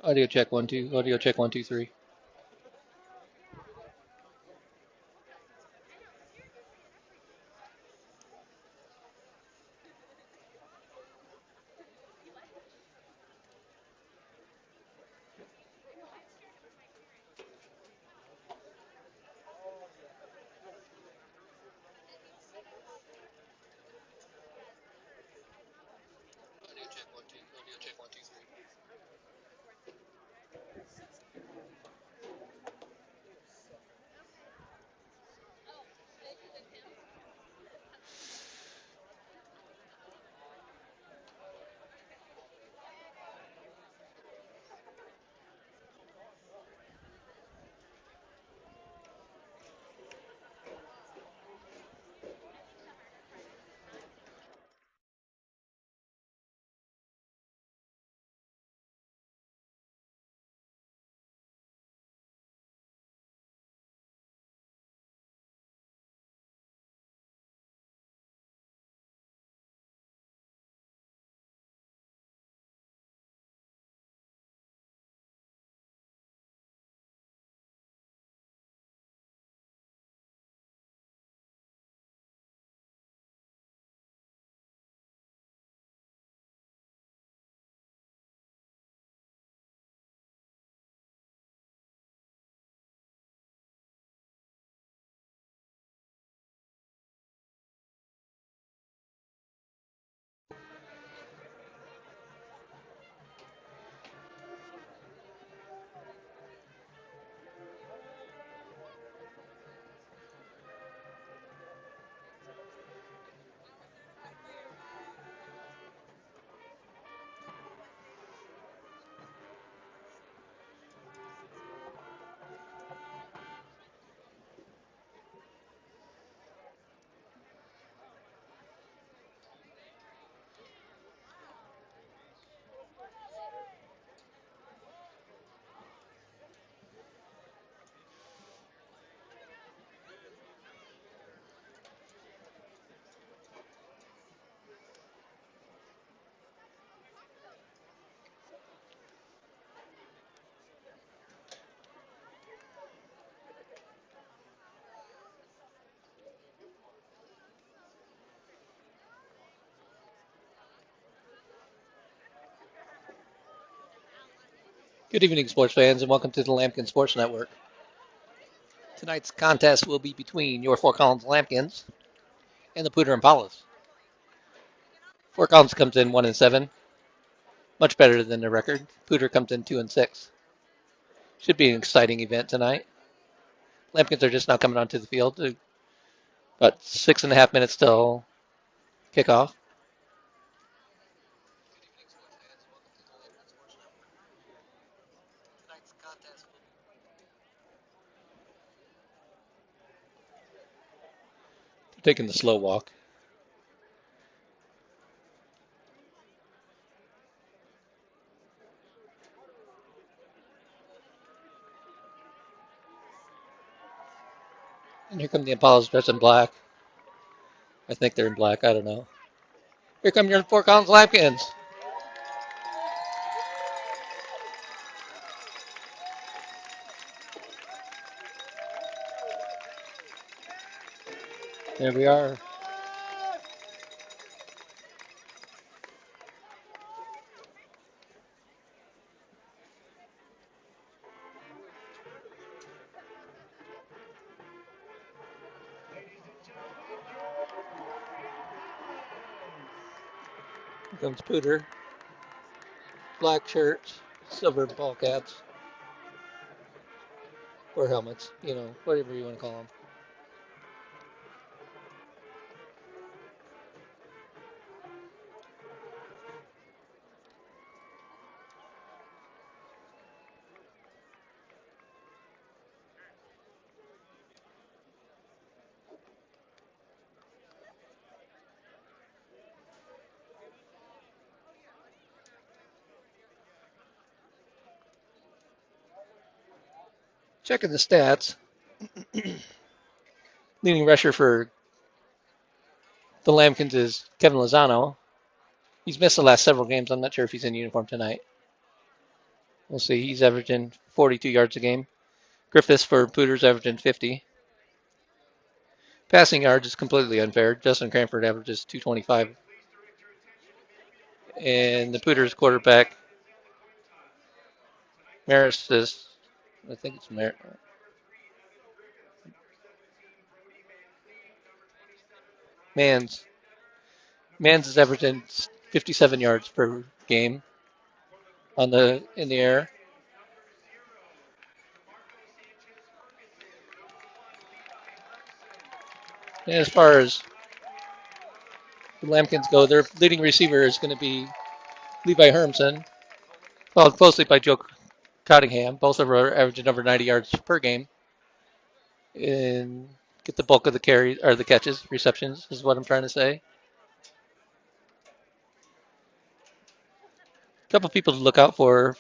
Audio check 1 2. Audio check 1 2 3. Good evening, sports fans, and welcome to the Lambkins Sports Network. Tonight's contest will be between your Fort Collins Lambkins and the Poudre Impalas. Fort Collins comes in 1-7, much better than their record. Poudre comes in 2-6. Should be an exciting event tonight. Lambkins are just now coming onto the field. About 6.5 minutes till kickoff. They're taking the slow walk. And here come the Impalas dressed in black. I think they're in black. I don't know. Here come your Fort Collins Lambkins. There we are. Here comes Poudre. Black shirts, silver ball caps, or helmets, whatever you want to call them. Checking the stats. Leading rusher for the Lambkins is Kevin Lozano. He's missed the last several games. I'm not sure if he's in uniform tonight. We'll see. He's averaging 42 yards a game. Griffiths for Poudre's averaging 50. Passing yards is completely unfair. Justin Cranford averages 225. And the Poudre's quarterback, Maris is, I think it's Mans. Mans is averaging 57 yards per game in the air. And as far as the Lambkins go, their leading receiver is going to be Levi Hermson, followed closely by Joe Cottingham. Both of them are averaging over 90 yards per game. And get the bulk of the carries or the catches, receptions is what I'm trying to say. A couple people to look out for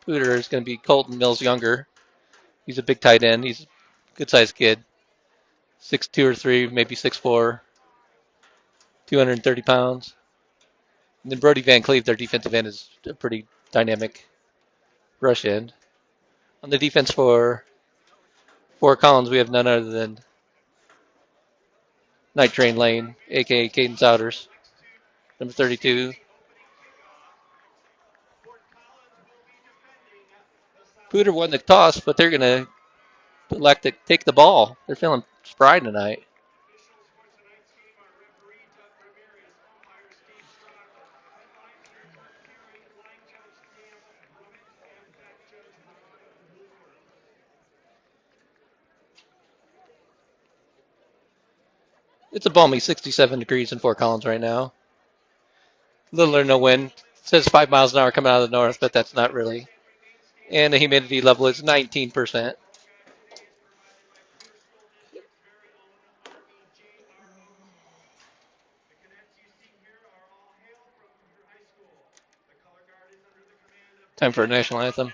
Poudre is going to be Colton Mills Younger. He's a big tight end. He's a good-sized kid, 6'2" or 3, maybe 6'4", 230 pounds. And then Brody Van Cleve, their defensive end, is a pretty dynamic rush end. On the defense for Collins, we have none other than Night Train Lane, a.k.a. Caden Souders, number 32. Poudre won the toss, but they're going to elect to take the ball. They're feeling spry tonight. It's a balmy 67 degrees in Fort Collins right now. Little or no wind. It says 5 miles an hour coming out of the north, but that's not really. And the humidity level is 19%. Time for a national anthem.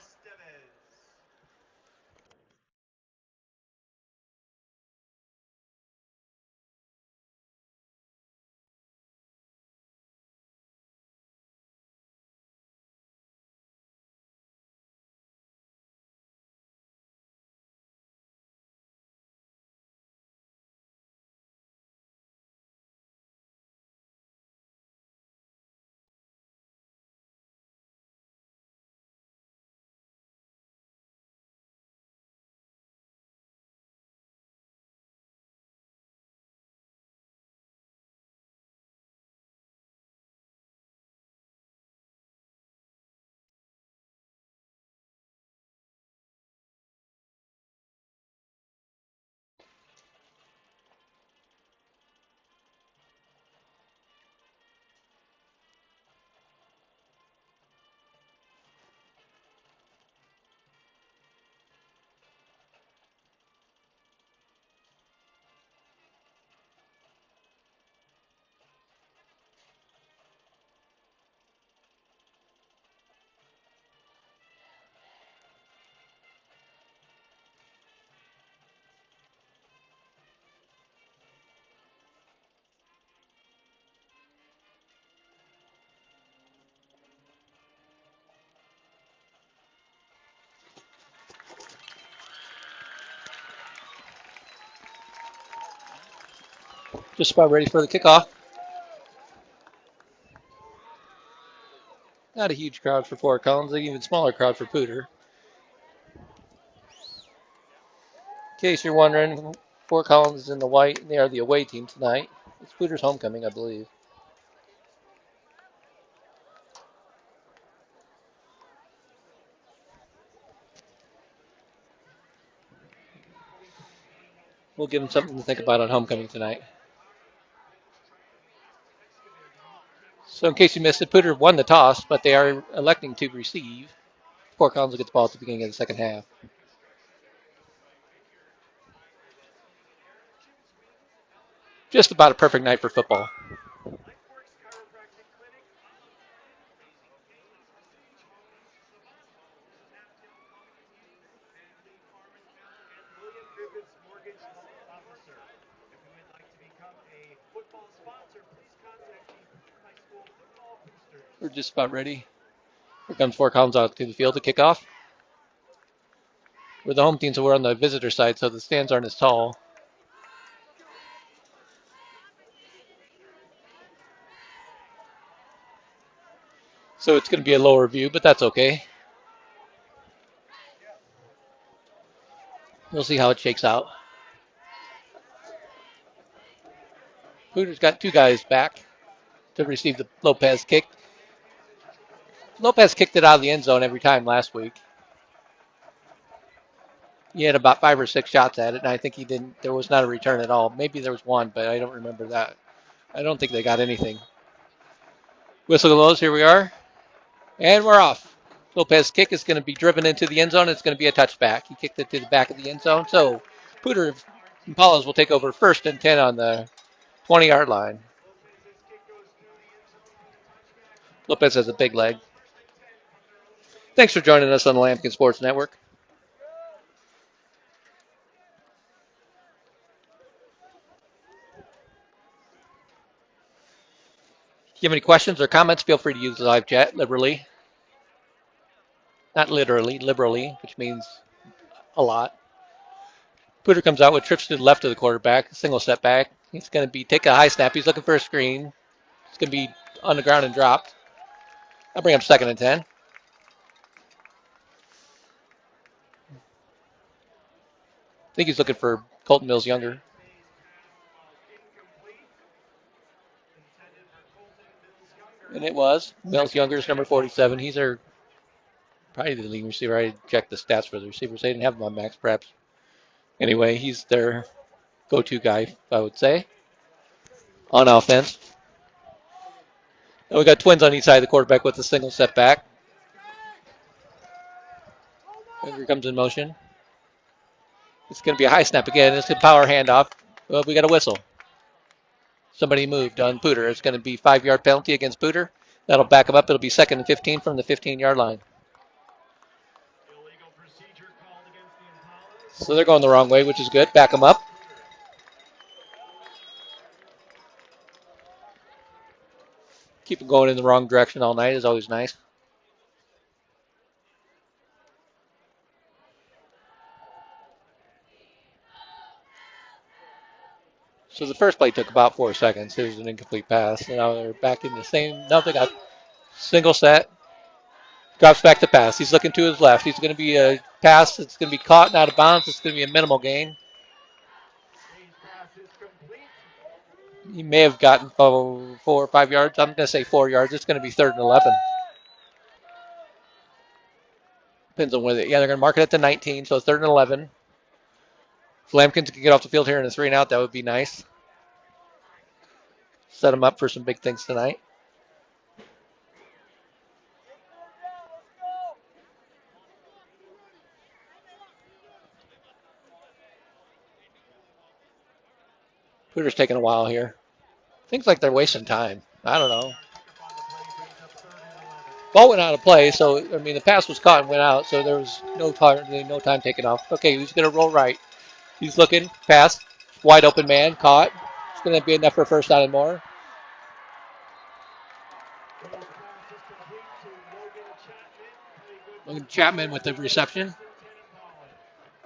Just about ready for the kickoff. Not a huge crowd for Fort Collins, an even smaller crowd for Poudre. In case you're wondering, Fort Collins is in the white, and they are the away team tonight. It's Poudre's homecoming, I believe. We'll give them something to think about on homecoming tonight. So in case you missed it, Poudre won the toss, but they are electing to receive. Fort Collins will get the ball at the beginning of the second half. Just about a perfect night for football. We're just about ready. Here comes Fort Collins out to the field to kick off. We're the home team, so we're on the visitor side, so the stands aren't as tall. So it's going to be a lower view, but that's okay. We'll see how it shakes out. Poudre's got two guys back to receive the Lopez kick. Lopez kicked it out of the end zone every time last week. He had about 5 or 6 shots at it, and I think he didn't. There was not a return at all. Maybe there was one, but I don't remember that. I don't think they got anything. Whistle goes. Here we are, and we're off. Lopez kick is going to be driven into the end zone. It's going to be a touchback. He kicked it to the back of the end zone. So Poudre Impalas will take over 1st and 10 on the 20-yard line. Lopez has a big leg. Thanks for joining us on the Lambkins Sports Network. If you have any questions or comments, feel free to use the live chat liberally. Not literally, liberally, which means a lot. Poudre comes out with trips to the left of the quarterback, single setback. He's going to take a high snap. He's looking for a screen. It's going to be on the ground and dropped. I'll bring up 2nd and 10. I think he's looking for Colton Mills Younger. And it was. Mills Younger is number 47. He's probably the leading receiver. I checked the stats for the receivers. They didn't have him on max preps. Anyway, he's their go-to guy, I would say, on offense. And we got twins on each side of the quarterback with a single setback. Here comes in motion. It's going to be a high snap again. It's a power handoff. Well, we got a whistle. Somebody moved on Poudre. It's going to be 5-yard penalty against Poudre. That'll back him up. It'll be 2nd and 15 from the 15-yard line. So they're going the wrong way, which is good. Back them up. Keep them going in the wrong direction all night is always nice. So the first play took about 4 seconds. It was an incomplete pass. And now they're back in the same. Now they got single set. Drops back to pass. He's looking to his left. He's going to be a pass. It's going to be caught and out of bounds. It's going to be a minimal gain. He may have gotten 4 or 5 yards. I'm going to say 4 yards. It's going to be 3rd and 11. Depends on whether. Yeah, they're going to mark it at the 19, so 3rd and 11. If Lambkins can get off the field here in a 3-and-out, that would be nice. Set them up for some big things tonight. Poudre's taking a while here. Things like they're wasting time. I don't know. Ball went out of play, so, I mean, the pass was caught and went out, so there was no time taken off. Okay, he's going to roll right. He's looking, pass, wide open man, caught. It's going to be enough for a 1st down and more. Logan Chapman with the reception.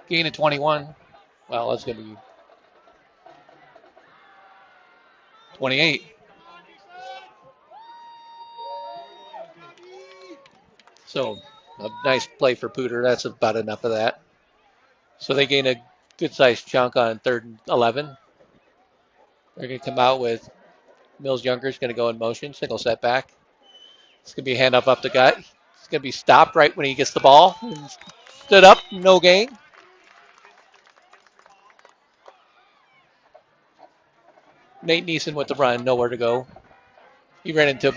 Gain of 21. Well, that's going to be 28. So a nice play for Poudre. That's about enough of that. So they gain a good-sized chunk on 3rd and 11. They're going to come out with Mills Younger is going to go in motion, single setback. It's going to be a handoff up the gut. It's going to be stopped right when he gets the ball. Stood up, no gain. Nate Neeson with the run, nowhere to go. He ran into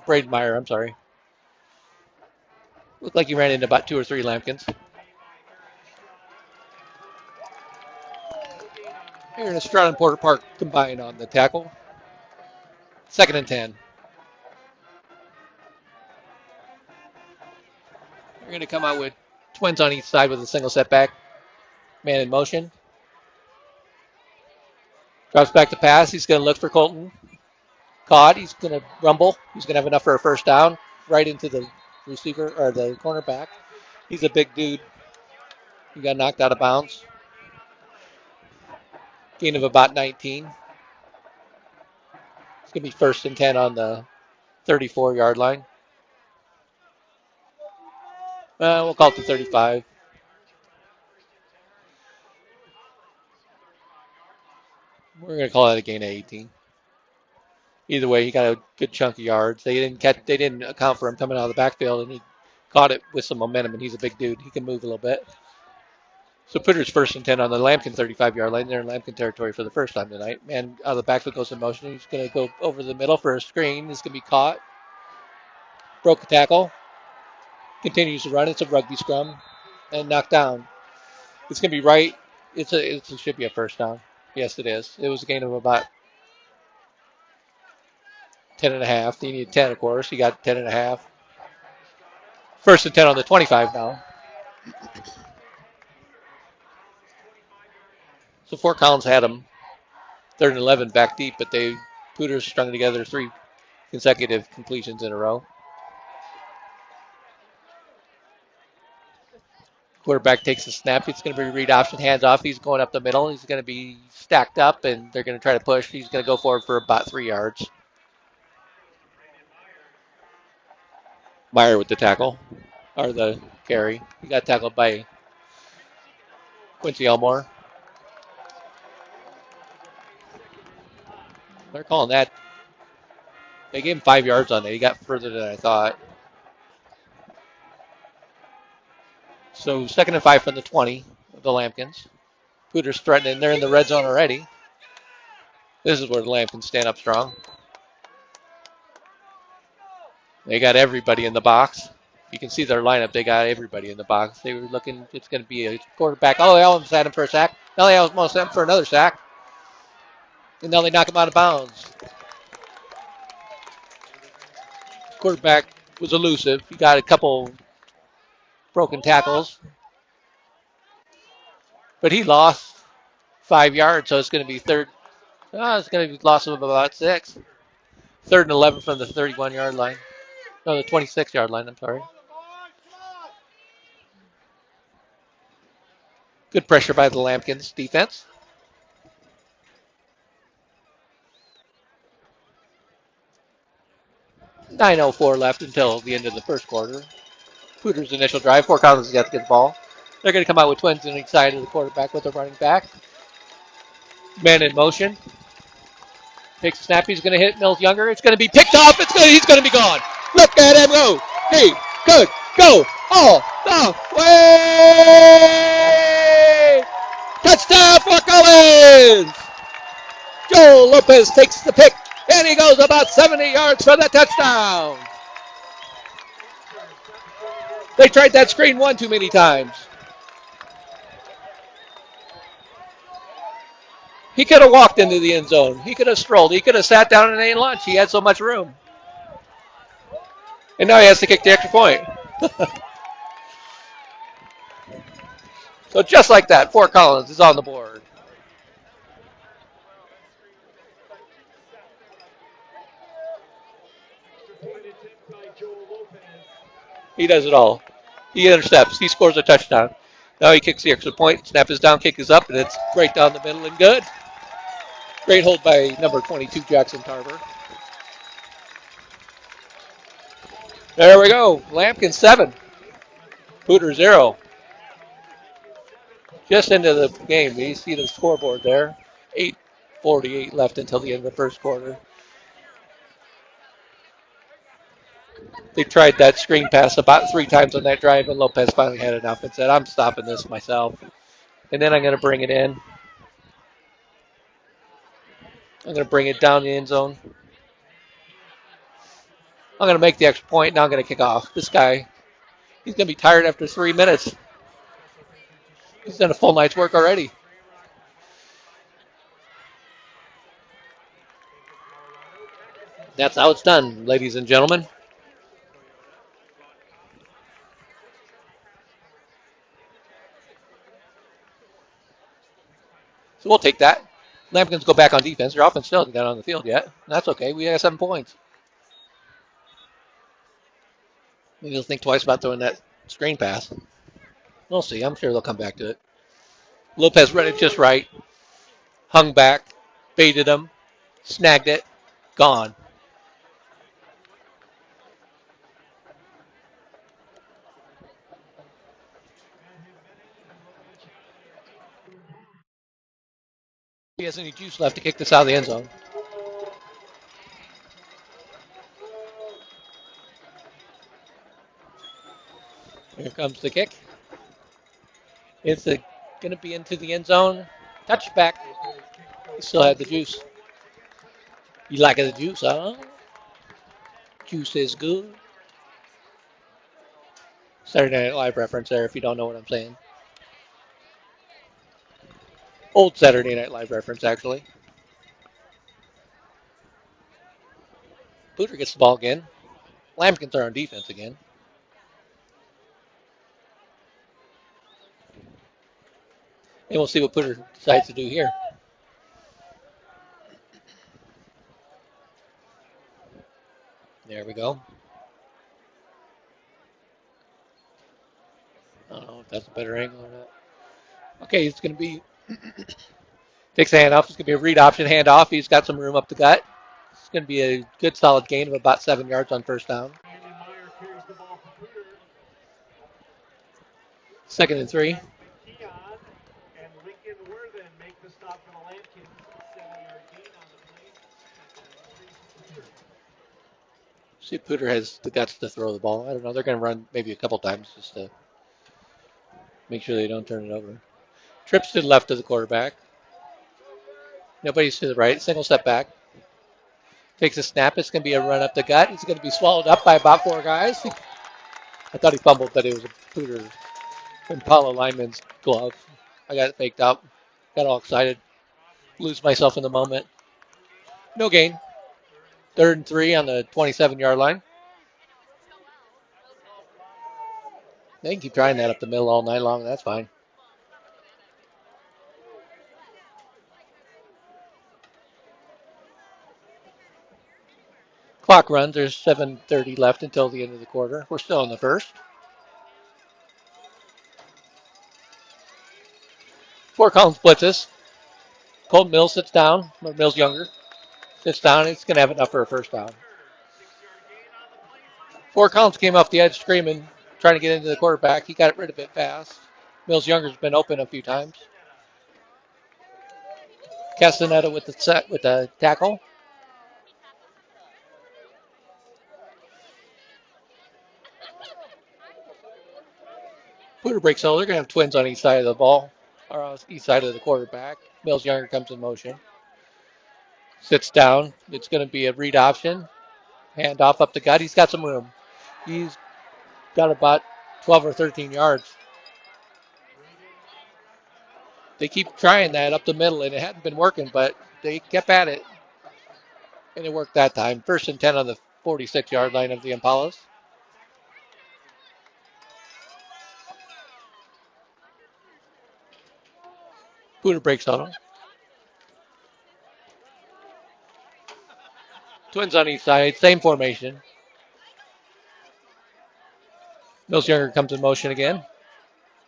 Braden Meyer, I'm sorry. Looked like he ran into about 2 or 3 Lambkins. Here in Estrada and Porter Park combined on the tackle. 2nd and 10. They're going to come out with twins on each side with a single setback. Man in motion. Drops back to pass. He's going to look for Colton. Caught. He's going to rumble. He's going to have enough for a 1st down. Right into the receiver or the cornerback. He's a big dude. He got knocked out of bounds. Gain of about 19. It's going to be 1st and 10 on the 34-yard line. We'll call it the 35. We're going to call it a gain of 18. Either way, he got a good chunk of yards. They didn't account for him coming out of the backfield, and he caught it with some momentum, and he's a big dude. He can move a little bit. So Poudre's 1st and 10 on the Lambkin 35-yard line. They're in Lambkin territory for the first time tonight. Man out of the backfield goes in motion. He's going to go over the middle for a screen. He's going to be caught. Broke a tackle. Continues to run. It's a rugby scrum. And knocked down. It's going to be right. It should be a first down. Yes, it is. It was a gain of about 10.5. He needed 10, of course. He got 10.5. 1st and 10 on the 25 now. So Fort Collins had him 3rd and 11 back deep, but Poudre strung together 3 consecutive completions in a row. Quarterback takes the snap. It's going to be read option, hands off. He's going up the middle. He's going to be stacked up, and they're going to try to push. He's going to go forward for about 3 yards. Meyer with the tackle, or the carry. He got tackled by Quincy Elmore. They're calling that. They gave him 5 yards on it. He got further than I thought. So 2nd and 5 from the 20 of the Lambkins. Poudre's threatening. They're in the red zone already. This is where the Lambkins stand up strong. They got everybody in the box. You can see their lineup. They got everybody in the box. They were looking. It's going to be a quarterback. Oh, they almost had him for a sack. Now they almost had him for another sack. And now they knock him out of bounds. Quarterback was elusive. He got a couple broken tackles. But he lost 5 yards, so it's going to be it's going to be loss of about 6. 3rd and 11 from the 31-yard line. No, the 26-yard line, I'm sorry. Good pressure by the Lambkins defense. .9:04 left until the end of the first quarter. Poudre's initial drive. Fort Collins has got to get the ball. They're going to come out with twins on each side of the quarterback with a running back. Man in motion. Takes a snap. He's going to hit Mills Younger. It's going to be picked off. He's going to be gone. Look at him go. He could go all the way. Touchdown, Fort Collins. Joel Lopez takes the pick, and he goes about 70 yards for the touchdown. They tried that screen one too many times. He could have walked into the end zone. He could have strolled. He could have sat down and ate lunch. He had so much room. And now he has to kick the extra point. So just like that, Fort Collins is on the board. He does it all. He intercepts. He scores a touchdown. Now he kicks the extra point. Snap is down, kick is up, and it's right down the middle and good. Great hold by number 22, Jackson Tarver. There we go. Lambkin 7. Poudre 0. Just into the game. You see the scoreboard there. 8:48 left until the end of the first quarter. They tried that screen pass about 3 times on that drive, and Lopez finally had enough and said, I'm stopping this myself. And then I'm going to bring it in. I'm going to bring it down the end zone. I'm going to make the extra point. Now I'm going to kick off. This guy, he's going to be tired after 3 minutes. He's done a full night's work already. That's how it's done, ladies and gentlemen. So we'll take that. Lambkins go back on defense. Their offense still hasn't got on the field yet. That's okay. We got 7 points. Maybe they'll think twice about throwing that screen pass. We'll see. I'm sure they'll come back to it. Lopez read it just right. Hung back. Baited him. Snagged it. Gone. He has any juice left to kick this out of the end zone. Here comes the kick. It's going to be into the end zone. Touchback. He still had the juice. You like the juice, huh? Juice is good. Saturday Night Live reference there if you don't know what I'm saying. Old Saturday Night Live reference, actually. Poudre gets the ball again. Lambkins are on defense again. And we'll see what Poudre decides to do here. There we go. I don't know if that's a better angle or not. Okay, it's going to be, takes the handoff. It's going to be a read option handoff. He's got some room up the gut. It's going to be a good solid gain of about 7 yards on first down. 2nd and 3. See if Poudre has the guts to throw the ball. I don't know. They're going to run maybe a couple times just to make sure they don't turn it over. Trips to the left of the quarterback. Nobody's to the right. Single step back. Takes a snap. It's going to be a run up the gut. It's going to be swallowed up by about 4 guys. I thought he fumbled, but it was a Poudre Impala lineman's glove. I got it faked out. Got all excited. Lose myself in the moment. No gain. 3rd and 3 on the 27-yard line. They can keep trying that up the middle all night long. That's fine. Clock runs. There's 7:30 left until the end of the quarter. We're still in the first. Fort Collins blitzes. Colton Mills sits down. Mills younger. Sits down. It's going to have enough for a first down. Fort Collins came off the edge screaming, trying to get into the quarterback. He got rid of it fast. Mills Younger's been open a few times. Castaneda with the tackle. Poudre breaks over. They're going to have twins on each side of the ball, or on each side of the quarterback. Mills Younger comes in motion. Sits down. It's going to be a read option. Hand off up the gut. He's got some room. He's got about 12 or 13 yards. They keep trying that up the middle, and it hadn't been working, but they kept at it. And it worked that time. 1st and 10 on the 46-yard line of the Impalas. Poudre breaks on him. Twins on each side, same formation. Mills Younger comes in motion again.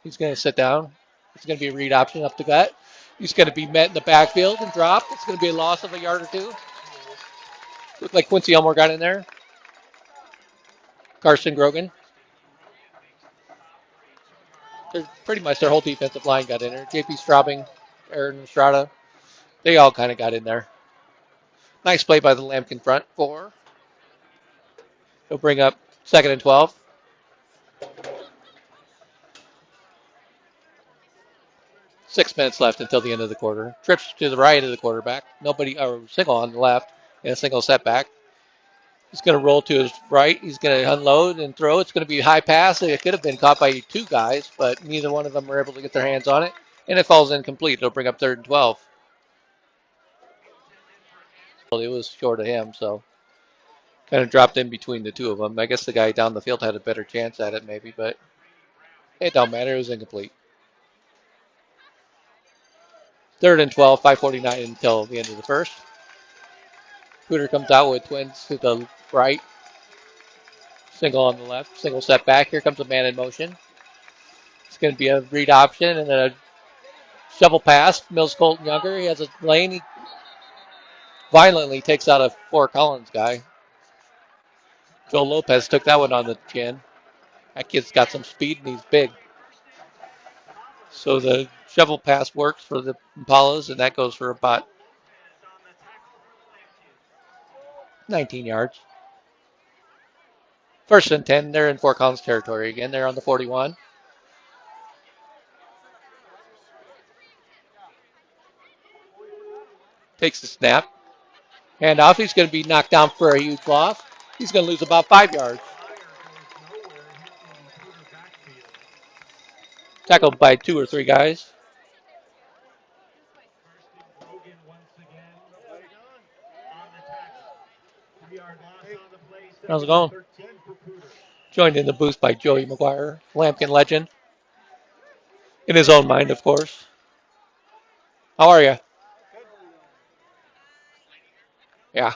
He's going to sit down. It's going to be a read option up the gut. He's going to be met in the backfield and dropped. It's going to be a loss of a yard or 2. Looked like Quincy Elmore got in there. Carson Grogan. Pretty much their whole defensive line got in there. JP Straubing, Aaron Estrada. They all kind of got in there. Nice play by the Lambkin front 4. He'll bring up 2nd and 12. Six minutes left until the end of the quarter. Trips to the right of the quarterback. Nobody, or single on the left, and a single setback. He's going to roll to his right. He's going to unload and throw. It's going to be a high pass. It could have been caught by 2 guys, but neither one of them were able to get their hands on it. And it falls incomplete. It'll bring up 3rd and 12. It was short of him, so kind of dropped in between the two of them. I guess the guy down the field had a better chance at it maybe, but it don't matter. It was incomplete. 3rd and 12, 5:49 until the end of the first. Poudre comes out with twins to the right. Single on the left. Single setback. Here comes a man in motion. It's going to be a read option and then a shovel pass. Mills Colton Younger. He has a lane. He violently takes out a Fort Collins guy. Joe Lopez took that one on the chin. That kid's got some speed and he's big. So the shovel pass works for the Impalas, and that goes for about 19 yards. First and 10, they're in Fort Collins territory again. They're on the 41. Takes the snap. Handoff. He's going to be knocked down for a huge loss. He's going to lose about 5 yards. Tackled by 2 or 3 guys. How's it going? Joined in the booth by Joey McGuire, Lambkin legend. In his own mind, of course. How are you? Yeah.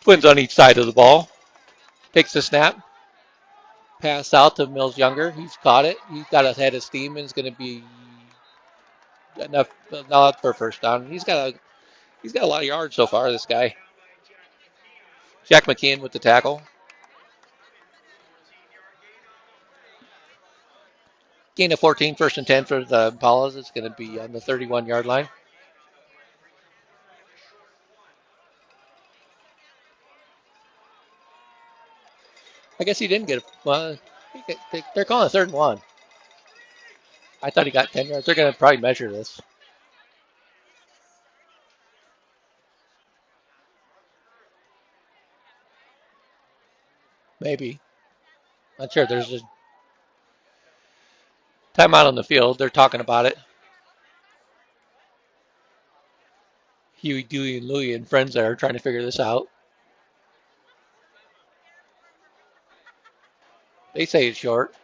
Twins on each side of the ball. Takes the snap. Pass out to Mills Younger. He's caught it. He's got a head of steam and is going to be enough not for a first down. He's got a lot of yards so far, this guy. Jack McKeon with the tackle. Gain of 14, first and 10 for the Impalas. It's going to be on the 31-yard line. I guess he didn't get it. Well, they're calling it 3rd and 1. I thought he got 10 yards. They're going to probably measure this. Maybe. Not sure. There's a timeout on the field. They're talking about it. Huey, Dewey, and Louie and friends there are trying to figure this out. They say it's short.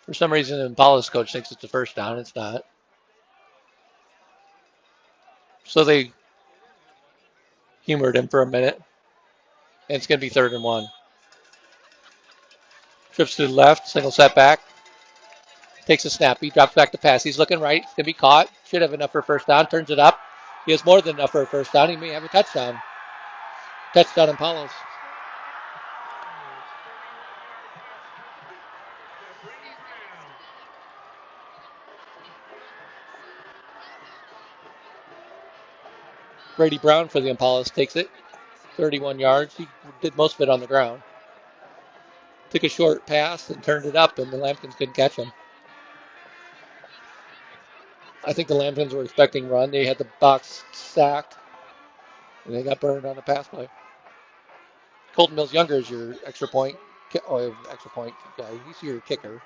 For some reason, the Impalas coach thinks it's a first down. It's not. So they humored him for a minute. And it's going to be 3rd and 1. Trips to the left, single setback. Takes a snap. He drops back to pass. He's looking right. It's going to be caught. Should have enough for a first down. Turns it up. He has more than enough for a first down. He may have a touchdown. Touchdown Impalas. Brady Brown for the Impalas takes it. 31 yards. He did most of it on the ground. Took a short pass and turned it up, and the Lambkins couldn't catch him. I think the Lambkins were expecting run. They had the box sacked, and they got burned on the pass play. Colton Mills Younger is your extra point guy. He's your kicker.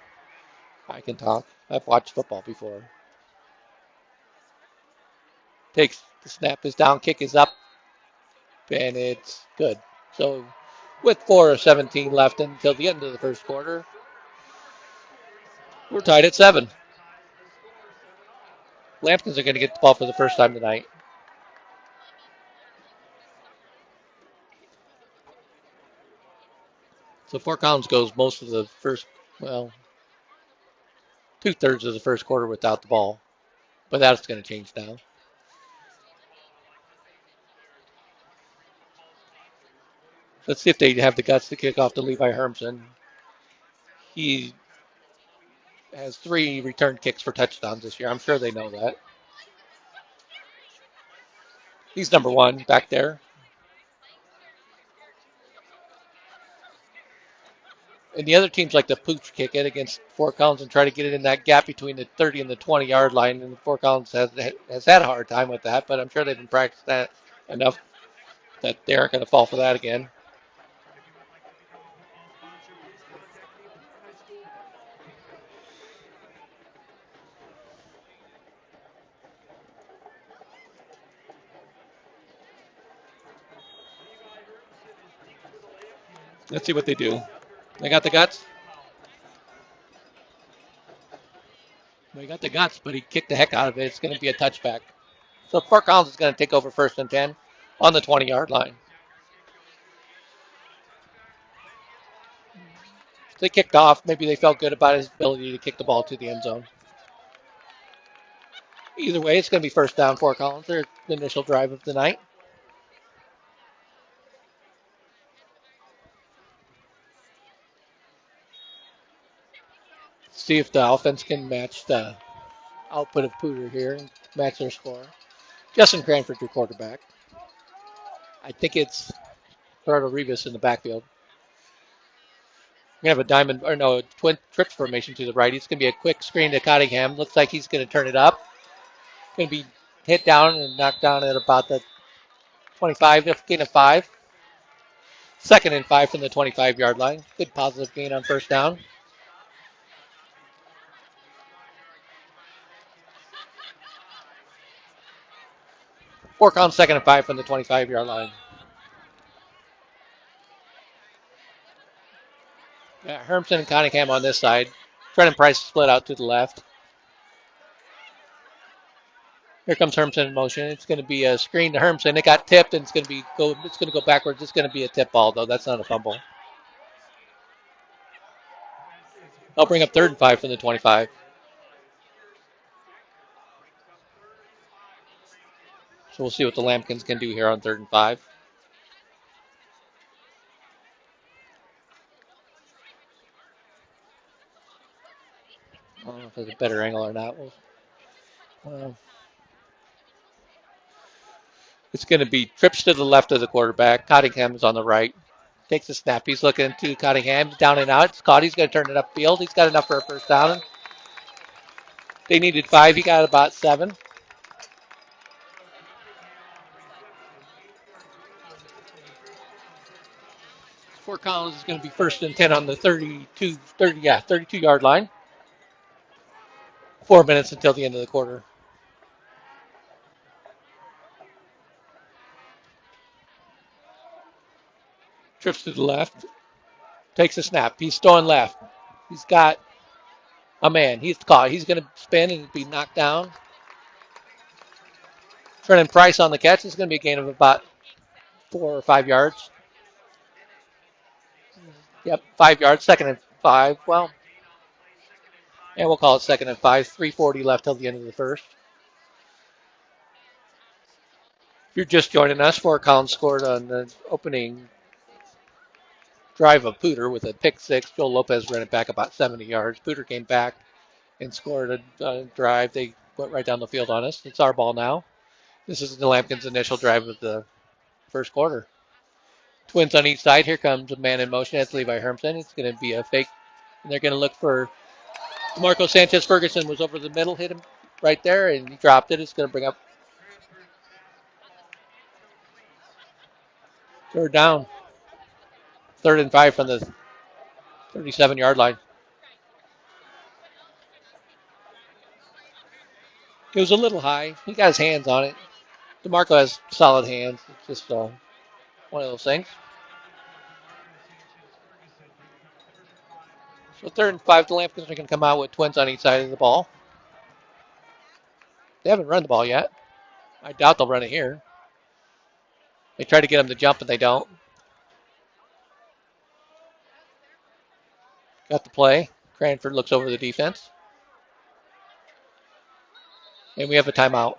I can talk. I've watched football before. Takes the snap is down, kick is up, and it's good. So with 4:17 left until the end of the first quarter, we're tied at 7. Lambkins are going to get the ball for the first time tonight. So Fort Collins goes most of the first, 2/3 of the first quarter without the ball. But that's going to change now. Let's see if they have the guts to kick off to Levi Hermson. He has 3 return kicks for touchdowns this year. I'm sure they know that. He's number 1 back there. And the other teams like the Poudre kick it against Fort Collins and try to get it in that gap between the 30 and the 20-yard line. And Fort Collins has had a hard time with that, but I'm sure they've been practiced that enough that they aren't going to fall for that again. Let's see what they do. They got the guts? They got the guts, but he kicked the heck out of it. It's going to be a touchback. So Fort Collins is going to take over 1st and 10 on the 20-yard line. They kicked off. Maybe they felt good about his ability to kick the ball to the end zone. Either way, it's going to be first down for Collins. Their initial drive of the night. See if the offense can match the output of Poudre here and match their score. Justin Cranford, your quarterback. I think it's Gerardo Rivas in the backfield. We're going to have a diamond, or no, twin trips formation to the right. It's going to be a quick screen to Cottingham. Looks like he's going to turn it up. Going to be hit down and knocked down at about the 25, gain of 5. Second and 5 from the 25-yard line. Good positive gain on first down. Fork on second and 5 from the 25-yard line. Yeah, Hermson and Cottingham on this side. Trent and Price split out to the left. Here comes Hermson in motion. It's going to be a screen to Hermson. It got tipped and it's going to go backwards. It's going to be a tip ball though. That's not a fumble. I'll bring up third and 5 from the 25. So we'll see what the Lambkins can do here on third and 5. I don't know if there's a better angle or not. It's going to be trips to the left of the quarterback. Cottingham is on the right. Takes a snap. He's looking to Cottingham. Down and out. It's caught. He's going to turn it upfield. He's got enough for a first down. They needed 5. He got about 7. Fort Collins is going to be first and 10 on the 32-yard line. 4 minutes until the end of the quarter. Trips to the left. Takes a snap. He's throwing left. He's got a man. He's caught. He's going to spin and be knocked down. Trent Price on the catch. It's going to be a gain of about 4 or 5 yards. Yep, 5 yards. Second and 5. Well, and we'll call it second and 5. 3:40 left till the end of the first. If you're just joining us, Fort Collins scored on the opening drive of Poudre with a pick 6. Joel Lopez ran it back about 70 yards. Poudre came back and scored a drive. They went right down the field on us. It's our ball now. This is the Lambkins' initial drive of the first quarter. Twins on each side. Here comes a man in motion. That's Levi Hermson. It's going to be a fake. And they're going to look for Marco Sanchez. Ferguson was over the middle, hit him right there, and he dropped it. It's going to bring up third down. Third and 5 from the 37-yard line. It was a little high. He got his hands on it. DeMarco has solid hands. It's just one of those things. So third and 5, the Lambkins are going to come out with twins on each side of the ball. They haven't run the ball yet. I doubt they'll run it here. They try to get them to jump, and they don't. Got the play. Cranford looks over the defense. And we have a timeout.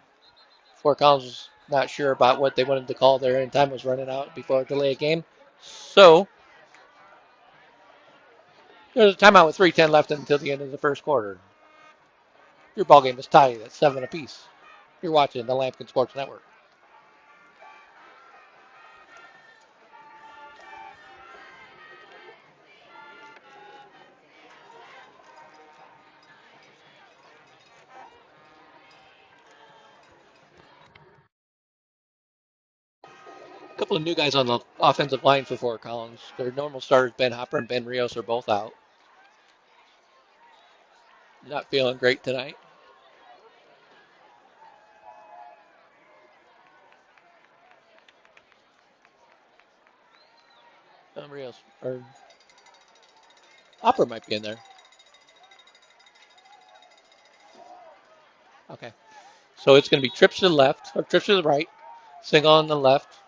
Fort Collins was not sure about what they wanted to call there, and time was running out before a delay of game. So there's a timeout with 3:10 left until the end of the first quarter. Your ball game is tied at 7 apiece. You're watching the Lambkin Sports Network. A couple of new guys on the offensive line for Fort Collins. Their normal starters, Ben Hopper and Ben Rios, are both out. Not feeling great tonight. Rios or Hopper might be in there. Okay. So it's going to be trips to the left or trips to the right. Single on the left.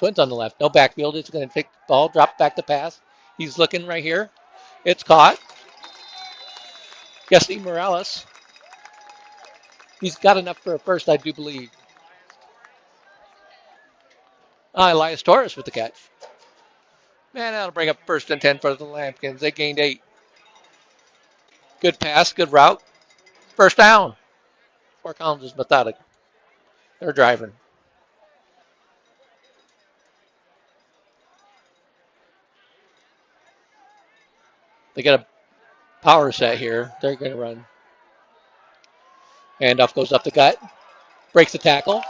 Twins on the left. No backfield. It's going to take the ball, drop back to pass. He's looking right here. It's caught. Jesse Morales. He's got enough for a first, I do believe. Elias Torres with the catch. Man, that'll bring up first and 10 for the Lambkins. They gained 8. Good pass, good route. First down. Fort Collins is methodic. They're driving. They got a power set here. They're going to run. Handoff goes up the gut. Breaks the tackle.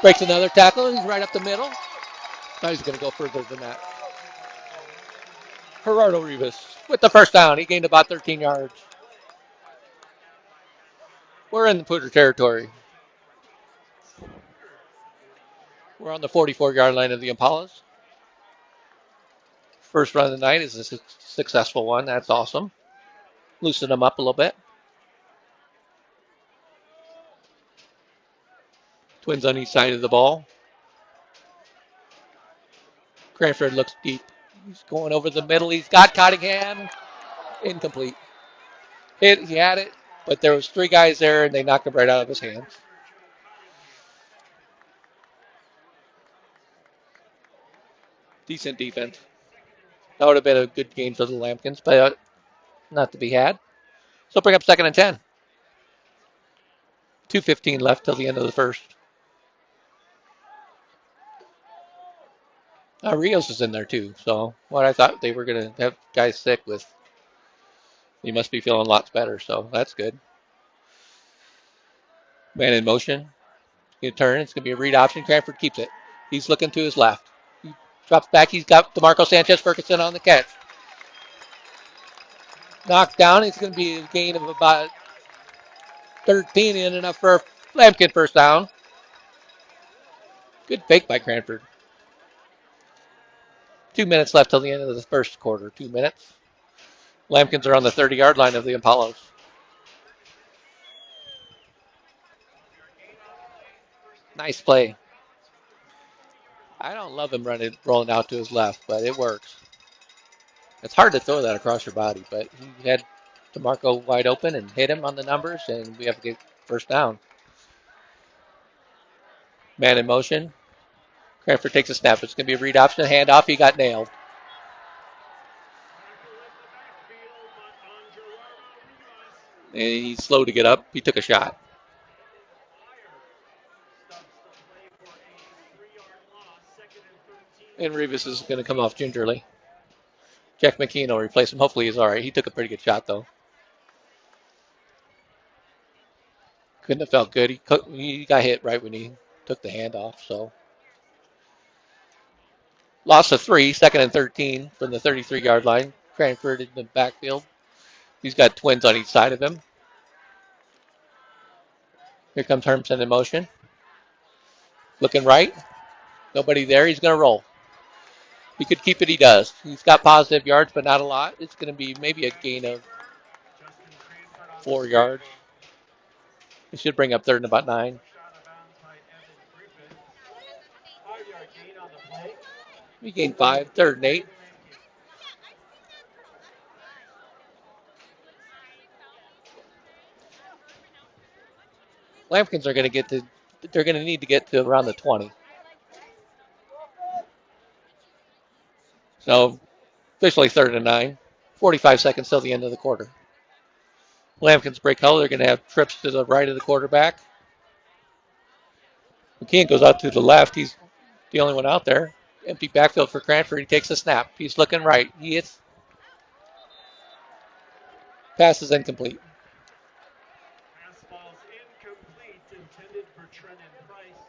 Breaks another tackle. He's right up the middle. Now he's going to go further than that. Gerardo Rivas with the first down. He gained about 13 yards. We're in the Poudre territory. We're on the 44-yard line of the Impalas. First run of the night is a successful one. That's awesome. Loosen them up a little bit. Twins on each side of the ball. Cranford looks deep. He's going over the middle. He's got Cottingham. Incomplete. He had it, but there was 3 guys there, and they knocked him right out of his hands. Decent defense. That would have been a good game for the Lambkins, but not to be had. So bring up second and 10. 2:15 left till the end of the first. Rios is in there too. So what I thought they were going to have guys sick with, he must be feeling lots better. So that's good. Man in motion. Going to turn. It's going to be a read option. Cranford keeps it. He's looking to his left. He drops back. He's got DeMarco Sanchez-Ferguson on the catch. Knocked down. It's going to be a gain of about 13 and enough for a Lambkin first down. Good fake by Cranford. 2 minutes left till the end of the first quarter. 2 minutes. Lambkins are on the 30-yard line of the Impalas. Nice play. I don't love him rolling out to his left, but it works. It's hard to throw that across your body, but he had DeMarco wide open and hit him on the numbers, and we have to get first down. Man in motion. Cranford takes a snap. It's going to be a read option. Handoff. He got nailed. And he's slow to get up. He took a shot. And Rivas is going to come off gingerly. Jack McKean will replace him. Hopefully he's all right. He took a pretty good shot, though. Couldn't have felt good. He got hit right when he took the handoff, so. Loss of 3, second and 13 from the 33-yard line. Cranford in the backfield. He's got twins on each side of him. Here comes Hermsen in motion. Looking right. Nobody there. He's going to roll. He could keep it. He does. He's got positive yards, but not a lot. It's going to be maybe a gain of 4 yards. It should bring up third and about 9. We gained 5, third and 8. Lambkins are going to they're going to need to get to around the 20. So officially third and 9. 45 seconds till the end of the quarter. Lambkins break color. They're going to have trips to the right of the quarterback. McKean goes out to the left. He's the only one out there. Empty backfield for Cranford. He takes a snap. He's looking right. He hits. Pass is incomplete.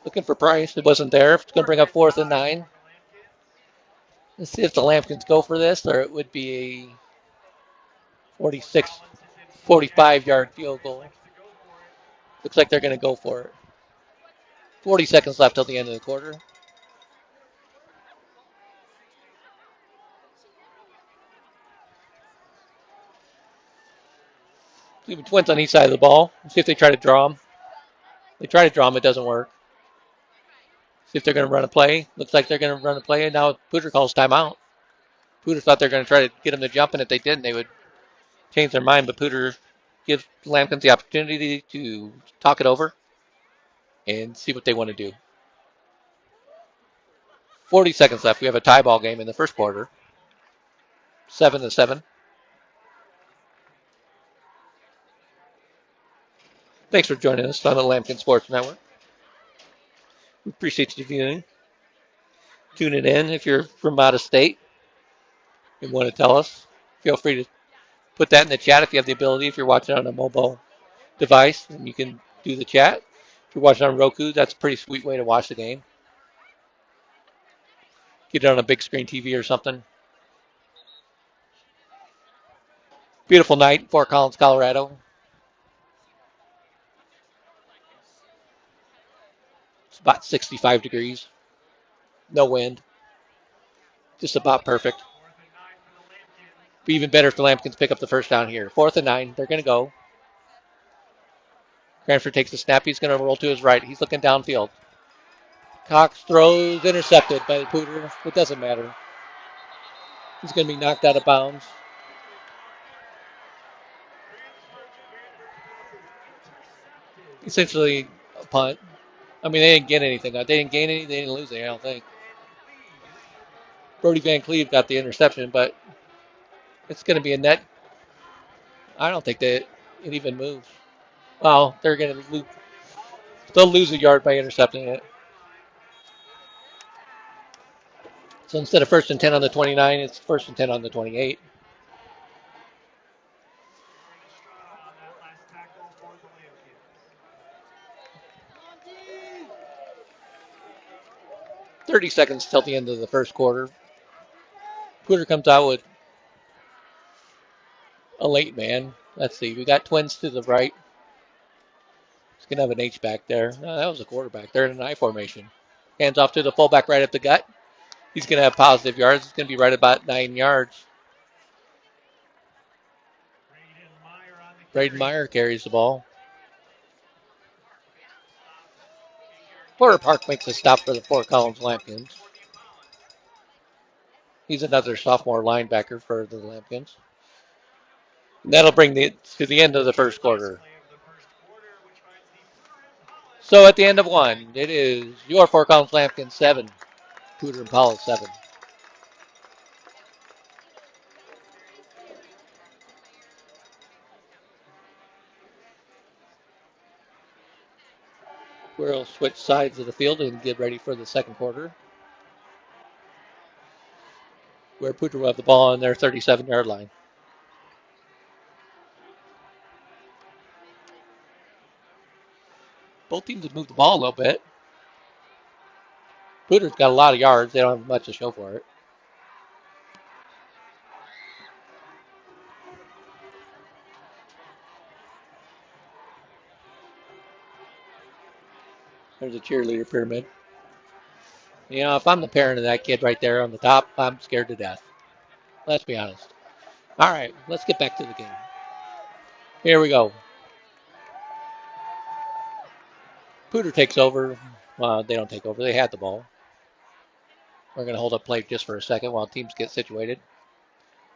Looking for Price. It wasn't there. It's going to bring up 4th and 9. Let's see if the Lambkins go for this, or it would be a 45-yard field goal. Looks like they're going to go for it. 40 seconds left till the end of the quarter. Leaving twins on each side of the ball. Let's see if they try to draw him. They try to draw him. It doesn't work. See if they're going to run a play. Looks like they're going to run a play, and now Poudre calls timeout. Poudre thought they were going to try to get him to jump, and if they didn't, they would change their mind. But Poudre gives Lambkins the opportunity to talk it over and see what they want to do. 40 seconds left. We have a tie ball game in the first quarter. 7-7. Thanks for joining us on the Lambkins Sports Network. We appreciate you viewing. Tuning in. If you're from out of state and want to tell us, feel free to put that in the chat if you have the ability. If you're watching on a mobile device, then you can do the chat. If you're watching on Roku, that's a pretty sweet way to watch the game. Get it on a big screen TV or something. Beautiful night in Fort Collins, Colorado. It's about 65 degrees. No wind. Just about perfect. Be even better if the Lambkins pick up the first down here. 4th and 9. They're going to go. Cranford takes the snap. He's going to roll to his right. He's looking downfield. Cox throws intercepted by the Poudre. It doesn't matter. He's going to be knocked out of bounds. Essentially a punt. I mean, they didn't get anything. They didn't gain any. They didn't lose any, I don't think. Brody Van Cleve got the interception, but it's going to be a net. I don't think that it even moves. Well, they're going to lose. They'll lose a yard by intercepting it. So instead of 1st and 10 on the 29, it's 1st and 10 on the 28. .30 seconds till the end of the first quarter. Poudre comes out with a late man. Let's see. We got twins to the right. He's going to have an H back there. No, that was a quarterback. They're in an I formation. Hands off to the fullback right at the gut. He's going to have positive yards. It's going to be right about 9 yards. Braden Meyer carries the ball. Porter Park makes a stop for the Fort Collins Lambkins. He's another sophomore linebacker for the Lambkins. And that'll bring it to the end of the first quarter. So at the end of one, it is your Fort Collins Lambkins 7, Poudre Impalas 7. We'll switch sides of the field and get ready for the second quarter, where Poudre will have the ball on their 37-yard line. Both teams have moved the ball a little bit. Poudre's got a lot of yards. They don't have much to show for it. There's a cheerleader pyramid. You know, if I'm the parent of that kid right there on the top, I'm scared to death. Let's be honest. All right, let's get back to the game. Here we go. Poudre takes over. Well, they don't take over. They had the ball. We're going to hold up play just for a second while teams get situated.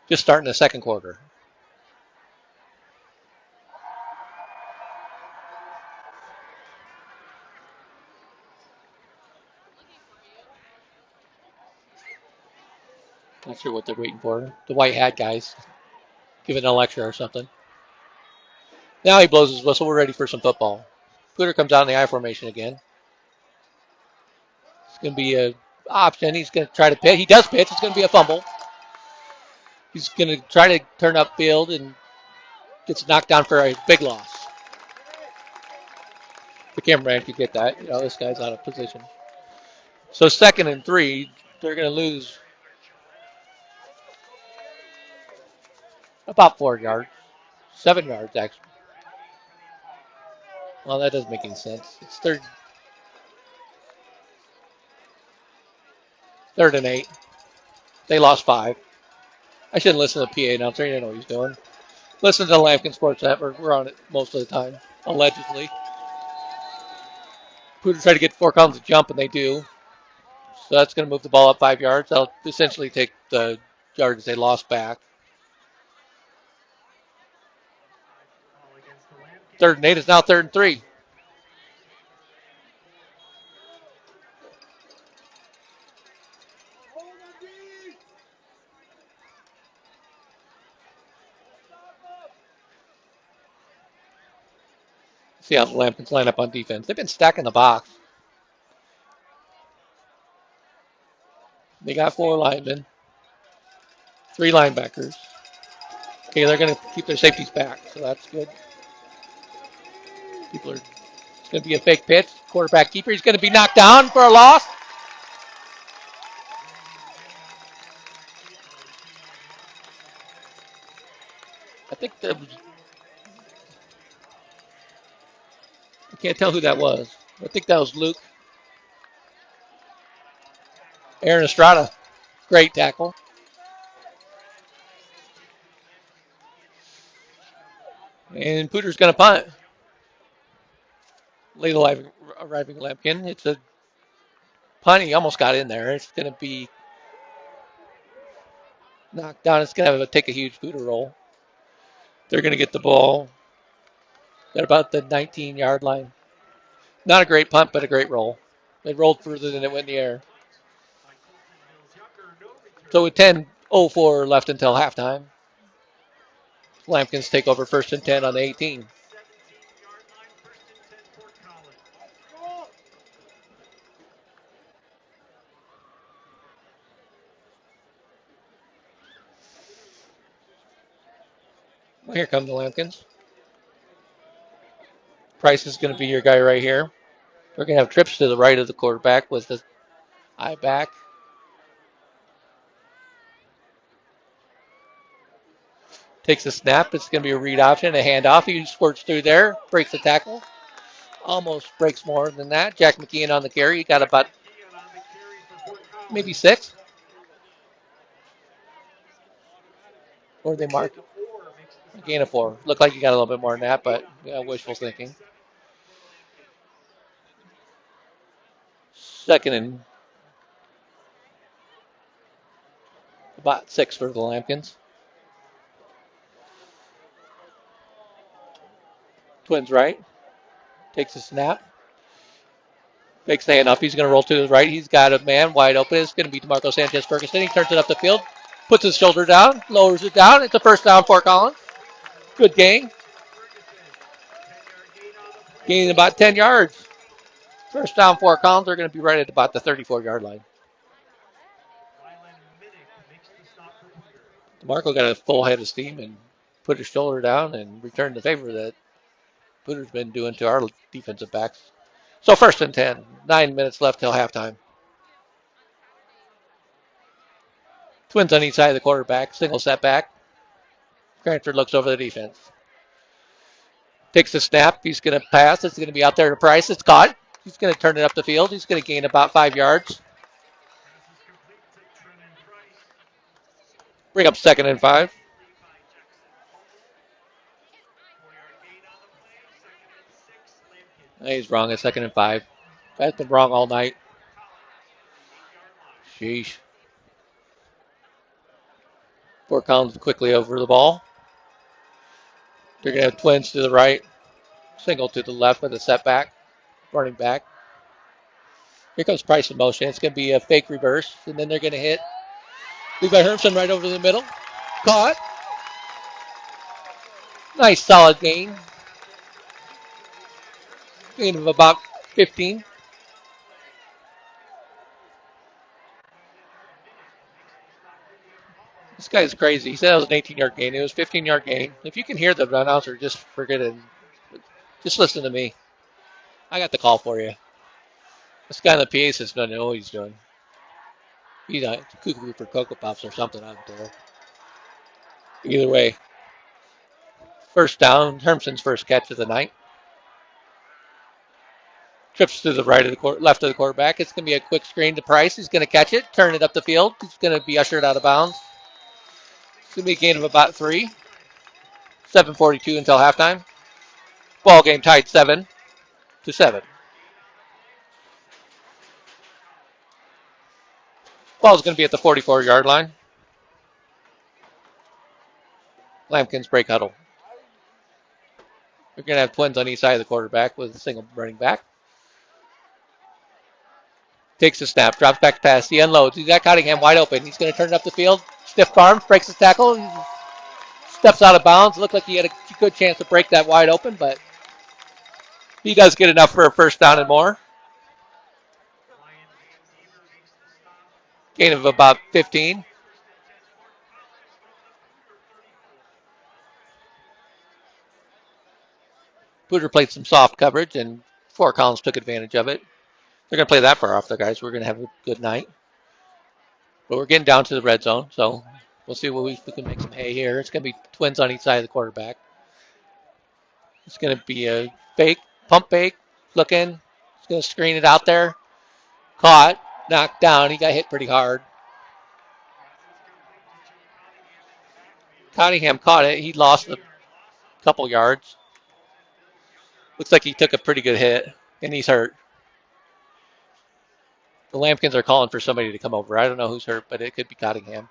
Just starting the second quarter. Not sure what they're waiting for. The white hat guys giving a lecture or something. Now he blows his whistle. We're ready for some football. Poudre comes out in the I formation again. It's going to be an option. He's going to try to pitch. He does pitch. It's going to be a fumble. He's going to try to turn upfield and gets knocked down for a big loss. The cameraman could get that. You know, this guy's out of position. So 2nd and 3, they're going to lose about 4 yards. 7 yards, actually. Well, that doesn't make any sense. It's third and 8. They lost 5. I shouldn't listen to the PA announcer. He didn't know what he's doing. Listen to the Lambkins Sports Network. We're on it most of the time, allegedly. Poudre tried to get Fort Collins to jump, and they do. So that's going to move the ball up 5 yards. That'll essentially take the yards they lost back. 3rd and 8 is now 3rd and 3. See how the Lambkins line up on defense. They've been stacking the box. They got 4 linemen, 3 linebackers. Okay, they're going to keep their safeties back, so that's good. It's going to be a fake pitch. Quarterback keeper, he's going to be knocked down for a loss. I think I can't tell who that was. I think that was Luke. Aaron Estrada. Great tackle. And Poudre's going to punt. Late arriving Lambkin. It's a punt. He almost got in there. It's going to be knocked down. It's going to take a huge Poudre roll. They're going to get the ball at about the 19-yard line. Not a great punt, but a great roll. It rolled further than it went in the air. So with 10:04 left until halftime, Lambkins take over 1st and 10 on the 18. Well, here come the Lambkins. Price is going to be your guy right here. We're going to have trips to the right of the quarterback with the eye back. Takes a snap. It's going to be a read option, a handoff. He squirts through there, breaks the tackle. Almost breaks more than that. Jack McKeon on the carry. He got about maybe 6. Or they mark a gain of 4. Looked like he got a little bit more than that, but wishful thinking. 2nd and about 6 for the Lambkins. Twins right. Takes a snap. Fakes the handoff. He's going to roll to his right. He's got a man wide open. It's going to be DeMarco Sanchez-Ferguson. He turns it up the field. Puts his shoulder down. Lowers it down. It's a 1st down for Collins. Good gain. Gaining about 10 yards. 1st down for Collins. They're going to be right at about the 34-yard line. DeMarco got a full head of steam and put his shoulder down and returned the favor that Poudre's been doing to our defensive backs. So 1st and 10. 9 minutes left till halftime. Twins on each side of the quarterback. Single setback. Cranford looks over the defense. Takes the snap. He's going to pass. It's going to be out there to Price. It's caught. He's going to turn it up the field. He's going to gain about 5 yards. Bring up 2nd and 5. He's wrong at 2nd and 5. That's been wrong all night. Sheesh. Fort Collins quickly over the ball. They're going to have twins to the right. Single to the left with a setback. Running back. Here comes Price in motion. It's going to be a fake reverse. And then they're going to hit Levi Hermson right over the middle. Caught. Nice solid gain. Gain of about 15. This guy's crazy. He said it was an 18-yard gain. It was a 15-yard gain. If you can hear the announcer, just forget it. Just listen to me. I got the call for you. This guy in the PA system doesn't know what he's doing. He's not cuckoo for Cocoa Pops or something out there. Either way, 1st down. Hermson's first catch of the night. Trips to the left of the quarterback. It's going to be a quick screen to Price. He's going to catch it, turn it up the field. He's going to be ushered out of bounds. It's going to be a gain of about 3. 7:42 until halftime. Ball game tied 7-7. Ball's going to be at the 44-yard line. Lambkins break huddle. We're going to have twins on each side of the quarterback with a single running back. Takes the snap, drops back to pass. He unloads. He's got Cottingham wide open. He's going to turn it up the field. Stiff arms, breaks his tackle. He steps out of bounds. Looked like he had a good chance to break that wide open, but he does get enough for a first down and more. Gain of about 15. Poudre played some soft coverage, and Fort Collins took advantage of it. They're going to play that far off, though, guys. We're going to have a good night. But we're getting down to the red zone, so we'll see what we can make some hay here. It's going to be twins on each side of the quarterback. It's going to be a fake, pump fake, looking. He's going to screen it out there. Caught, knocked down. He got hit pretty hard. Cottingham caught it. He lost a couple yards. Looks like he took a pretty good hit, and he's hurt. The Lambkins are calling for somebody to come over. I don't know who's hurt, but it could be Cottingham.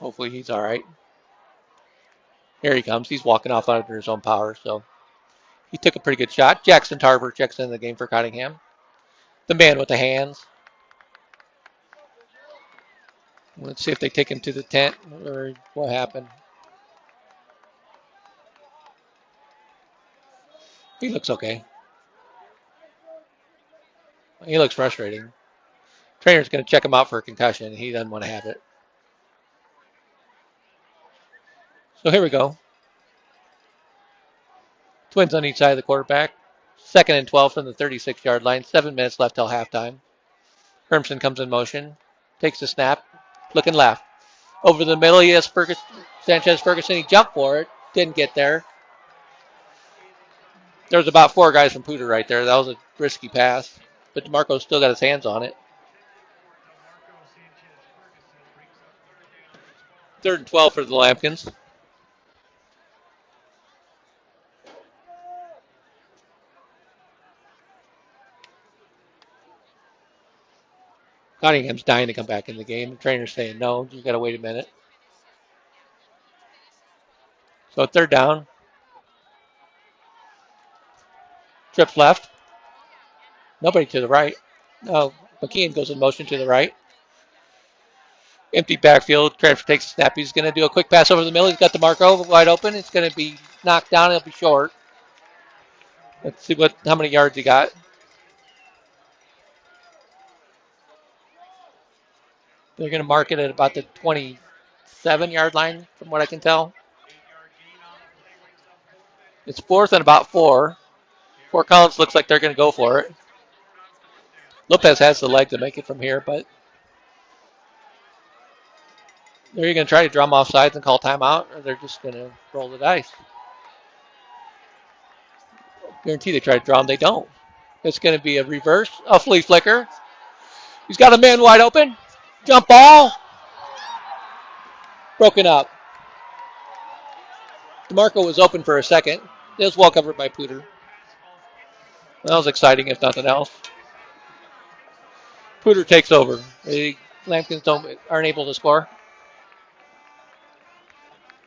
Hopefully he's all right. Here he comes. He's walking off under his own power, so he took a pretty good shot. Jackson Tarver checks in the game for Cottingham. The man with the hands. Let's see if they take him to the tent or what happened. He looks okay. He looks frustrating. Trainer's going to check him out for a concussion. He doesn't want to have it. So here we go. Twins on each side of the quarterback. 2nd and 12 from the 36-yard line. 7 minutes left till halftime. Hermson comes in motion. Takes the snap. Looking left. Over the middle, he has Sanchez Ferguson. He jumped for it. Didn't get there. There was about 4 guys from Poudre right there. That was a risky pass. But DeMarco's still got his hands on it. 3rd and 12 for the Lambkins. Cottingham's dying to come back in the game. The trainer's saying, no, you got to wait a minute. So 3rd down. Trips left. Nobody to the right. No, McKeon goes in motion to the right. Empty backfield. Transfer takes a snap. He's going to do a quick pass over the middle. He's got DeMarco wide open. It's going to be knocked down. It'll be short. Let's see how many yards he got. They're going to mark it at about the 27-yard line from what I can tell. It's 4th and about 4. Fort Collins looks like they're going to go for it. Lopez has the leg to make it from here, but they're going to try to drum off sides and call timeout, or they're just going to roll the dice. Guarantee they try to draw them. They don't. It's going to be a reverse, a flea flicker. He's got a man wide open. Jump ball. Broken up. DeMarco was open for a second. It was well covered by Poudre. That was exciting, if nothing else. Poudre takes over. The Lambkins aren't able to score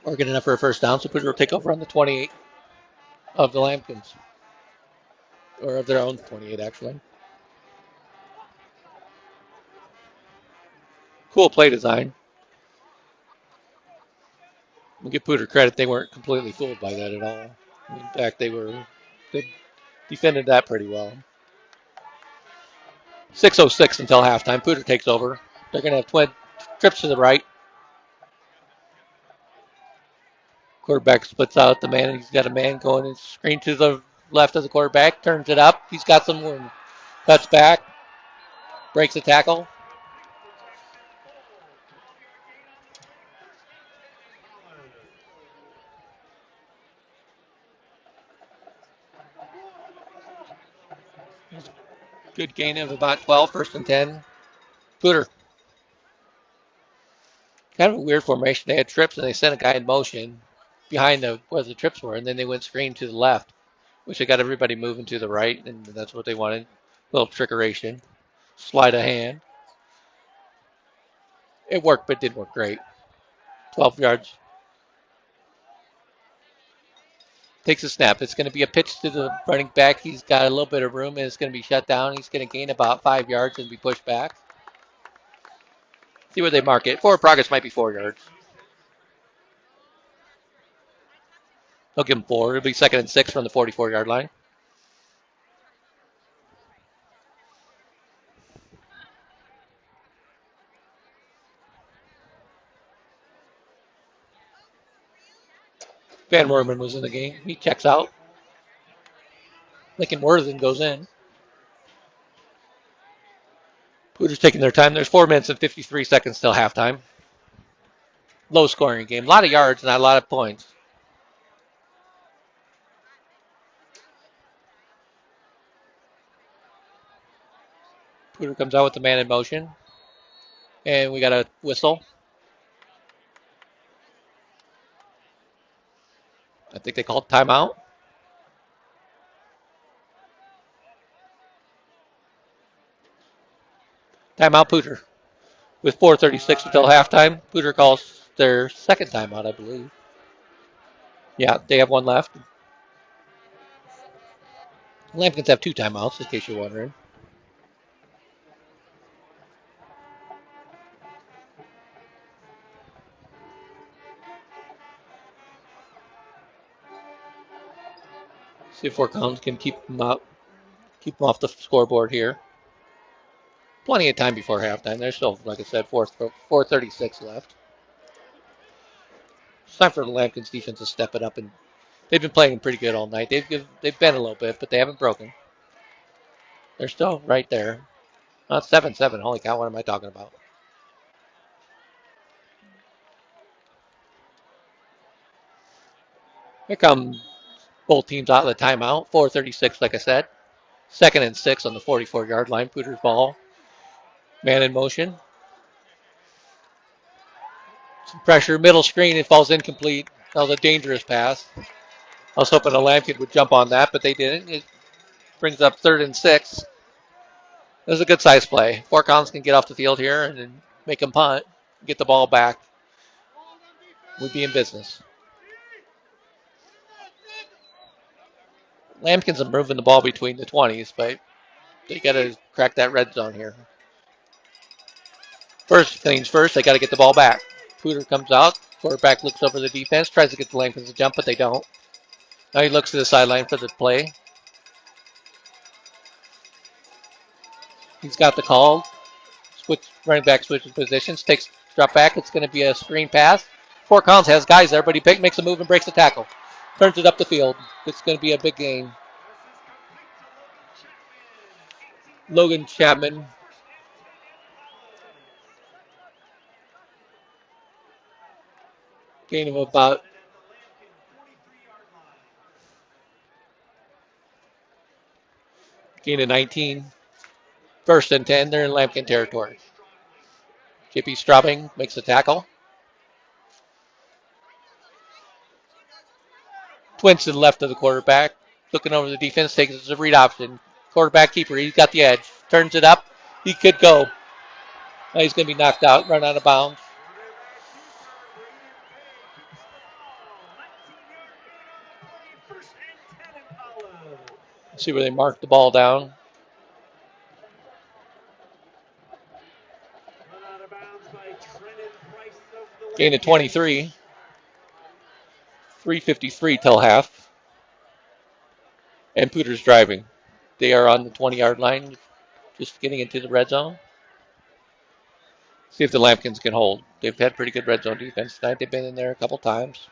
or get enough for a first down, so Poudre will take over on the 28 of the Lambkins. Or of their own 28, actually. Cool play design. We'll give Poudre credit. They weren't completely fooled by that at all. In fact, they defended that pretty well. 6:06 until halftime. Poudre takes over. They're going to have twin trips to the right. Quarterback splits out the man. He's got a man going and screen to the left of the quarterback. Turns it up. He's got some room. Cuts back. Breaks a tackle. Good gain of about 12, 1st and 10. Poudre. Kind of a weird formation. They had trips and they sent a guy in motion behind where the trips were, and then they went screen to the left. Wish I got everybody moving to the right, and that's what they wanted. A little trickeration. Slide of hand. It worked, but didn't work great. 12 yards. Takes a snap. It's going to be a pitch to the running back. He's got a little bit of room, and it's going to be shut down. He's going to gain about 5 yards and be pushed back. See where they mark it. Forward progress might be 4 yards. They'll give him 4. It'll be 2nd and 6 from the 44-yard line. Van Worman was in the game. He checks out. Lincoln Worthen goes in. Poudre's taking their time. There's 4 minutes and 53 seconds till halftime. Low scoring game. A lot of yards, not a lot of points. Poudre comes out with the man in motion. And we got a whistle. I think they called timeout. Timeout, Poudre. With 4:36 until halftime, Poudre calls their second timeout, I believe. Yeah, they have one left. Lambkins have 2 timeouts, in case you're wondering. See if Fort Collins can keep them out, keep them off the scoreboard here. Plenty of time before halftime. There's still, like I said, 4:36 left. It's time for the Lambkins defense to step it up, and they've been playing pretty good all night. They've been a little bit, but they haven't broken. They're still right there. 7-7. Holy cow! What am I talking about? Here come both teams out of the timeout. 4:36, like I said. 2nd and 6 on the 44-yard line. Poudre's ball. Man in motion. Some pressure. Middle screen. It falls incomplete. That was a dangerous pass. I was hoping a Lambkin would jump on that, but they didn't. It brings up 3rd and 6. It was a good size play. Fort Collins can get off the field here and then make them punt. Get the ball back. We'd be in business. Lambkins are moving the ball between the 20s, but they got to crack that red zone here. First things first, they got to get the ball back. Poudre comes out. Quarterback looks over the defense, tries to get the Lambkins to jump, but they don't. Now he looks to the sideline for the play. He's got the call. Running back switches positions. Takes drop back. It's going to be a screen pass. Fort Collins has guys there, but he makes a move and breaks the tackle. Turns it up the field. It's going to be a big gain. Logan Chapman. Gain of about gain of 19. 1st and 10. They're in Lambkin territory. JP Straubing makes the tackle. Twins to the left of the quarterback. Looking over the defense, takes a read option. Quarterback keeper, he's got the edge. Turns it up. He could go. Now he's going to be knocked out, run out of bounds. Let's see where they mark the ball down. Gain of 23. 3:53 till half. And Poudre's driving. They are on the 20-yard line, just getting into the red zone. See if the Lambkins can hold. They've had pretty good red zone defense tonight. They've been in there a couple times.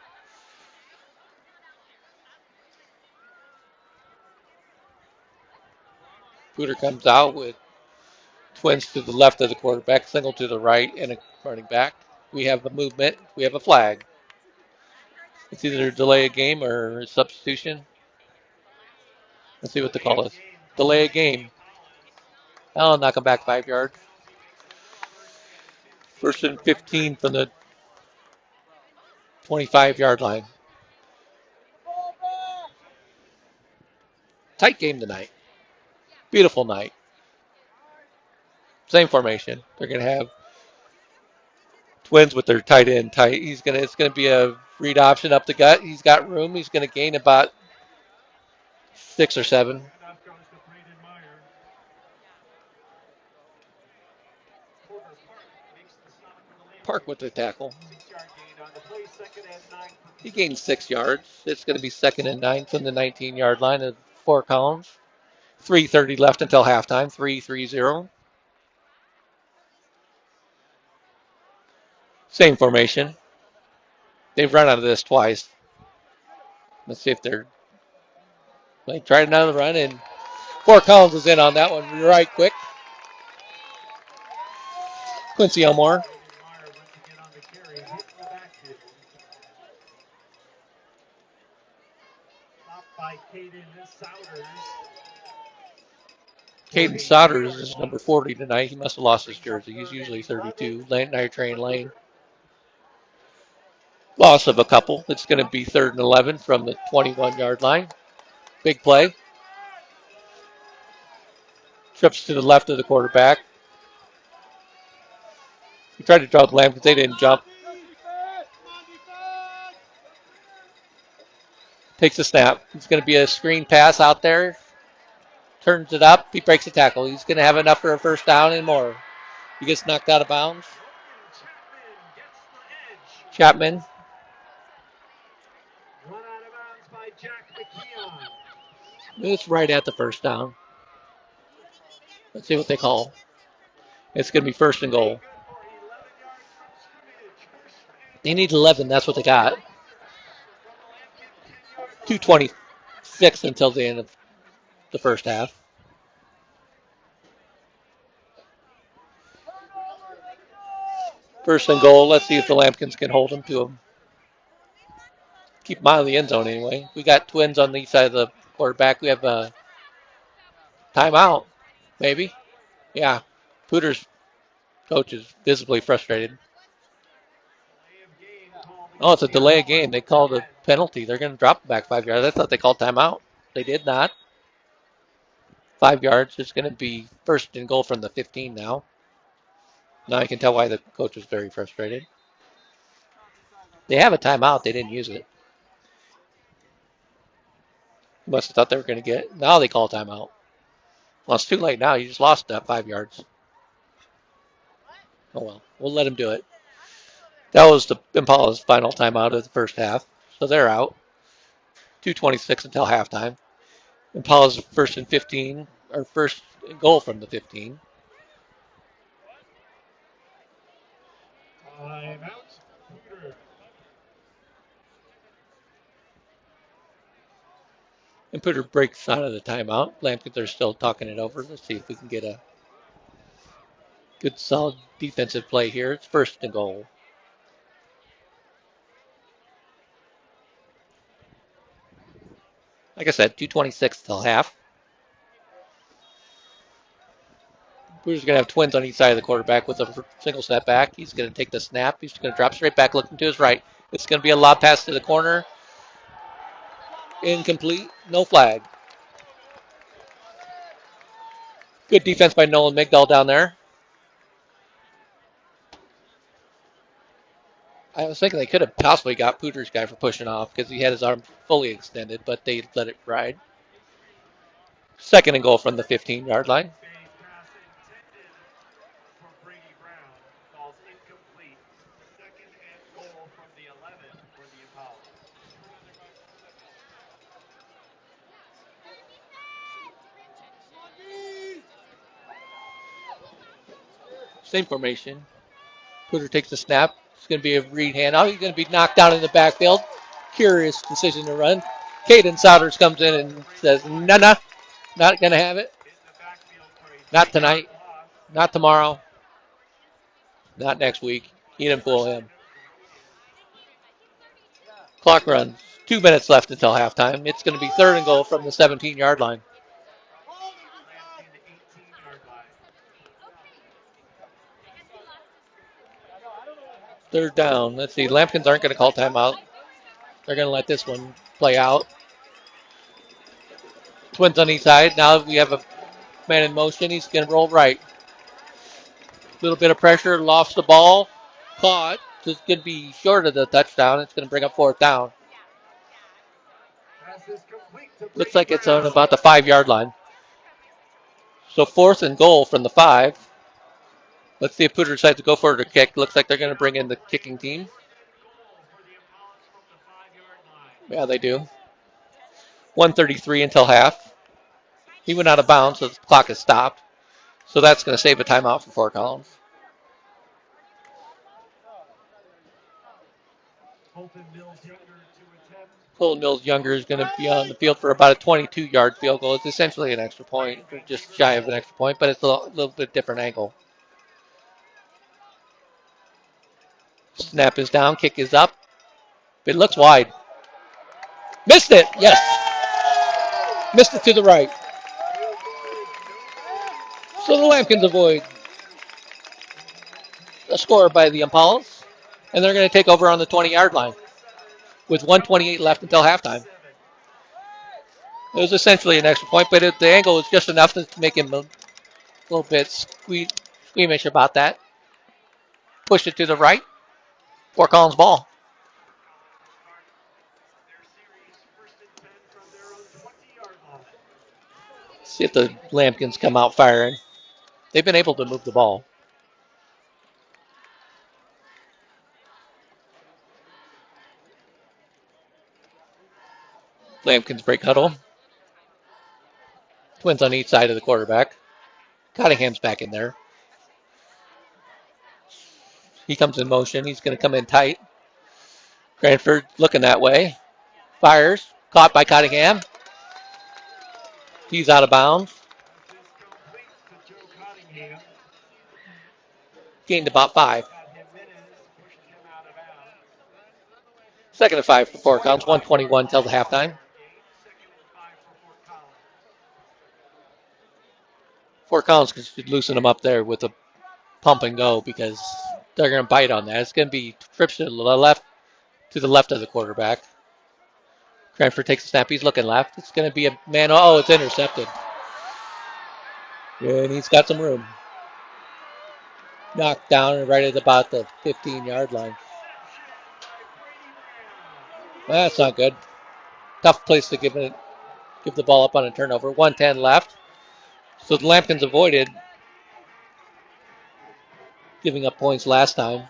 Poudre comes out with twins to the left of the quarterback, single to the right, and a running back. We have a movement. We have a flag. It's either a delay a game or a substitution. Let's see what the call is. Delay a game. I'll knock him back 5 yards. 1st and 15 from the 25-yard line. Tight game tonight. Beautiful night. Same formation. They're going to have Twins with their tight end tight. It's gonna be a read option up the gut. He's got room. He's gonna gain about 6 or 7. Park with the tackle. He gained 6 yards. It's going to be 2nd and 9 from the 19-yard line of Fort Collins. 3:30 left until halftime. 3-3-0. Same formation. They've run out of this twice. Let's see if they tried another run, and Fort Collins is in on that one right quick. Quincy Elmore. Caden Souders is number 40 tonight. He must have lost his jersey. He's usually 32. Night Train Lane. Loss of a couple. It's going to be 3rd and 11 from the 21-yard line. Big play. Trips to the left of the quarterback. He tried to draw the Lambkins. They didn't jump. Takes a snap. It's going to be a screen pass out there. Turns it up. He breaks a tackle. He's going to have enough for a first down and more. He gets knocked out of bounds. Chapman. It's right at the first down. Let's see what they call. It's going to be 1st and goal. They need 11. That's what they got. 2:26 until the end of the first half. First and goal. Let's see if the Lambkins can hold them to them. Keep them out of the end zone anyway. We got Twins on the east side of the quarterback. We have a timeout, maybe. Yeah. Poudre's coach is visibly frustrated. Oh, it's a delay of game. They called a penalty. They're going to drop it back 5 yards. I thought they called timeout. They did not. 5 yards. It's going to be 1st and goal from the 15 now. Now I can tell why the coach was very frustrated. They have a timeout. They didn't use it. He must have thought they were going to get it. Now they call timeout. Well, it's too late now. You just lost that 5 yards. Oh, well. We'll let him do it. That was the Impalas' final timeout of the first half. So they're out. 2:26 until halftime. Impalas 1st and 15, or 1st and goal from the 15. And Poudre breaks out of the timeout. Lambkins are still talking it over. Let's see if we can get a good, solid defensive play here. It's 1st and goal. Like I said, 2:26 till half. Poudre's going to have Twins on each side of the quarterback with a single step back. He's going to take the snap. He's going to drop straight back, looking to his right. It's going to be a lob pass to the corner. Incomplete. No flag. Good defense by Nolan Migdal down there. I was thinking they could have possibly got Poudre's guy for pushing off because he had his arm fully extended, but they let it ride. 2nd and goal from the 15-yard line. Same formation. Poudre takes the snap. It's going to be a read handoff. He's going to be knocked down in the backfield. Curious decision to run. Caden Souders comes in and says, no, not going to have it. Not tonight. Not tomorrow. Not next week. He didn't fool him. Clock runs. 2 minutes left until halftime. It's going to be 3rd and goal from the 17-yard line. Third down. Let's see. Lambkins aren't going to call timeout. They're going to let this one play out. Twins on each side. Now we have a man in motion. He's going to roll right. A little bit of pressure. Lofts the ball. Caught. Just going to be short of the touchdown. It's going to bring up fourth down. Looks like it's on about the 5-yard line. So 4th and goal from the 5. Let's see if Poudre decides to go for it or kick. Looks like they're going to bring in the kicking team. Yeah, they do. 1:33 until half. He went out of bounds, so the clock is stopped. So that's going to save a timeout for Fort Collins. Colton Mills Younger is going to be on the field for about a 22-yard field goal. It's essentially an extra point, just shy of an extra point, but it's a little bit different angle. Snap is down, kick is up. It looks wide. Missed it, yes. Missed it to the right. So the Lambkins avoid a score by the Impalas, and they're going to take over on the 20-yard line with 1:28 left until halftime. It was essentially an extra point, but the angle was just enough to make him a little bit squeamish about that. Pushed it to the right. Fort Collins ball. See if the Lambkins come out firing. They've been able to move the ball. Lambkins break huddle. Twins on each side of the quarterback. Cottingham's back in there. He comes in motion. He's going to come in tight. Cranford looking that way. Fires. Caught by Cottingham. He's out of bounds. Gained about 5. 2nd and 5 for Fort Collins. 1:21 till the halftime. Fort Collins should loosen them up there with a pump and go because they're going to bite on that. It's going to be trips to the left of the quarterback. Cranford takes a snap. He's looking left. It's going to be a man. Oh, it's intercepted. And he's got some room. Knocked down right at about the 15-yard line. That's not good. Tough place to give the ball up on a turnover. 1:10 left. So the Lambkins avoided giving up points last time.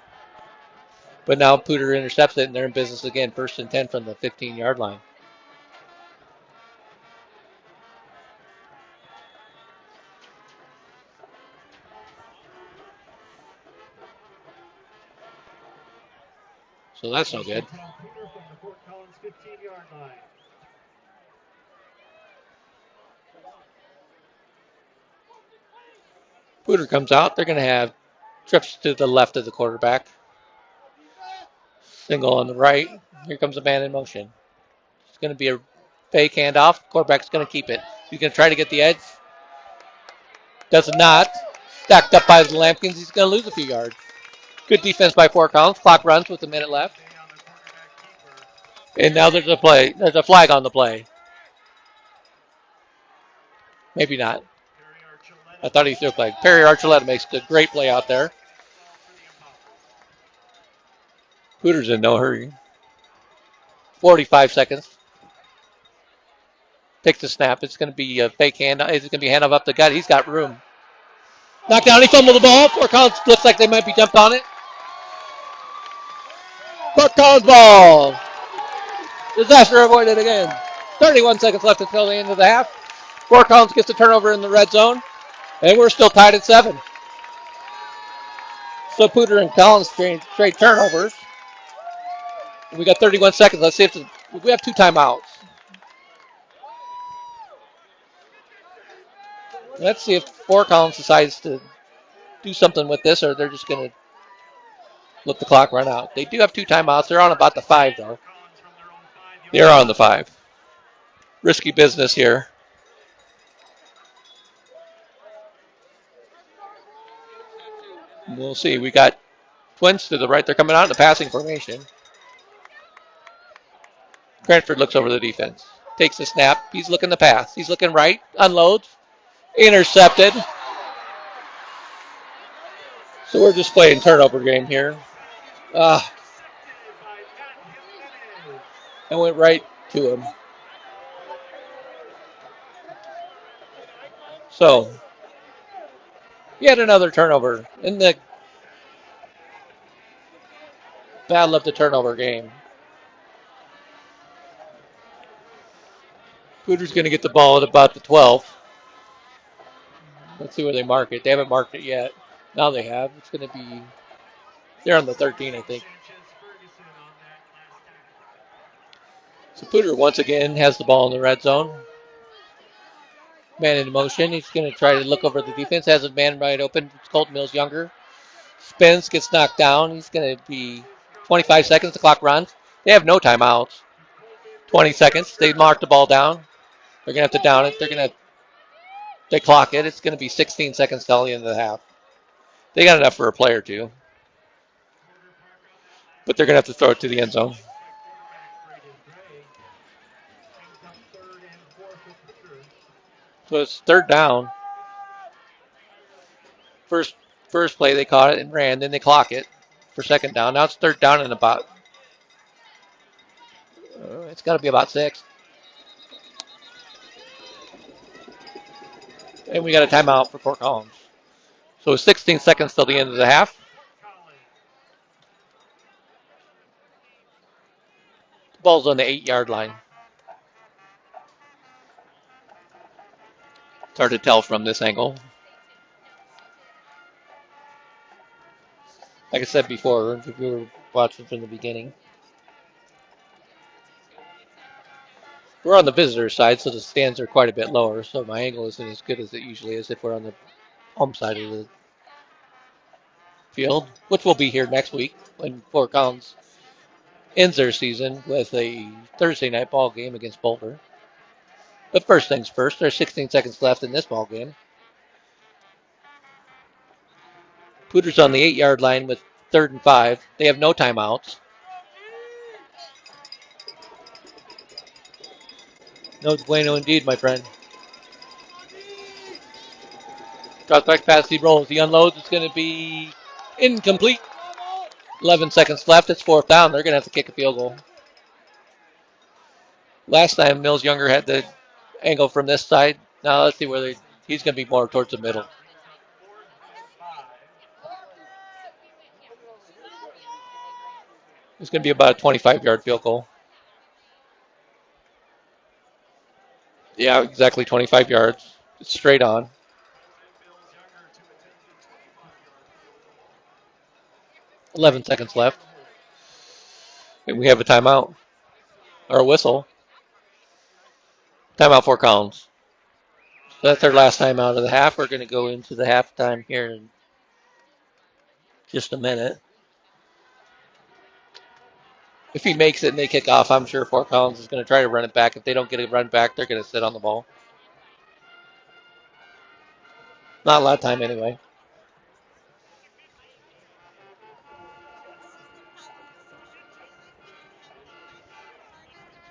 But now Poudre intercepts it, and they're in business again. 1st and 10 from the 15-yard line. So that's no good. Poudre comes out. They're going to have trips to the left of the quarterback. Single on the right. Here comes a man in motion. It's going to be a fake handoff. Quarterback's going to keep it. He's going to try to get the edge. Does not. Stacked up by the Lambkins. He's going to lose a few yards. Good defense by Fort Collins. Clock runs with a minute left. And now there's a play. There's a flag on the play. Maybe not. I thought he threw a flag. Perry Archuleta makes a great play out there. Poudre's in no hurry. 45 seconds. Takes the snap. It's going to be a fake hand. It's going to be handoff up the gut. He's got room. Knocked down. He fumbled the ball. Fort Collins looks like they might be jumped on it. Fort Collins ball. Disaster avoided again. 31 seconds left until the end of the half. Fort Collins gets the turnover in the red zone. And we're still tied at 7. So Poudre and Collins trade turnovers. We got 31 seconds. Let's see if we have 2 timeouts. Let's see if Fort Collins decides to do something with this, or they're just going to let the clock run out. They do have 2 timeouts. They're on about the 5, though. They're on the 5. Risky business here. We'll see. We got Twins to the right. They're coming out in the passing formation. Cranford looks over the defense. Takes the snap. He's looking to pass. He's looking right. Unloads. Intercepted. So we're just playing turnover game here. I went right to him. So, yet another turnover in the battle of the turnover game. Poudre's going to get the ball at about the 12. Let's see where they mark it. They haven't marked it yet. Now they have. It's going to be, they're on the 13, I think. So Poudre once again has the ball in the red zone. Man in motion. He's going to try to look over the defense. Has a man right open. It's Colton Mills Younger. Spins, gets knocked down. He's going to be 25 seconds. The clock runs. They have no timeouts. 20 seconds. They mark the ball down. They're going to have to down it. They clock it. It's going to be 16 seconds till the end of the half. They got enough for a play or two. But they're going to have to throw it to the end zone. So it's third down. First play, they caught it and ran. Then they clock it for second down. Now it's third down and about, it's got to be about 6. And we got a timeout for Fort Collins. So 16 seconds till the end of the half. The ball's on the 8-yard line. It's hard to tell from this angle. Like I said before, if you were watching from the beginning. We're on the visitor side, so the stands are quite a bit lower, so my angle isn't as good as it usually is if we're on the home side of the field, which will be here next week when Fort Collins ends their season with a Thursday night ball game against Poudre. But first things first, there's 16 seconds left in this ball game. Poudre's on the 8-yard line with 3rd and 5. They have no timeouts. No bueno indeed, my friend. Drops back pass, he rolls. He unloads. It's going to be incomplete. 11 seconds left. It's 4th down. They're going to have to kick a field goal. Last time, Mills Younger had the angle from this side. Now let's see where he's going to be more towards the middle. It's going to be about a 25-yard field goal. Yeah, exactly 25 yards. It's straight on. $11 seconds left. And we have a timeout. Or a whistle. Timeout for Collins. So that's our last timeout of the half. We're going to go into the halftime here in just a minute. If he makes it and they kick off, I'm sure Fort Collins is going to try to run it back. If they don't get a run back, they're going to sit on the ball. Not a lot of time anyway.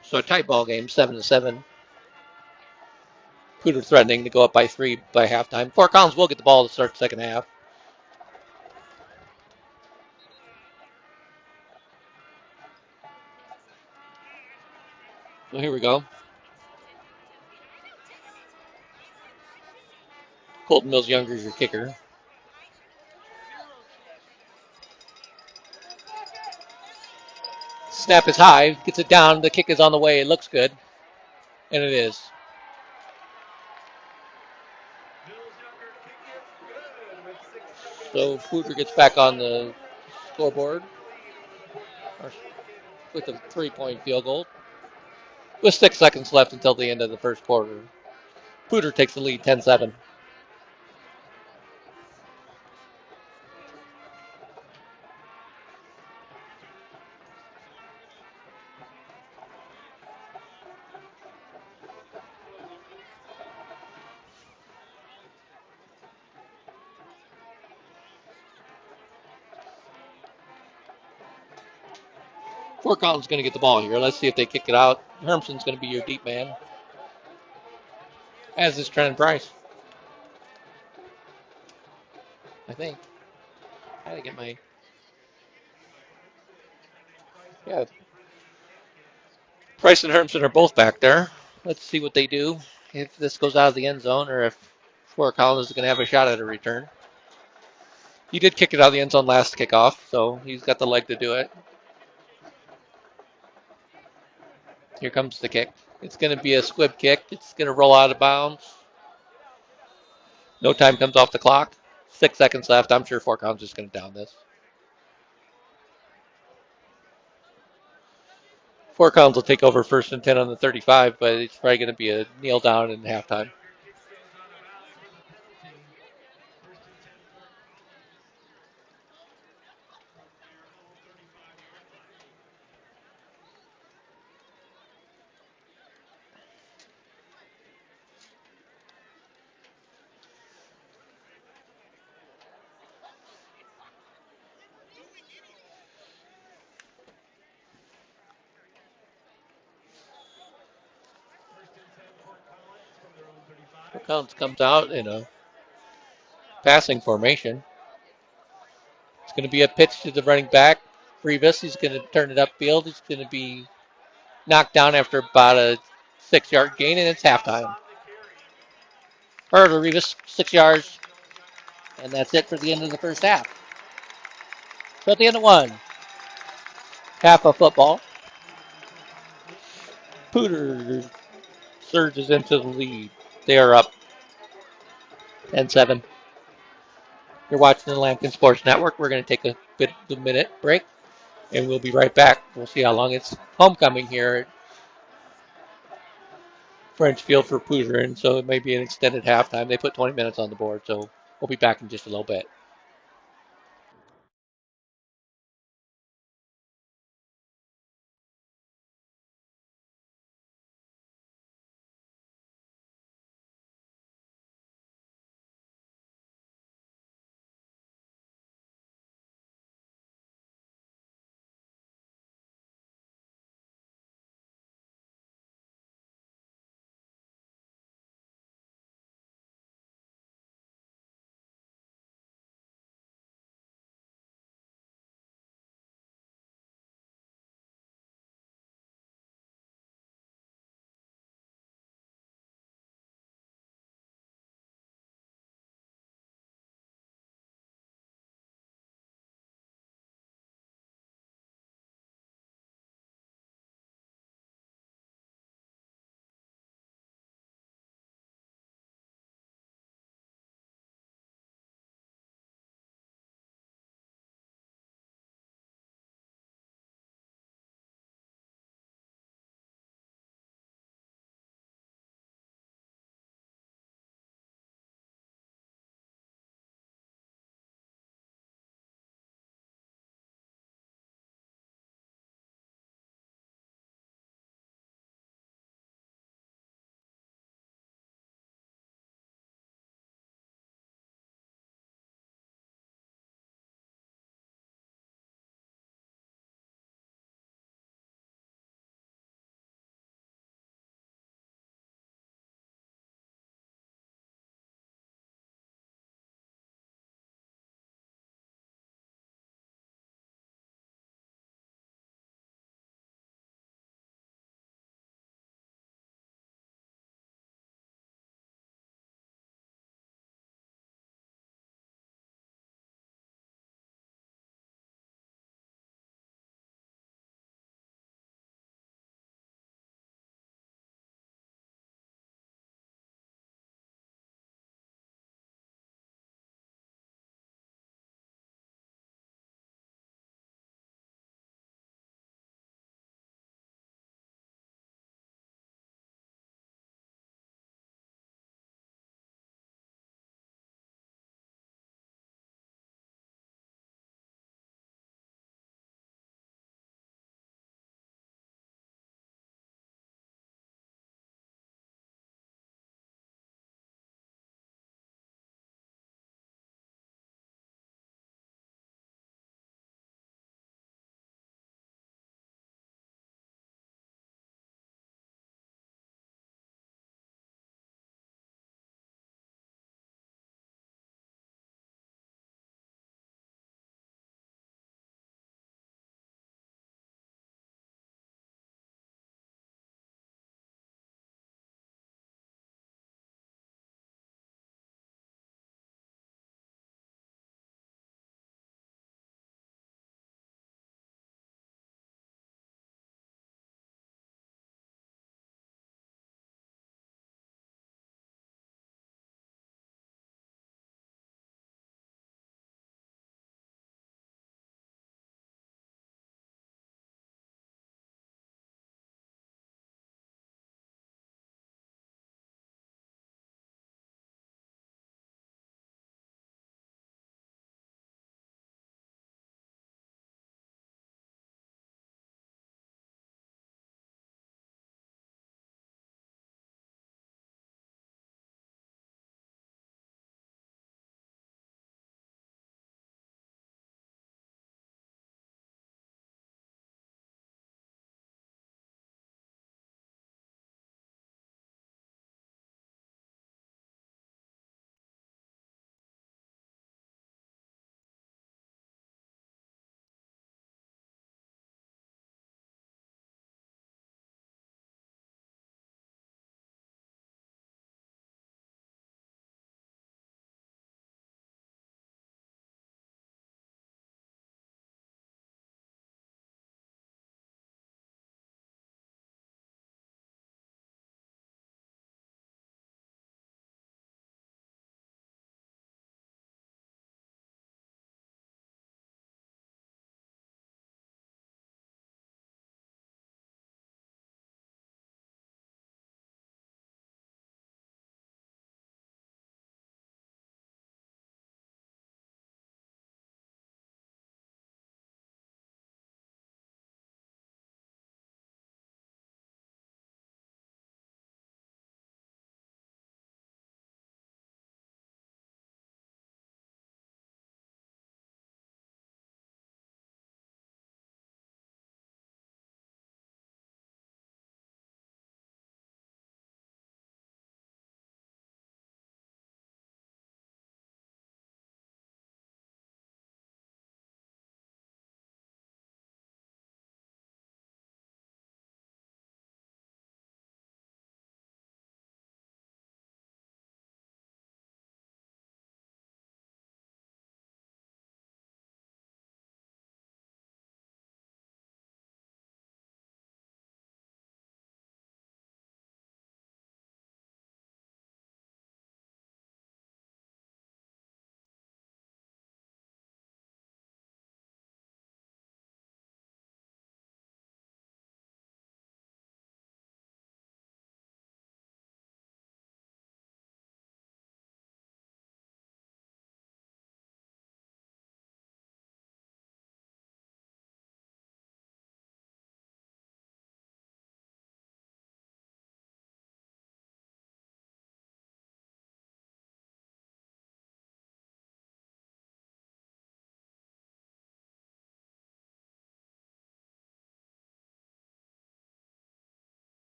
So a tight ball game, 7-7. Poudre threatening to go up by 3 by halftime. Fort Collins will get the ball to start the second half. So here we go. Colton Mills Younger is your kicker. Snap is high, gets it down. The kick is on the way. It looks good, and it is. So Poudre gets back on the scoreboard with a 3-point field goal with 6 seconds left until the end of the first quarter. Poudre takes the lead 10-7. Fort Collins going to get the ball here. Let's see if they kick it out. Hermson's going to be your deep man, as is Trent Price. I think. I gotta get my. Yeah, Price and Hermson are both back there. Let's see what they do. If this goes out of the end zone or if Fort Collins is going to have a shot at a return. He did kick it out of the end zone last kickoff, so he's got the leg to do it. Here comes the kick. It's going to be a squib kick. It's going to roll out of bounds. No time comes off the clock. 6 seconds left. I'm sure Fort Collins is going to down this. Fort Collins will take over 1st and 10 on the 35, but it's probably going to be a kneel down in halftime. Fort Collins comes out in a passing formation. It's going to be a pitch to the running back. Rivas, he's going to turn it upfield. He's going to be knocked down after about a 6-yard gain, and it's halftime. Hurdle, Rivas, 6 yards, and that's it for the end of the first half. So at the end of half of football, Poudre surges into the lead. They are up 10-7. You're watching the Lambkins Sports Network. We're going to take a minute break, and we'll be right back. We'll see how long it's homecoming here at French Field for Poudre, and so it may be an extended halftime. They put 20 minutes on the board, so we'll be back in just a little bit.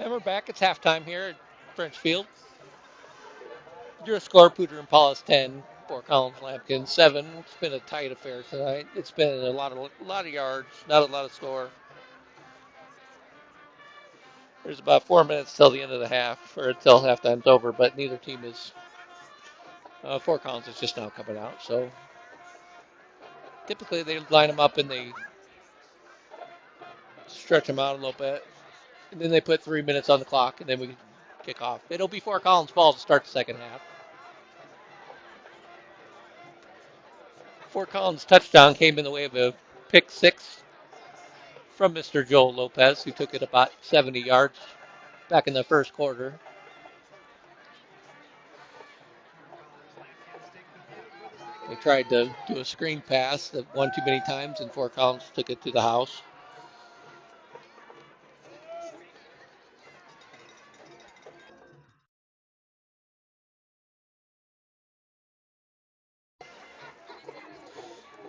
And we're back. It's halftime here at French Field. Your score, Poudre and Impalas 10, Fort Collins Lambkins 7. It's been a tight affair tonight. It's been a lot of yards, not a lot of score. There's about 4 minutes till the end of the half, or until halftime's over, but neither team is. Fort Collins is just now coming out, so typically they line them up and they stretch them out a little bit, and then they put 3 minutes on the clock, and then we kick off. It'll be Fort Collins' ball to start the second half. Fort Collins' touchdown came in the way of a pick six from Mr. Joel Lopez, who took it about 70 yards back in the first quarter. They tried to do a screen pass that one too many times, and Fort Collins took it to the house.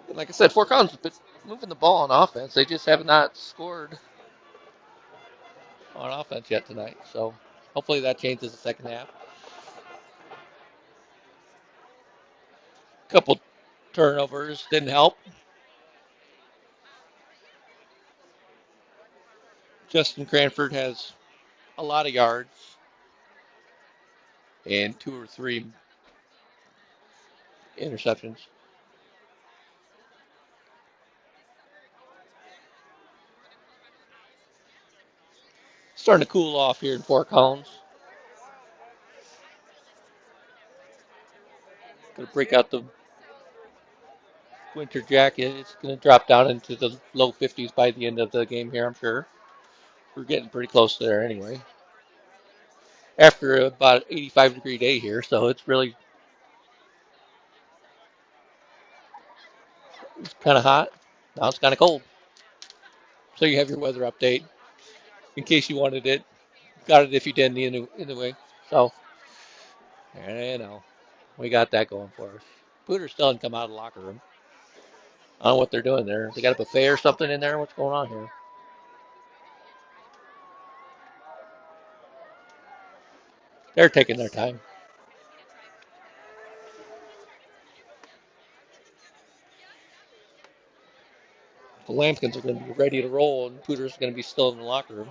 And like I said, Fort Collins has been moving the ball on offense. They just have not scored on offense yet tonight. So hopefully that changes the second half. A couple turnovers didn't help. Justin Cranford has a lot of yards and 2 or 3 interceptions. Starting to cool off here in Fort Collins. Going to break out the winter jacket. It's going to drop down into the low 50s by the end of the game here, I'm sure. We're getting pretty close there anyway. After about 85-degree day here, so it's kind of hot. Now it's kind of cold. So you have your weather update in case you wanted it. Got it if you didn't anyway. So, we got that going for us. Poudre still hasn't come out of the locker room. I don't know what they're doing there. They got a buffet or something in there? What's going on here? They're taking their time. The Lambkins are going to be ready to roll, and Poudre's going to be still in the locker room.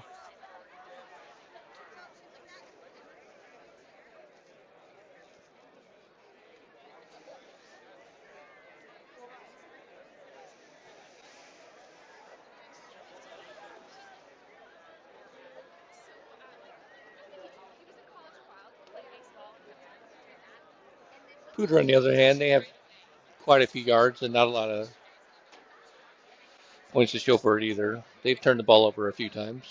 Poudre, on the other hand, they have quite a few yards and not a lot of points to show for it either. They've turned the ball over a few times.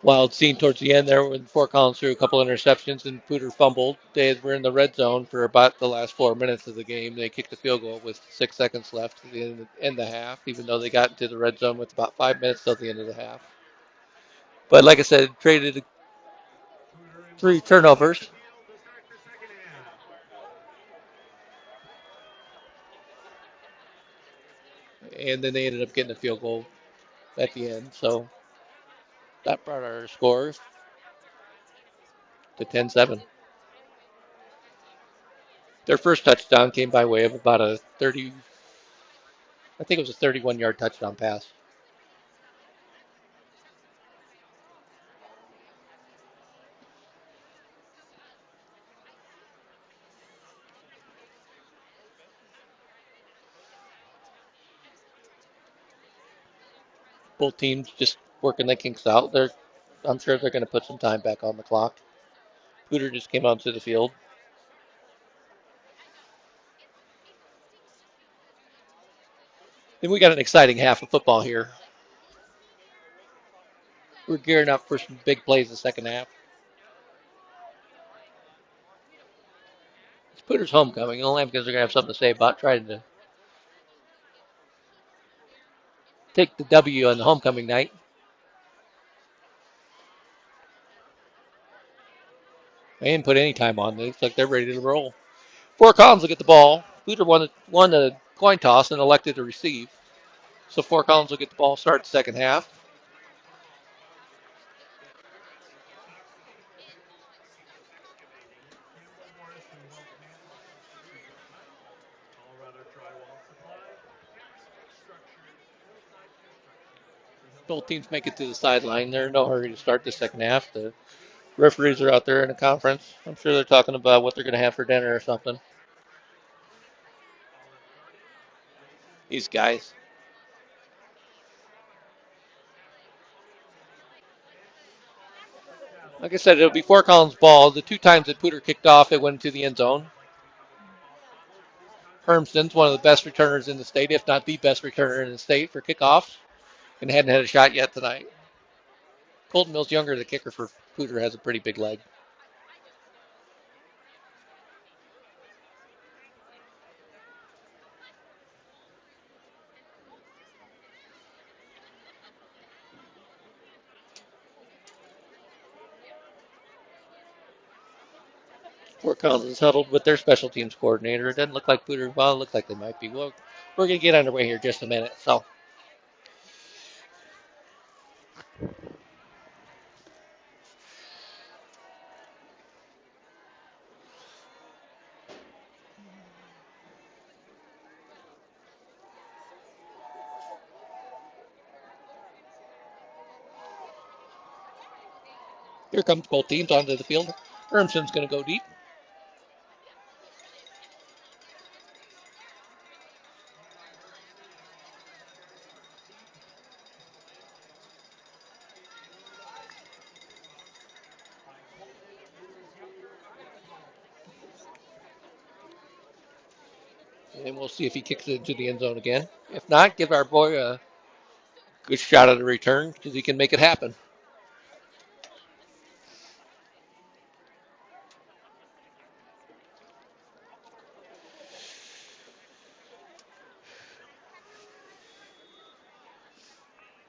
Wild scene towards the end there when Fort Collins threw a couple interceptions and Poudre fumbled. They were in the red zone for about the last 4 minutes of the game. They kicked the field goal with 6 seconds left at the end of the half, even though they got into the red zone with about 5 minutes till the end of the half. But like I said, traded 3 turnovers. And then they ended up getting a field goal at the end. So that brought our score to 10-7. Their first touchdown came by way of about a 30, I think it was a 31-yard touchdown pass. Both teams just working the kinks out. I'm sure they're going to put some time back on the clock. Poudre just came onto the field. Then we got an exciting half of football here. We're gearing up for some big plays in the second half. It's Poudre's homecoming. The Lambkins are going to have something to say about trying to take the W on the homecoming night. They didn't put any time on. It looks like they're ready to roll. Fort Collins will get the ball. Poudre won the coin toss and elected to receive. So Fort Collins will get the ball, start the second half. Both teams make it to the sideline. They're in no hurry to start the second half. The referees are out there in a conference. I'm sure they're talking about what they're going to have for dinner or something. These guys. Like I said, it'll be Fort Collins ball. The two times that Poudre kicked off, it went into the end zone. Hermston's one of the best returners in the state, if not the best returner in the state for kickoffs, and hadn't had a shot yet tonight. Colton Mills Younger, the kicker for Poudre, has a pretty big leg. Fort Collins is huddled with their special teams coordinator. It doesn't look like Poudre. Well, it looks like they might be. Well, we're going to get underway here in just a minute. So, here comes both teams onto the field. Hermson's going to go deep. And we'll see if he kicks it into the end zone again. If not, give our boy a good shot at a return because he can make it happen.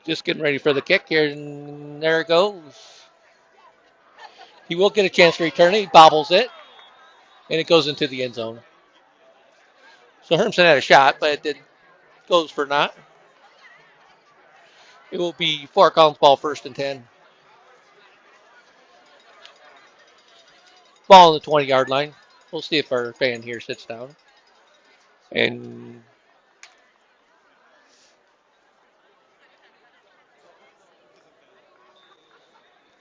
Just getting ready for the kick here, and there it goes. He will get a chance to return it. He bobbles it, and it goes into the end zone. So Hermson had a shot, but it goes for naught. It will be Fort Collins ball, 1st and 10. Ball on the 20-yard line. We'll see if our fan here sits down. And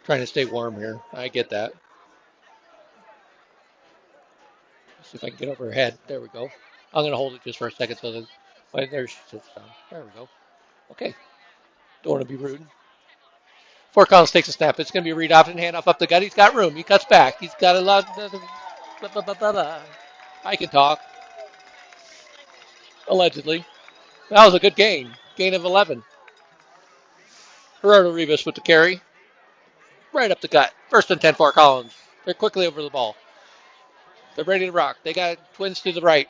trying to stay warm here. I get that. See if I can get over her head. There we go. I'm going to hold it just for a second so that, well, there she sits down. There we go. Okay. Don't want to be rude. Fort Collins takes a snap. It's going to be a read option, handoff up the gut. He's got room. He cuts back. He's got a lot. I can talk. Allegedly. That was a good gain. Gain of 11. Gerardo Rivas with the carry. Right up the gut. 1st and 10 Fort Collins. They're quickly over the ball. They're ready to rock. They got twins to the right.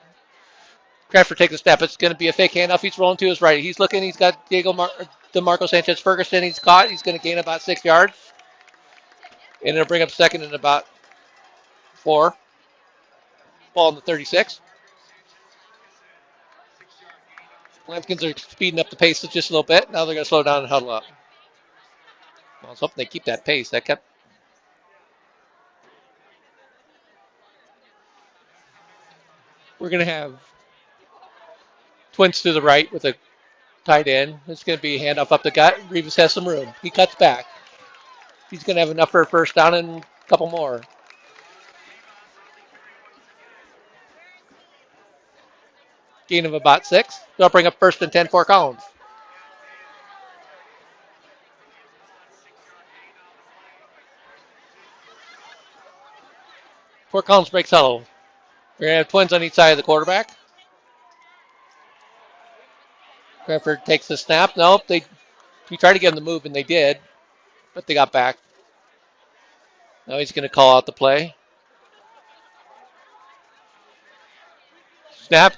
Cranford takes a step. It's going to be a fake handoff. He's rolling to his right. He's looking. He's got DeMarco Sanchez Ferguson. He's caught. He's going to gain about 6 yards. And it'll bring up 2nd and about 4. Ball on the 36. Lambkins are speeding up the pace just a little bit. Now they're going to slow down and huddle up. Well, I was hoping they keep that pace. We're going to have twins to the right with a tight end. It's going to be a handoff up the gut. Rivas has some room. He cuts back. He's going to have enough for a 1st down and a couple more. Gain of about 6. They'll bring up 1st and 10 Fort Collins. Fort Collins breaks huddle. We're going to have twins on each side of the quarterback. Cranford takes the snap. Nope, we tried to get them to move, and they did, but they got back. Now he's going to call out the play. Snap.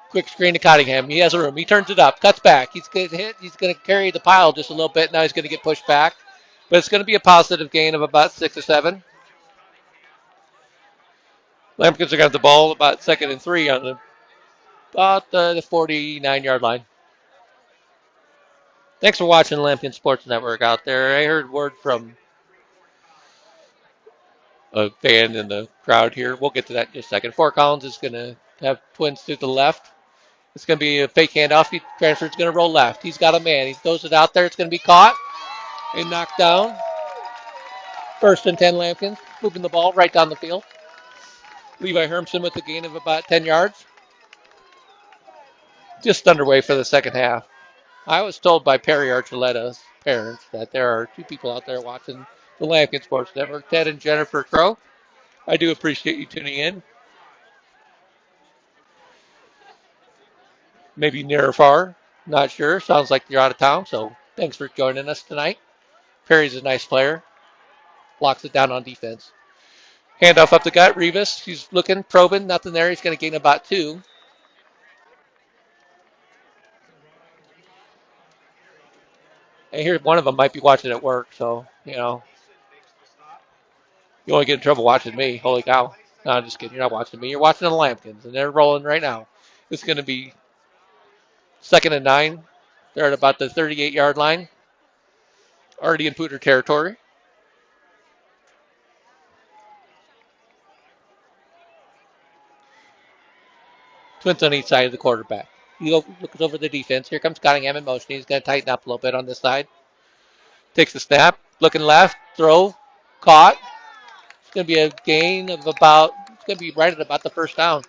Quick screen to Cottingham. He has a room. He turns it up. Cuts back. He's going to hit. He's going to carry the pile just a little bit. Now he's going to get pushed back. But it's going to be a positive gain of about 6 or 7. Lambkins are going to have the ball about 2nd and 3 on about the 49-yard line. Thanks for watching Lambkins Sports Network out there. I heard word from a fan in the crowd here. We'll get to that in just a second. Fort Collins is going to have twins to the left. It's going to be a fake handoff. Cranford's going to roll left. He's got a man. He throws it out there. It's going to be caught and knocked down. First and 10 Lambkins, moving the ball right down the field. Levi Hermson with a gain of about 10 yards. Just underway for the second half. I was told by Perry Archuleta's parents that there are two people out there watching the Lambkin Sports Network, Ted and Jennifer Crow. I do appreciate you tuning in. Maybe near or far, not sure. Sounds like you're out of town, so thanks for joining us tonight. Perry's a nice player. Locks it down on defense. Handoff up the gut. Rivas, he's looking, probing, nothing there. He's going to gain about 2. And here, one of them might be watching at work, so, you only get in trouble watching me. Holy cow. No, I'm just kidding. You're not watching me. You're watching the Lambkins, and they're rolling right now. It's going to be 2nd and 9. They're at about the 38-yard line. Already in Poudre territory. Twins on each side of the quarterback. He looks over the defense. Here comes Cottingham in motion. He's going to tighten up a little bit on this side. Takes the snap. Looking left. Throw. Caught. It's going to be a gain of about, it's going to be right at about the first down.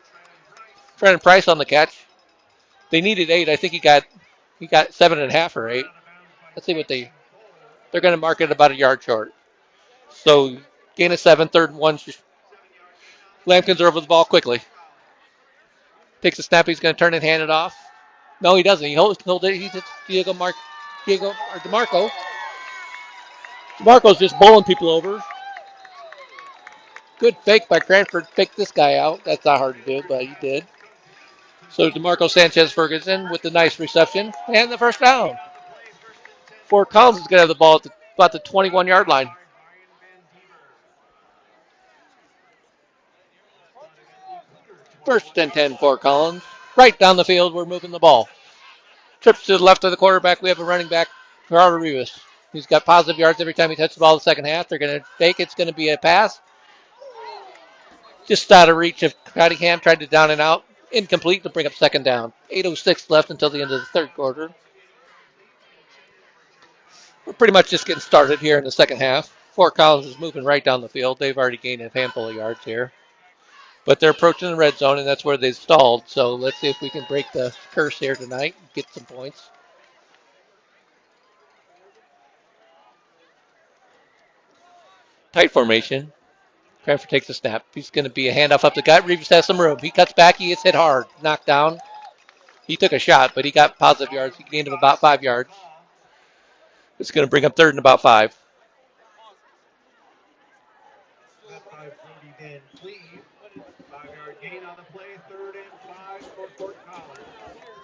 Brennan Price on the catch. They needed 8. I think he got 7.5 or 8. Let's see what they're going to mark it about a yard short. So gain of 7, 3rd and 1. Lambkins are over the ball quickly. Takes the snap. He's going to turn and hand it off. No, he doesn't. He holds it. He just DeMarco. DeMarco's just bowling people over. Good fake by Cranford. Faked this guy out. That's not hard to do, but he did. So DeMarco Sanchez Ferguson with the nice reception and the first down. Fort Collins is going to have the ball at about the 21-yard line. First and 10 Fort Collins. Right down the field, we're moving the ball. Trips to the left of the quarterback. We have a running back, Gerardo Rivas. He's got positive yards every time he touches the ball in the second half. They're going to fake. It's going to be a pass. Just out of reach of Cottingham. Tried to down and out. Incomplete to bring up second down. 8:06 left until the end of the third quarter. We're pretty much just getting started here in the second half. Fort Collins is moving right down the field. They've already gained a handful of yards here. But they're approaching the red zone, and that's where they've stalled. So let's see if we can break the curse here tonight and get some points. Tight formation. Cranford takes a snap. He's going to be a handoff up the gut. Reeves has some room. He cuts back. He gets hit hard. Knocked down. He took a shot, but he got positive yards. He gained him about 5 yards. It's going to bring up 3rd and about 5.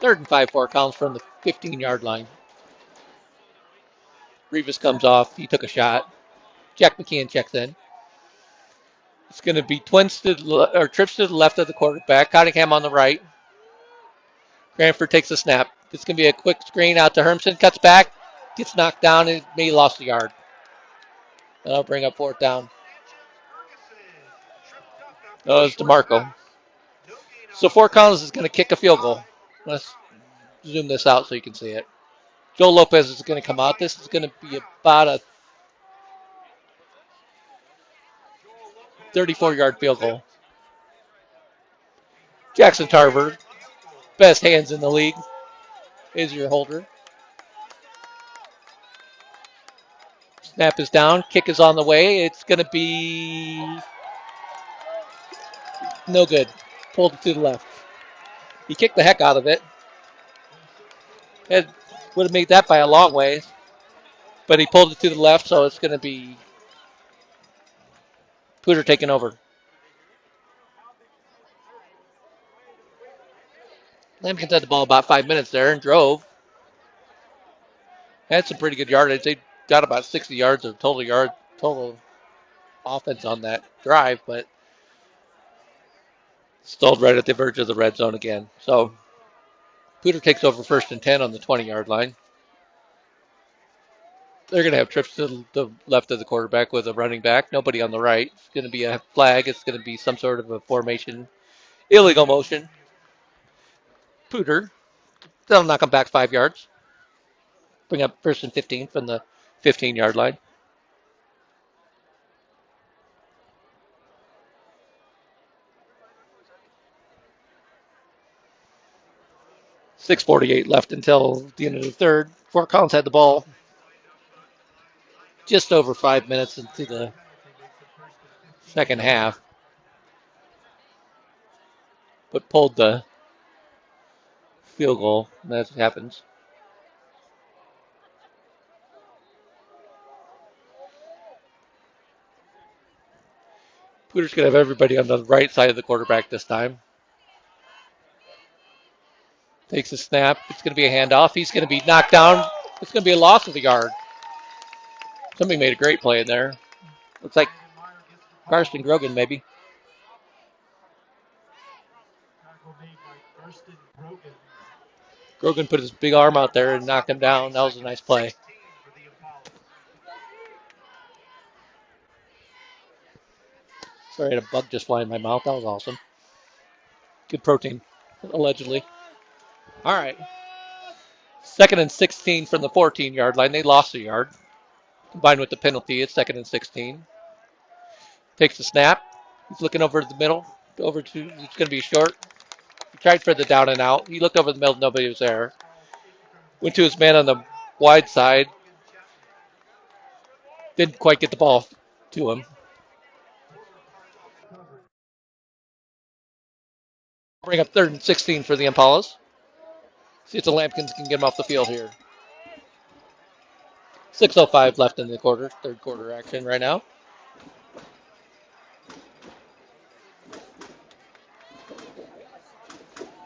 Third and 5 Fort Collins from the 15-yard line. Rivas comes off. He took a shot. Jack McKeon checks in. It's going to be trips to the left of the quarterback. Cottingham on the right. Cranford takes a snap. It's going to be a quick screen out to Hermson. Cuts back. Gets knocked down and maybe lost a yard. That'll bring up 4th down. Oh, it's DeMarco. So Fort Collins is going to kick a field goal. Let's zoom this out so you can see it. Joe Lopez is going to come out. This is going to be about a 34-yard field goal. Jackson Tarver, best hands in the league, is your holder. Snap is down. Kick is on the way. It's going to be no good. Pulled it to the left. He kicked the heck out of it. It would have made that by a long ways. But he pulled it to the left, so it's going to be Poudre taking over. Lambkins had the ball about 5 minutes there and drove. Had some pretty good yardage. They got about 60 yards of total offense on that drive, but stalled right at the verge of the red zone again. So Poudre takes over 1st and 10 on the 20-yard line. They're going to have trips to the left of the quarterback with a running back. Nobody on the right. It's going to be a flag. It's going to be some sort of a formation. Illegal motion. Poudre. That'll knock him back 5 yards. Bring up 1st and 15 from the 15-yard line. 6:48 left until the end of the third. Fort Collins had the ball just over 5 minutes into the second half, but pulled the field goal. That happens. Poudre's going to have everybody on the right side of the quarterback this time. Takes a snap. It's going to be a handoff. He's going to be knocked down. It's going to be a loss of a yard. Somebody made a great play in there. Looks like Karsten Grogan, maybe. Grogan put his big arm out there and knocked him down. That was a nice play. Sorry, I had a bug just fly in my mouth. That was awesome. Good protein, allegedly. All right. 2nd and 16 from the 14-yard line. They lost a yard. Combined with the penalty, it's 2nd and 16. Takes the snap. He's looking over the middle. It's going to be short. He tried for the down and out. He looked over the middle. Nobody was there. Went to his man on the wide side. Didn't quite get the ball to him. Bring up 3rd and 16 for the Impalas. See if the Lambkins can get him off the field here. 6:05 left in the quarter. Third quarter action right now.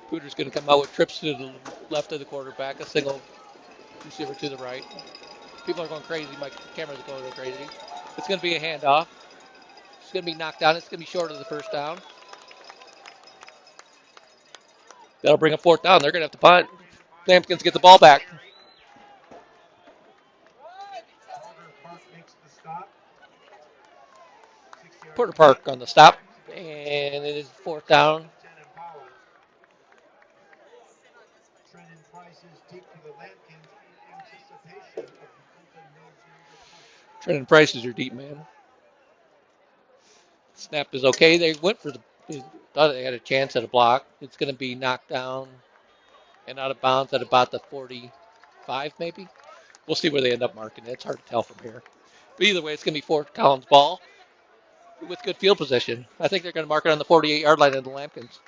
Poudre's going to come out with trips to the left of the quarterback, a single receiver to the right. People are going crazy. My camera's going crazy. It's going to be a handoff. It's going to be knocked down. It's going to be short of the first down. That'll bring a 4th down. They're going to have to punt. Lambkins get the ball back. Porter Park on the stop. And it is 4th down. Trenton Price is your deep man. Snap is okay. They went for thought they had a chance at a block. It's going to be knocked down and out of bounds at about the 45, maybe. We'll see where they end up marking it. It's hard to tell from here. But either way, it's going to be Fort Collins ball with good field position. I think they're going to mark it on the 48-yard line of the Lambkins.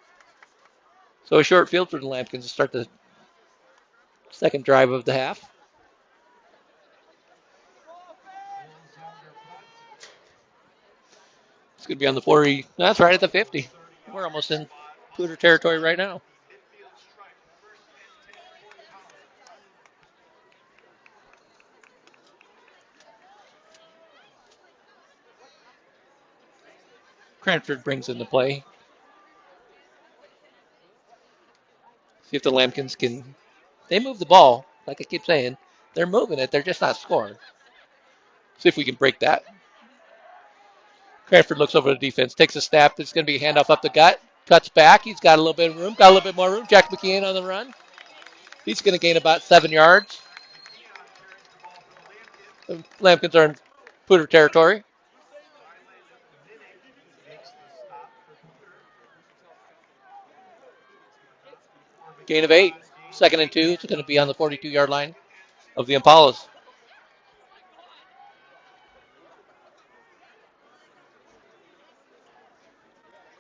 So a short field for the Lambkins to start the second drive of the half. It's going to be on the 40. That's right at the 50. We're almost in Poudre territory right now. Cranford brings in the play. See if the Lambkins can. They move the ball, like I keep saying. They're moving it. They're just not scoring. See if we can break that. Cranford looks over the defense, takes a snap. It's going to be a handoff up the gut. Cuts back. He's got a little bit of room. Got a little bit more room. Jack McKeon on the run. He's going to gain about 7 yards. The Lambkins are in Poudre territory. Gain of 8. 2nd and 2. It's going to be on the 42-yard line of the Impalas.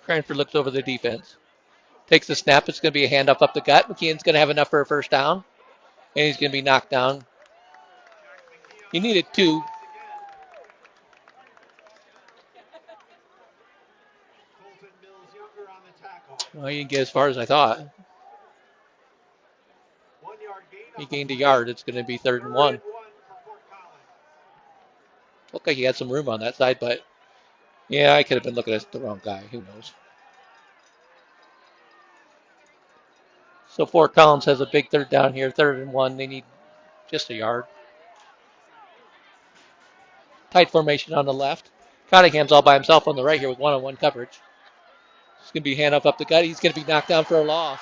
Cranford looks over the defense. Takes the snap. It's going to be a handoff up the gut. McKeon's going to have enough for a first down. And he's going to be knocked down. He needed 2. Well, he didn't get as far as I thought. He gained a yard. It's going to be 3rd and 1. Looked like he had some room on that side, but yeah, I could have been looking at the wrong guy. Who knows? So Fort Collins has a big 3rd down here. 3rd and 1. They need just a yard. Tight formation on the left. Cottingham's all by himself on the right here with one-on-one coverage. It's going to be handoff up the gut. He's going to be knocked down for a loss.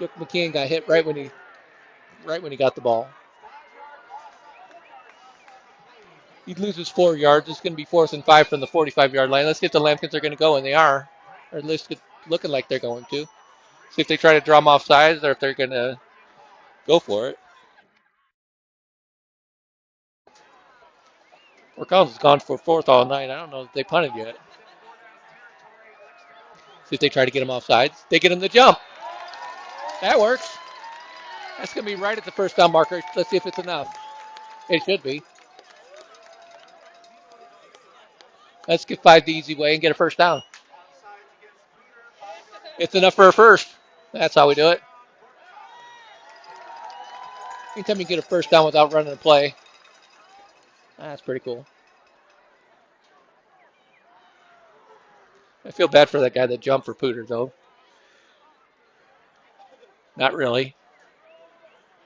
Joke McKeon got hit right when he got the ball. He loses 4 yards. It's going to be 4th and 5 from the 45-yard line. Let's see if the Lambkins are going to go, and they are. Or at least looking like they're going to. See if they try to draw them off sides or if they're going to go for it. Fort Collins has gone for 4th all night. I don't know if they punted yet. See if they try to get him off sides. They get him the jump. That works. That's going to be right at the first down marker. Let's see if it's enough. It should be. Let's get 5 the easy way and get a first down. It's enough for a first. That's how we do it. Anytime you get a first down without running a play, that's pretty cool. I feel bad for that guy that jumped for Poudre, though. Not really.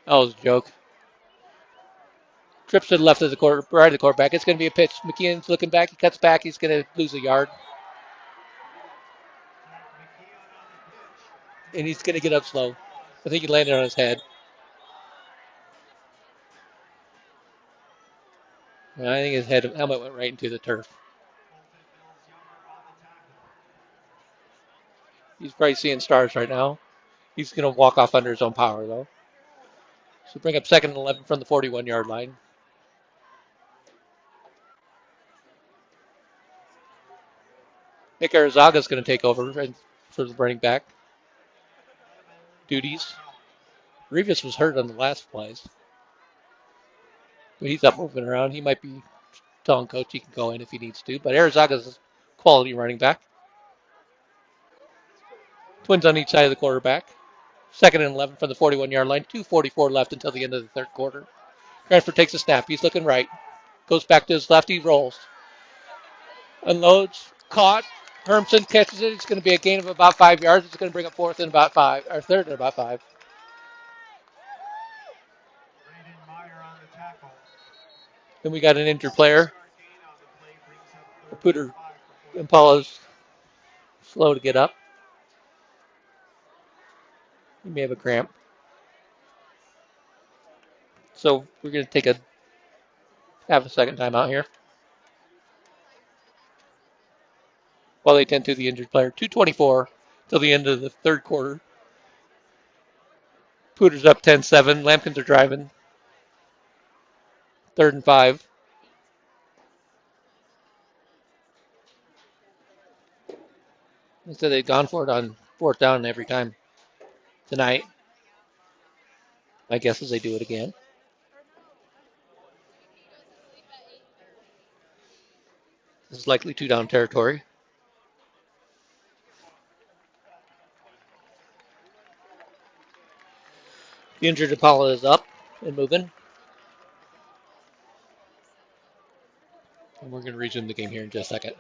That was a joke. Trips to the left of the right of the quarterback. It's going to be a pitch. McKeon's looking back. He cuts back. He's going to lose a yard. And he's going to get up slow. I think he landed on his head. I think his helmet went right into the turf. He's probably seeing stars right now. He's going to walk off under his own power, though. So bring up 2nd and 11 from the 41-yard line. Nick Arizaga is going to take over for the running back duties. Rivas was hurt on the last plays. But he's up moving around. He might be telling coach he can go in if he needs to. But Arizaga's a quality running back. Twins on each side of the quarterback. 2nd and 11 from the 41-yard line. 2:44 left until the end of the third quarter. Cranford takes a snap. He's looking right. Goes back to his left. He rolls. Unloads. Caught. Hermson catches it. It's going to be a gain of about 5 yards. It's going to bring up 4th and about 5. Or 3rd and about 5. Then we got an injured player. The Poudre Impalas slow to get up. He may have a cramp. So we're going to take have a second time out here. While they tend to the injured player. 2:24 till the end of the third quarter. Poudre's up 10-7. Lambkins are driving. 3rd and 5. Instead, they've gone for it on 4th down every time tonight. My guess is they do it again. This is likely 2-down territory. The injured Apollo is up and moving. And we're going to resume the game here in just a second.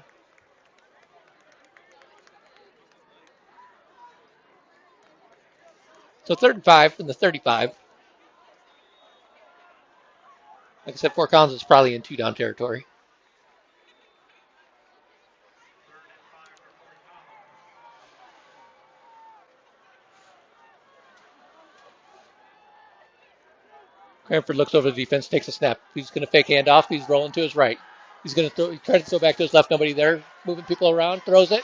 So 3rd and 5 from the 35. Like I said, Fort Collins is probably in 2-down territory. Cranford looks over the defense, takes a snap. He's going to fake handoff. He's rolling to his right. He's going to try to throw back to his left. Nobody there. Moving people around. Throws it.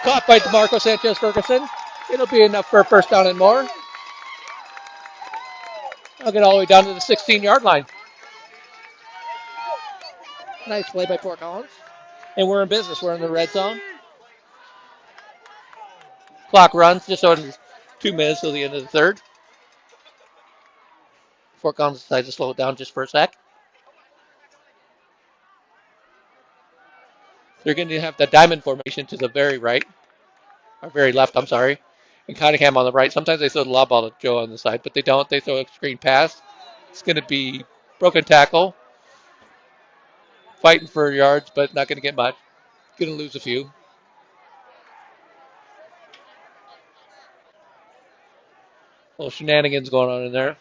Caught by DeMarco Sanchez-Ferguson. It'll be enough for a first down and more. I'll get all the way down to the 16-yard line. Nice play by Fort Collins. And we're in business. We're in the red zone. Clock runs just under 2 minutes till the end of the third. Fort Collins decides to slow it down just for a sec. They're going to have the diamond formation to the very right. Or very left, I'm sorry. And Cunningham on the right. Sometimes they throw the lob ball to Joe on the side, but they don't. They throw a screen pass. It's going to be broken tackle. Fighting for yards, but not going to get much. Going to lose a few. Little shenanigans going on in there.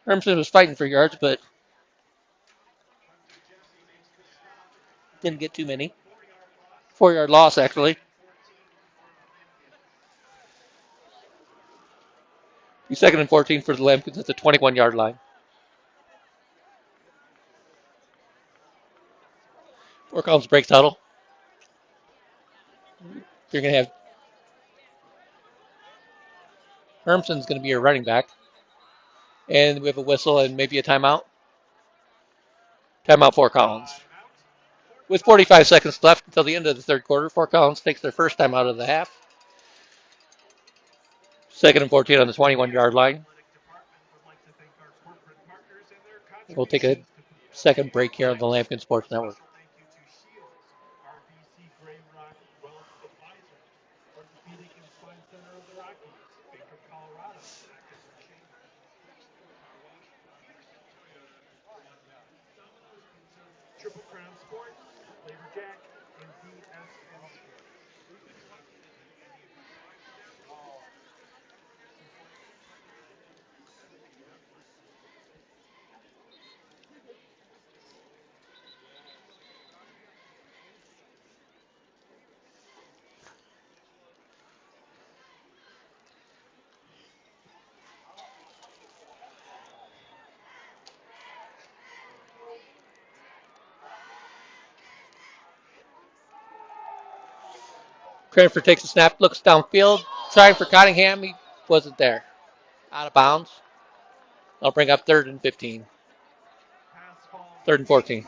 Hermson was fighting for yards, but didn't get too many. 4-yard loss, actually. Be 2nd and 14 for the Lambkins at the 21-yard line. Fort Collins breaks huddle. You're going to have Hermson's going to be your running back. And we have a whistle and maybe a timeout. Timeout Fort Collins. With 45 seconds left until the end of the third quarter, Fort Collins takes their first time out of the half. 2nd and 14 on the 21-yard line. We'll take a second break here on the Lambkins Sports Network. Cranford takes a snap, looks downfield, trying for Cottingham. He wasn't there. Out of bounds. I'll bring up 3rd and 15. 3rd and 14.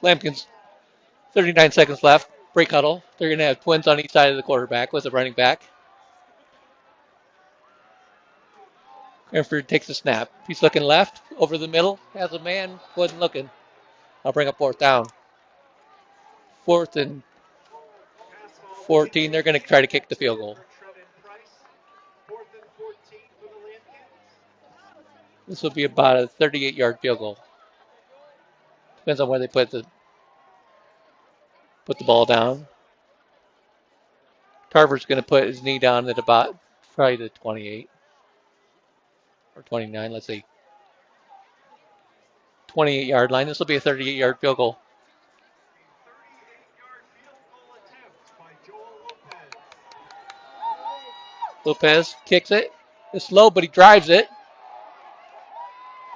Lambkins, 39 seconds left. Break huddle. They're going to have twins on each side of the quarterback with a running back. Cranford takes a snap. He's looking left, over the middle. Has a man, wasn't looking. I'll bring up 4th down. 4th and 14. They're going to try to kick the field goal. This will be about a 38-yard field goal. Depends on where they put the ball down. Carver's going to put his knee down at about probably the 28 or 29. Let's see. 28-yard line. This will be a 38-yard field goal. Lopez kicks it. It's low, but he drives it.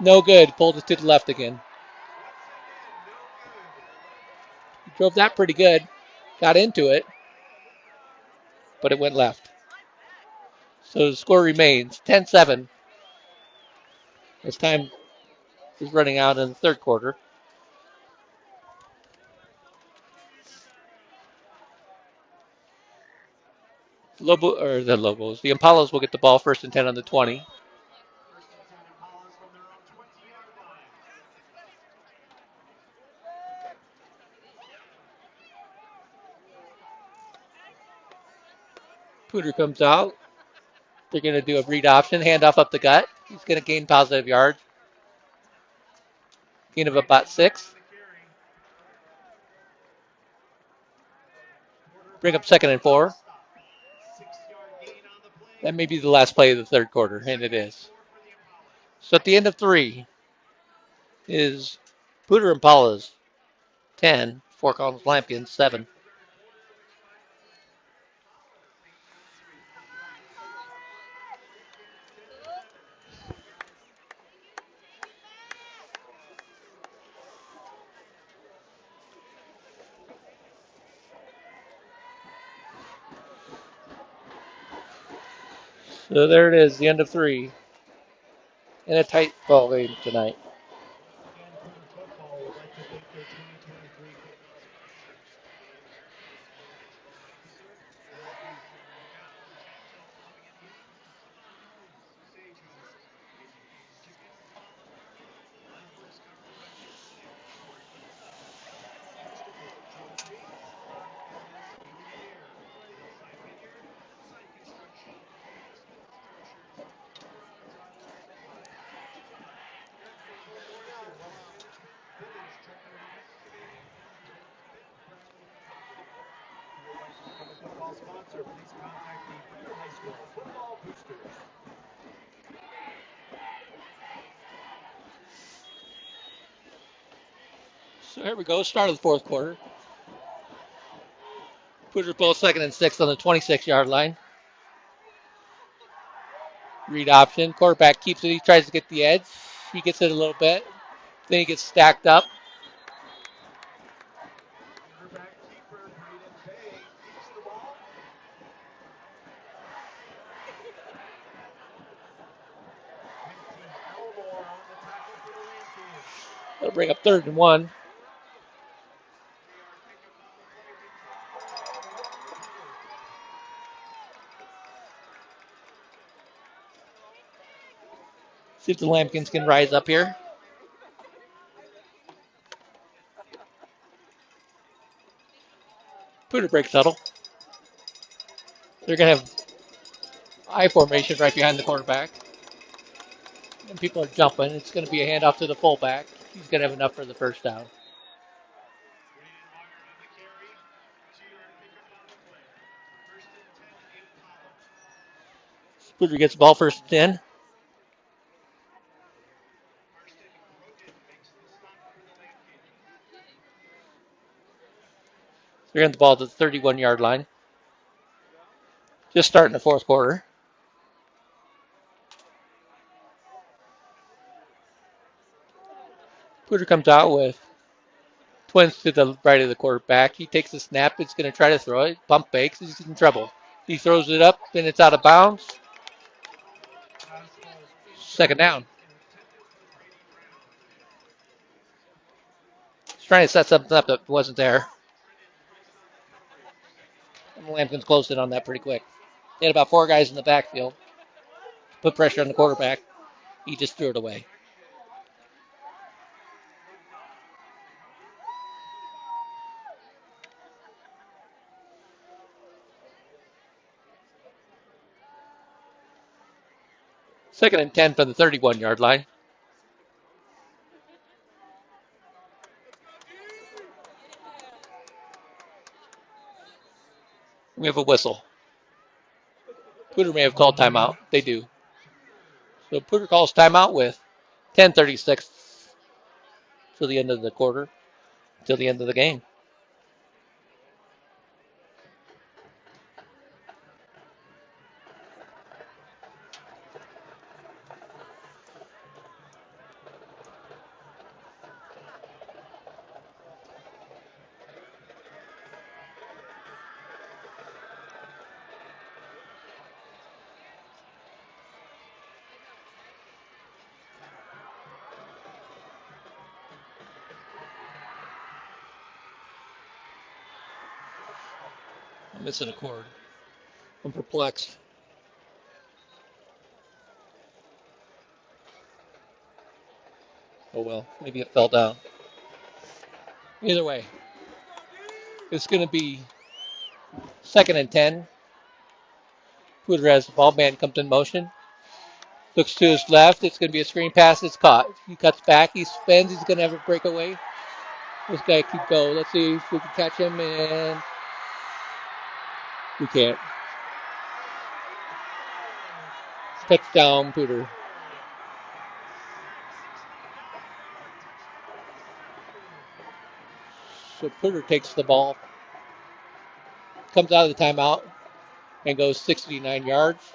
No good. Pulled it to the left again. He drove that pretty good. Got into it, but it went left. So the score remains 10-7. As time is running out in the third quarter. The Impalas will get the ball 1st and 10 on the 20. Poudre comes out. They're going to do a read option, handoff up the gut. He's going to gain positive yards. Gain of about 6. Bring up 2nd and 4. That may be the last play of the third quarter, and it is. So at the end of 3 is Poudre Impalas 10, Fort Collins Lambkins 7. So there it is, the end of 3. In a tight ball game tonight. So here we go, start of the fourth quarter. Poudre both 2nd and 6 on the 26-yard line. Read option. Quarterback keeps it. He tries to get the edge. He gets it a little bit. Then he gets stacked up. That'll bring up 3rd and 1. See if the Lambkins can rise up here. Poudre breaks huddle. They're going to have I formation right behind the quarterback. And people are jumping. It's going to be a handoff to the fullback. He's going to have enough for the first down. Poudre gets the ball 1st and 10. They're getting the ball to the 31-yard line. Just starting the fourth quarter. Poudre comes out with twins to the right of the quarterback. He takes the snap. It's going to try to throw it. Pump fakes. He's in trouble. He throws it up, then it's out of bounds. 2nd down. He's trying to set something up that wasn't there. And the Lambkins closed in on that pretty quick. They had about 4 guys in the backfield. Put pressure on the quarterback. He just threw it away. Second and 10 from the 31-yard line. We have a whistle. Poudre may have called timeout. They do. So Poudre calls timeout with 10:36 till the end of the quarter, till the end of the game. I'm missing a cord. I'm perplexed. Oh well, maybe it fell down. Either way, it's going to be 2nd and 10. Poudre has the ball. Man comes in motion. Looks to his left. It's going to be a screen pass. It's caught. He cuts back. He spins. He's going to have a breakaway. This guy keep going. Let's see if we can catch him. And we can't. Touchdown, Poudre. So Poudre takes the ball, comes out of the timeout, and goes 69 yards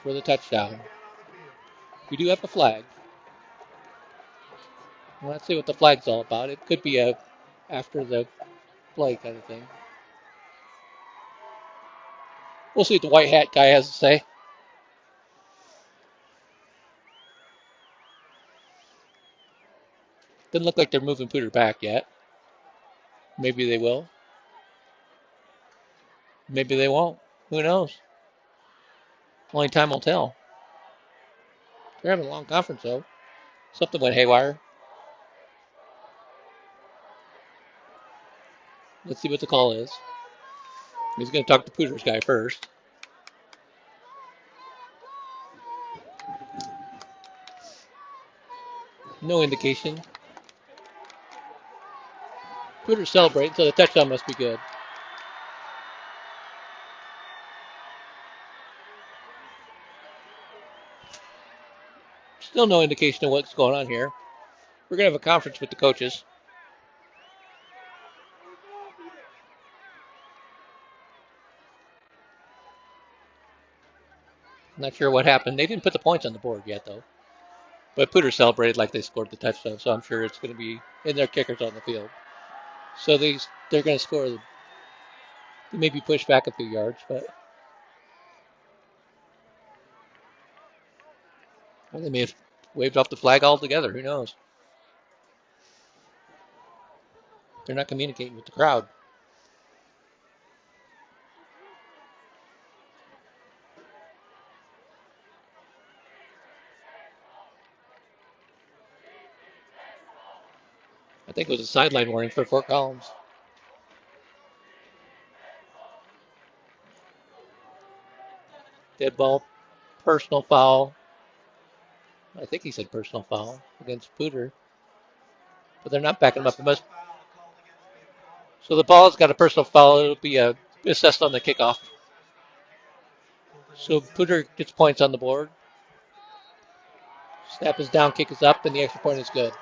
for the touchdown. We do have a flag. Well, let's see what the flag's all about. It could be a after the play kind of thing. We'll see what the white hat guy has to say. Doesn't look like they're moving Poudre back yet. Maybe they will. Maybe they won't. Who knows? Only time will tell. They're having a long conference, though. Something went haywire. Let's see what the call is. He's going to talk to Poudre's guy first. No indication. Poudre's celebrating, so the touchdown must be good. Still no indication of what's going on here. We're going to have a conference with the coaches. Not sure what happened. They didn't put the points on the board yet, though. But Poudre celebrated like they scored the touchdown, so I'm sure it's going to be in their kickers on the field. So they're going to score. They maybe push back a few yards, but they may have waved off the flag altogether. Who knows? They're not communicating with the crowd. I think it was a sideline warning for Fort Collins. Dead ball, personal foul. I think he said personal foul against Poudre, but they're not backing him up. So the ball's got a personal foul. It'll be assessed on the kickoff. So Poudre gets points on the board. Snap is down, kick is up, and the extra point is good.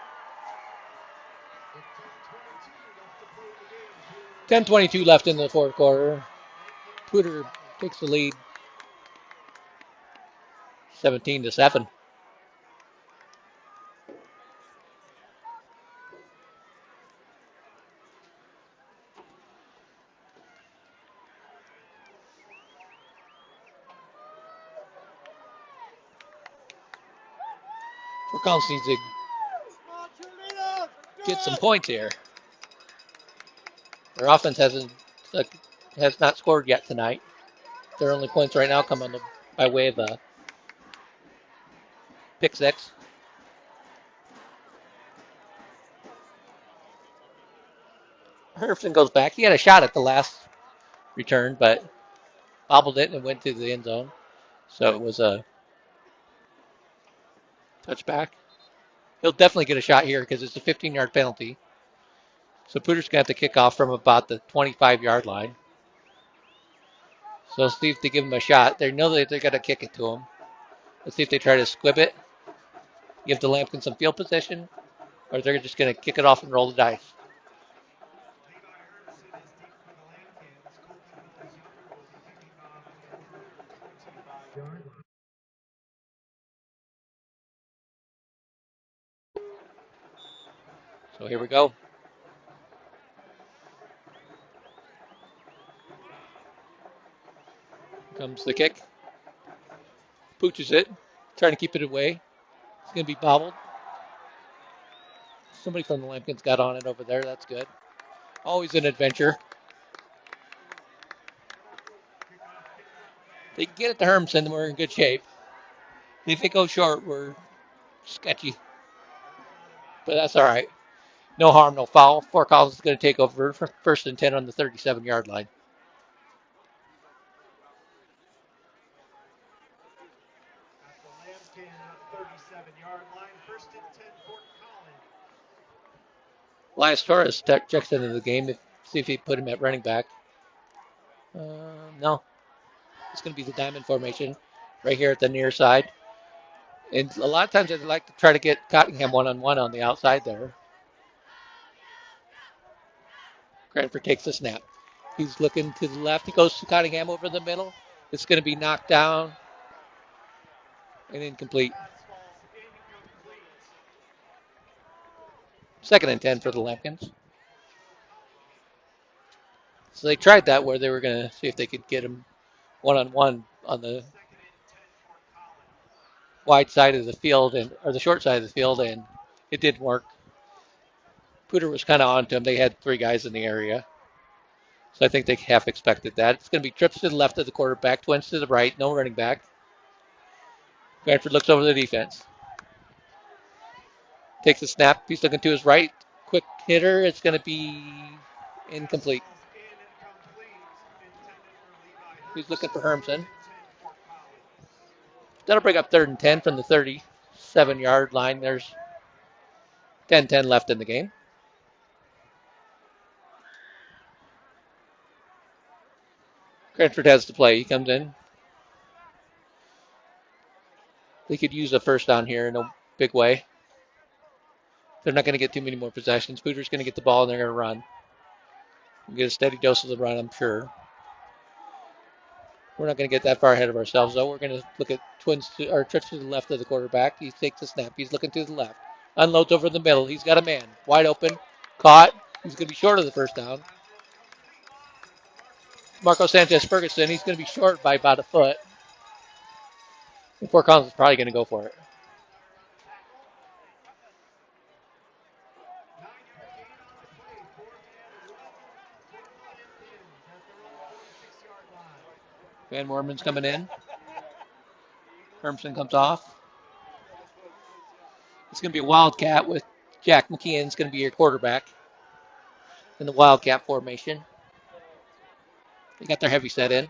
10:22 left in the fourth quarter. Poudre takes the lead, 17-7. Fort Collins needs to get some points here. Their offense has not scored yet tonight. Their only points right now come by way of a pick six. Herfson goes back. He had a shot at the last return, but bobbled it and went to the end zone. So it was a touchback. He'll definitely get a shot here because it's a 15-yard penalty. So Poudre's going to have to kick off from about the 25-yard line. So let's see if they give him a shot. They know that they're going to kick it to him. Let's see if they try to squib it, give the Lambkins some field position, or they're just going to kick it off and roll the dice. So here we go. Comes the kick. Pooches it, trying to keep it away. It's going to be bobbled. Somebody from the Lambkins got on it over there. That's good. Always an adventure. They can get it to Hermson, and we're in good shape. If they go short, we're sketchy. But that's all right. No harm, no foul. Fort Collins is going to take over for 1st and 10 on the 37-yard line. Elias Torres checks into the game. See if he put him at running back. No. It's going to be the diamond formation right here at the near side. And a lot of times I'd like to try to get Cottingham one-on-one on the outside there. Cranford takes the snap. He's looking to the left. He goes to Cottingham over the middle. It's going to be knocked down and incomplete. 2nd and 10 for the Lambkins. So they tried that where they were going to see if they could get him one-on-one on the wide side of the field or the short side of the field, and it didn't work. Poudre was kind of on to him. They had 3 guys in the area. So I think they half expected that. It's going to be trips to the left of the quarterback, twins to the right, no running back. Cranford looks over the defense. Takes a snap. He's looking to his right. Quick hitter. It's going to be incomplete. He's looking for Hermson. That'll bring up 3rd and 10 from the 37-yard line. There's 10-10 left in the game. Cranford has to play. He comes in. They could use a first down here in a big way. They're not going to get too many more possessions. Poudre's going to get the ball and they're going to run. We'll get a steady dose of the run, I'm sure. We're not going to get that far ahead of ourselves, though. We're going to look at trips to the left of the quarterback. He takes the snap. He's looking to the left. Unloads over the middle. He's got a man. Wide open. Caught. He's going to be short of the first down. Marco Sanchez Ferguson, he's going to be short by about a foot. And Fort Collins is probably going to go for it. Van Morman's coming in. Hermson comes off. It's going to be a Wildcat with Jack McKeon's going to be your quarterback in the Wildcat formation. They got their heavy set in.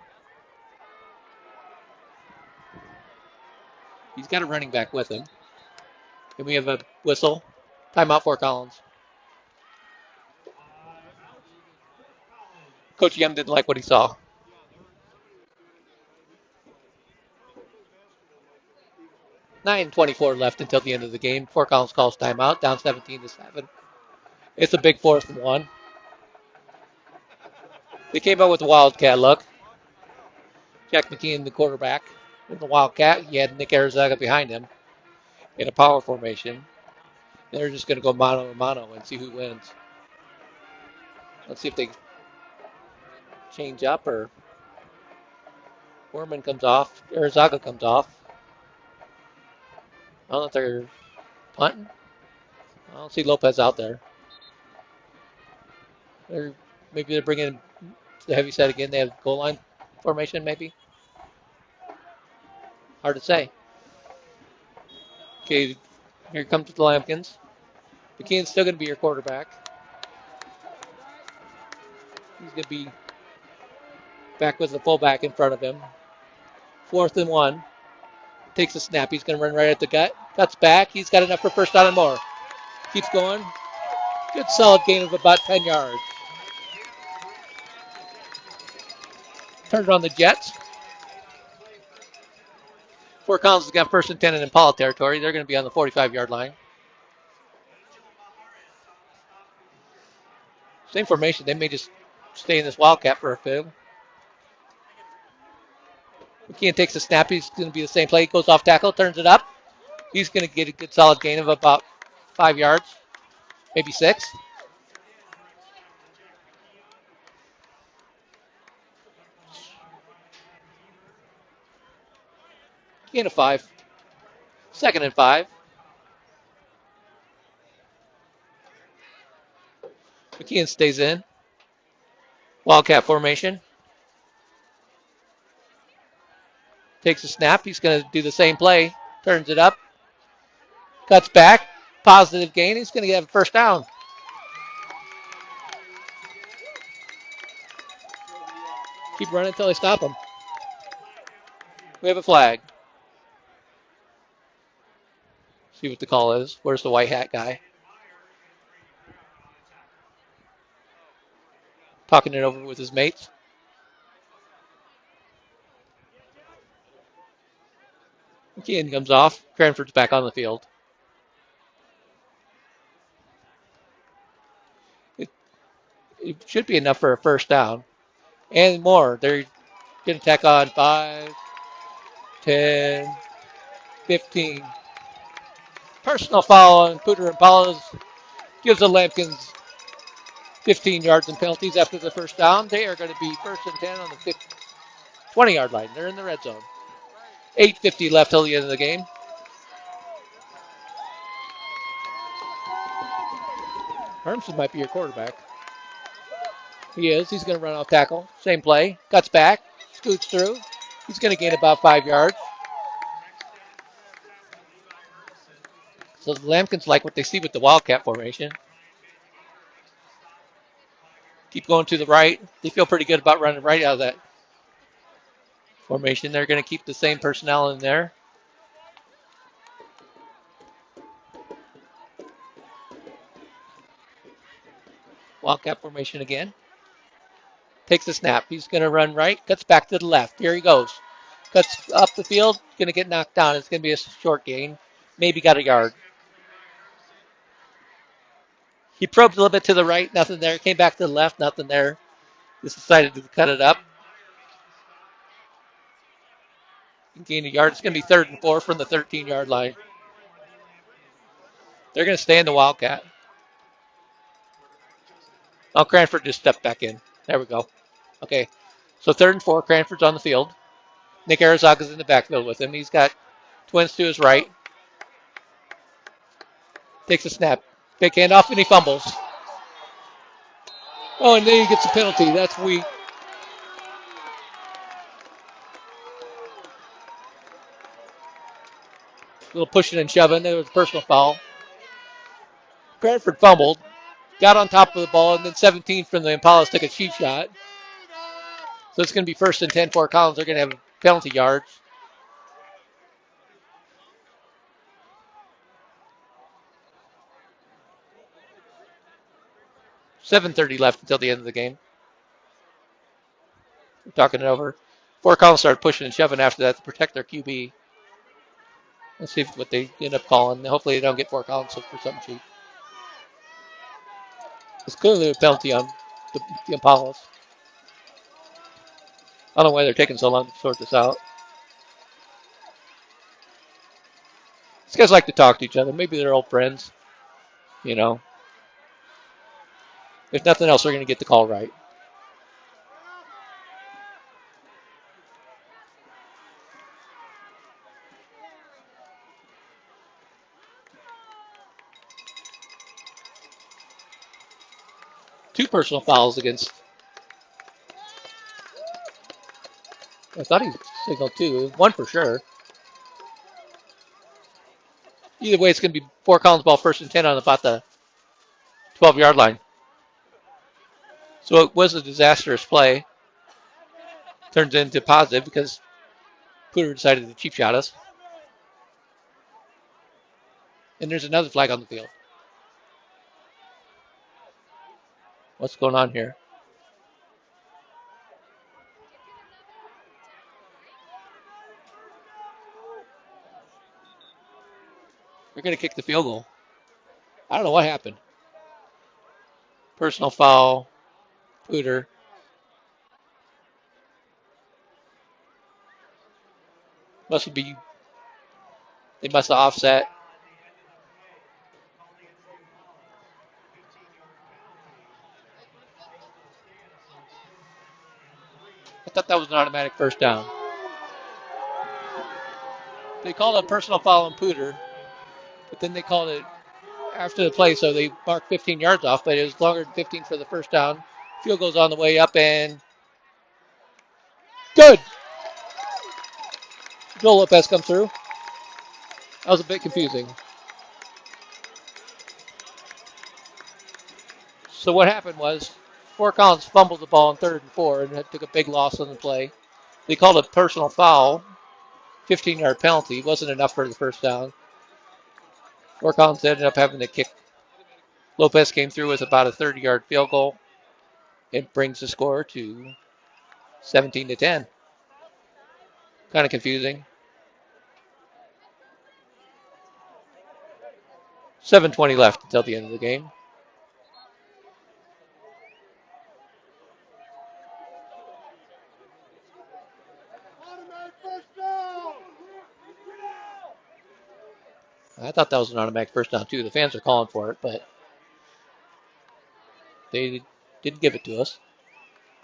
He's got a running back with him. And we have a whistle. Timeout for Collins. Coach Yem didn't like what he saw. .24 left until the end of the game. Fort Collins calls timeout, down 17-7. It's a big 4th and 1. They came out with a Wildcat look. Jack McKeon, the quarterback. In the Wildcat, he had Nick Arizaga behind him in a power formation. They're just going to go mano a mano and see who wins. Let's see if they change up or Foreman comes off. Arizaga comes off. I don't know if they're punting. I don't see Lopez out there. Maybe they're bringing the heavy set again. They have goal line formation, maybe. Hard to say. Okay, here comes the Lambkins. McKeon's still going to be your quarterback. He's going to be back with the fullback in front of him. 4th and 1. Takes a snap. He's going to run right at the gut. Cuts back. He's got enough for first down and more. Keeps going. Good solid gain of about 10 yards. Turns on the Jets. Fort Collins has got 1st and 10 in Impala territory. They're going to be on the 45-yard line. Same formation. They may just stay in this Wildcat for a few. McKeon takes a snap. He's going to be the same play. Goes off tackle, turns it up. He's going to get a good solid gain of about 5 yards, maybe 6. Gain of 5. 2nd and 5. McKeon stays in. Wildcat formation. Takes a snap. He's going to do the same play. Turns it up. Cuts back. Positive gain. He's going to get a first down. Keep running until they stop him. We have a flag. See what the call is. Where's the white hat guy? Talking it over with his mates. McKeon comes off. Cranford's back on the field. It should be enough for a first down. And more. They're going to tack on 5, 10, 15. Personal foul on Poudre and Impalas gives the Lambkins 15 yards and penalties after the first down. They are going to be 1st and 10 on the 20-yard line. They're in the red zone. 8:50 left till the end of the game. Hermson might be your quarterback. He is. He's going to run off tackle. Same play. Cuts back. Scoots through. He's going to gain about 5 yards. So the Lambkins like what they see with the Wildcat formation. Keep going to the right. They feel pretty good about running right out of that formation. They're going to keep the same personnel in there. Wildcat formation again. Takes a snap. He's going to run right. Cuts back to the left. Here he goes. Cuts up the field, going to get knocked down. It's going to be a short gain. Maybe got a yard. He probed a little bit to the right, nothing there. Came back to the left, nothing there. Just decided to cut it up. Gain a yard. It's going to be 3rd and 4 from the 13-yard line. They're going to stay in the Wildcat. Oh, Cranford just stepped back in. There we go. Okay, so 3rd and 4. Cranford's on the field. Nick Arizaga's in the backfield with him. He's got twins to his right. Takes a snap. Big handoff, and he fumbles. Oh, and then he gets a penalty. That's weak. A little pushing and shoving. There was a personal foul. Cranford fumbled. Got on top of the ball, and then 17 from the Impalas took a cheap shot. So it's going to be 1st and 10 for Collins. They're going to have penalty yards. .7:30 left until the end of the game. We're talking it over. Fort Collins started pushing and shoving after that to protect their QB. Let's see what they end up calling. Hopefully they don't get Fort Collins hooked for something cheap. It's clearly a penalty on the Impalas. I don't know why they're taking so long to sort this out. These guys like to talk to each other. Maybe they're old friends. You know. If nothing else, they're going to get the call right. Two personal fouls against. I thought he signaled two. One for sure. Either way, it's going to be Fort Collins ball 1st and 10 on about the 12-yard line. So it was a disastrous play. Turns into positive because Poudre decided to cheap shot us. And there's another flag on the field. What's going on here? They're going to kick the field goal. I don't know what happened. Personal foul, Poudre. They must have offset. I thought that was an automatic first down. They called a personal foul on Poudre, but then they called it after the play, so they marked 15 yards off, but it was longer than 15 for the first down. Field goes on the way up, and good. Joel Lopez comes through. That was a bit confusing. So what happened was Fort Collins fumbled the ball on 3rd and 4 and took a big loss on the play. They called a personal foul, 15-yard penalty. It wasn't enough for the first down. Fort Collins ended up having to kick. Lopez came through with about a 30-yard field goal. It brings the score to 17-10. Kind of confusing. 7:20 left until the end of the game. I thought that was an automatic first down, too. The fans are calling for it, but they didn't give it to us.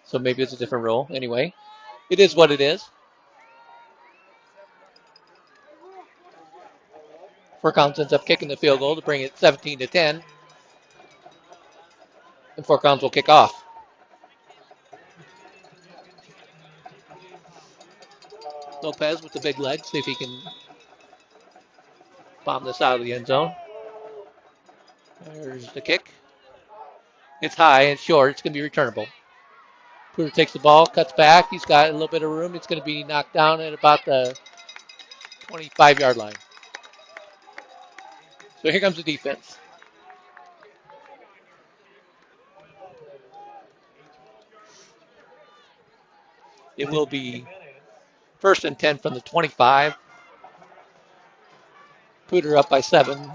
So maybe it's a different rule. Anyway, it is what it is. Fort Collins ends up kicking the field goal to bring it 17-10. And Fort Collins will kick off. Lopez with the big leg. See if he can bomb this out of the end zone. There's the kick. It's high and short. It's going to be returnable. Poudre takes the ball, cuts back. He's got a little bit of room. It's going to be knocked down at about the 25-yard line. So here comes the defense. It will be First and 10 from the 25. Poudre up by 7.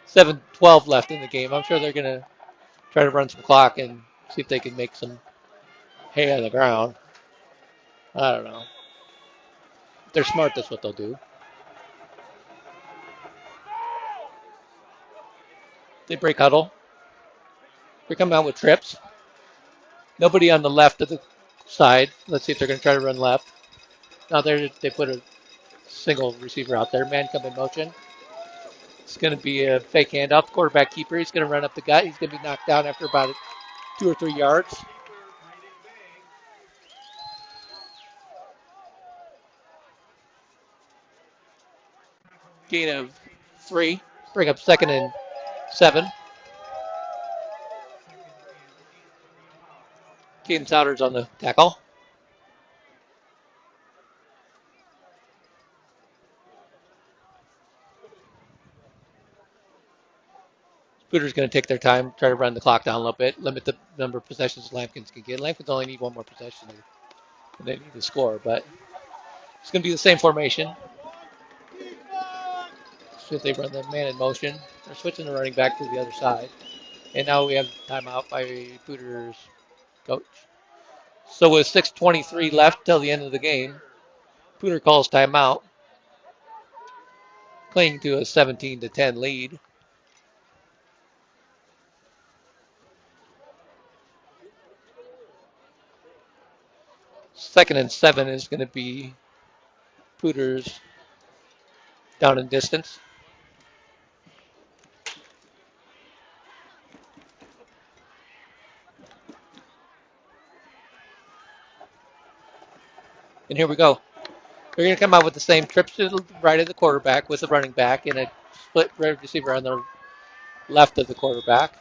7:12 left in the game. I'm sure they're going to try to run some clock and see if they can make some hay on the ground. I don't know. If they're smart, that's what they'll do. They break huddle. They're coming out with trips. Nobody on the left of the side. Let's see if they're going to try to run left. Now they put a single receiver out there. Man come in motion. It's going to be a fake handoff. Quarterback keeper. He's going to run up the gut. He's going to be knocked down after about 2 or 3 yards. Gain of 3. Bring up 2nd and 7. Caden Souders on the tackle. Poudre's going to take their time, try to run the clock down a little bit, limit the number of possessions Lambkins can get. Lambkins only need 1 more possession and they need to score, but it's going to be the same formation. So if they run the man in motion, they're switching the running back to the other side. And now we have timeout by Poudre's coach. So with 6:23 left till the end of the game, Poudre calls timeout, clinging to a 17-10 lead. Second and 7 is going to be Poudre's down in distance. And here we go. They're going to come out with the same trips to the right of the quarterback with the running back and a split receiver on the left of the quarterback.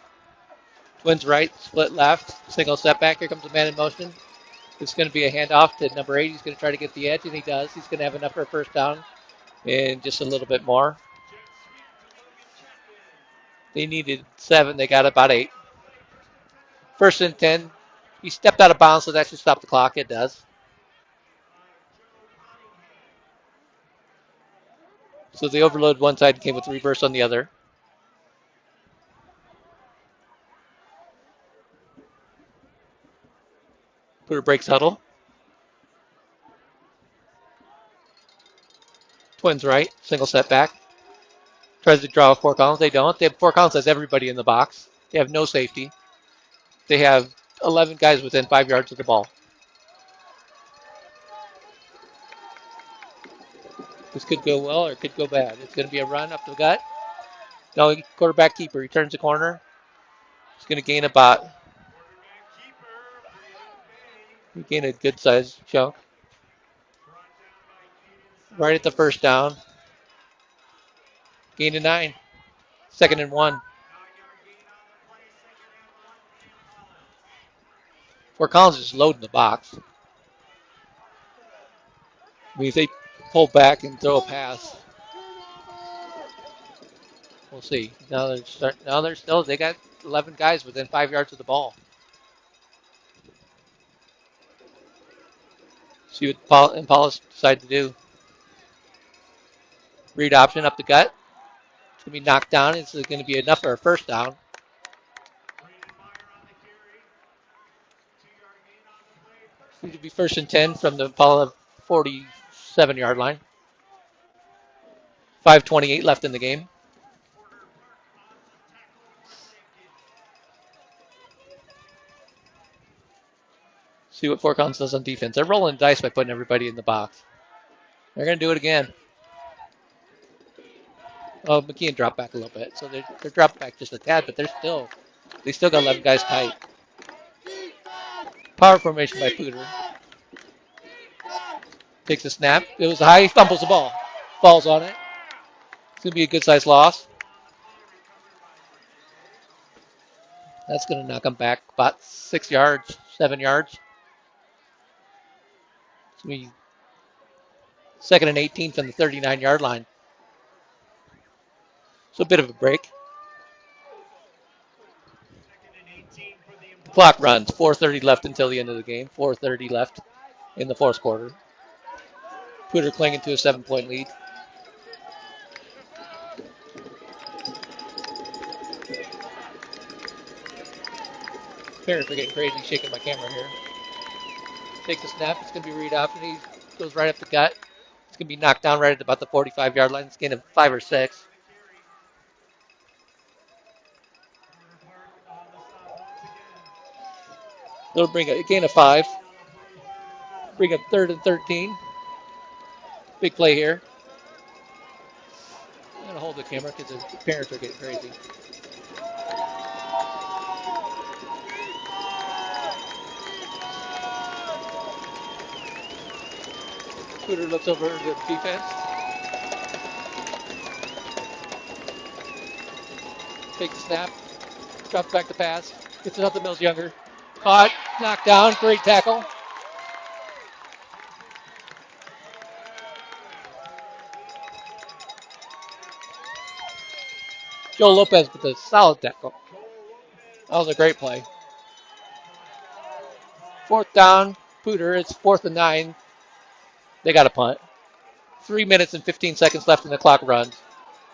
Twins right, split left, single setback. Here comes a man in motion. It's going to be a handoff to number 8. He's going to try to get the edge, and he does. He's going to have enough for a first down and just a little bit more. They needed 7. They got about 8. First and 10. He stepped out of bounds, so that should stop the clock. It does. So they overloaded one side and came with reverse on the other. Poudre breaks huddle. Twins right, single setback. Tries to draw 4 columns. They don't. They have 4 columns has everybody in the box. They have no safety. They have 11 guys within 5 yards of the ball. This could go well or it could go bad. It's going to be a run up the gut. No, quarterback keeper. He turns the corner. He's going to gain about. He gained a good sized chunk. Right at the first down. Gain of 9. 2nd and 1. Fort Collins is loading the box. I mean, if they pull back and throw a pass, we'll see. Now they got 11 guys within 5 yards of the ball. See what Impalas decide to do. Read option up the gut. It's going to be knocked down. It's going to be enough for a first down. It's going to be 1st and 10 from the Impala 47-yard line. 5:28 left in the game. See what Fort Collins does on defense. They're rolling dice by putting everybody in the box. They're going to do it again. Oh, McKeon dropped back a little bit. So they're dropped back just a tad, but they still got 11 guys tight. Power formation by Poudre. Takes a snap. It was high. He fumbles the ball. Falls on it. It's going to be a good-sized loss. That's going to knock him back about 6 yards, 7 yards. It's going to be 2nd and 18 from the 39-yard line. So a bit of a break. The clock runs. 4:30 left until the end of the game. 4:30 left in the 4th quarter. Poudre clinging to a 7-point lead. Parents are getting crazy shaking my camera here. Takes a snap. It's going to be read off, and he goes right up the gut. It's going to be knocked down right at about the 45-yard line. It's gain of 5 or 6. They'll bring a gain of 5. Bring up 3rd and 13. Big play here. I'm going to hold the camera because the parents are getting crazy. Poudre looks over the defense. Takes the snap. Drops back to pass. Gets it up to Mills Younger. Caught. Knocked down. Great tackle. Joe Lopez with a solid tackle. That was a great play. 4th down. Poudre. It's 4th and 9. They got a punt. 3 minutes and 15 seconds left in the clock runs.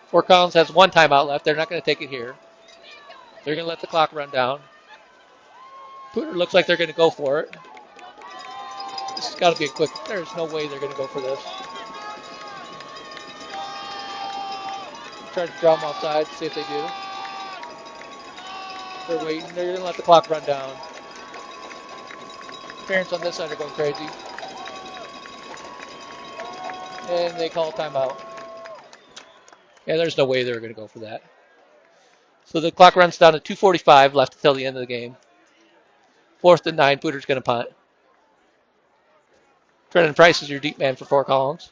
Fort Collins has 1 timeout left. They're not going to take it here. They're going to let the clock run down. Poudre looks like they're going to go for it. This has got to be a quick. There's no way they're going to go for this. Try to draw them offside, see if they do. They're waiting. They're going to let the clock run down. Parents on this side are going crazy. And they call timeout. Yeah, there's no way they're going to go for that. So the clock runs down to 2:45 left until the end of the game. 4th and 9. Poudre's going to punt. Trenton Price is your deep man for Fort Collins.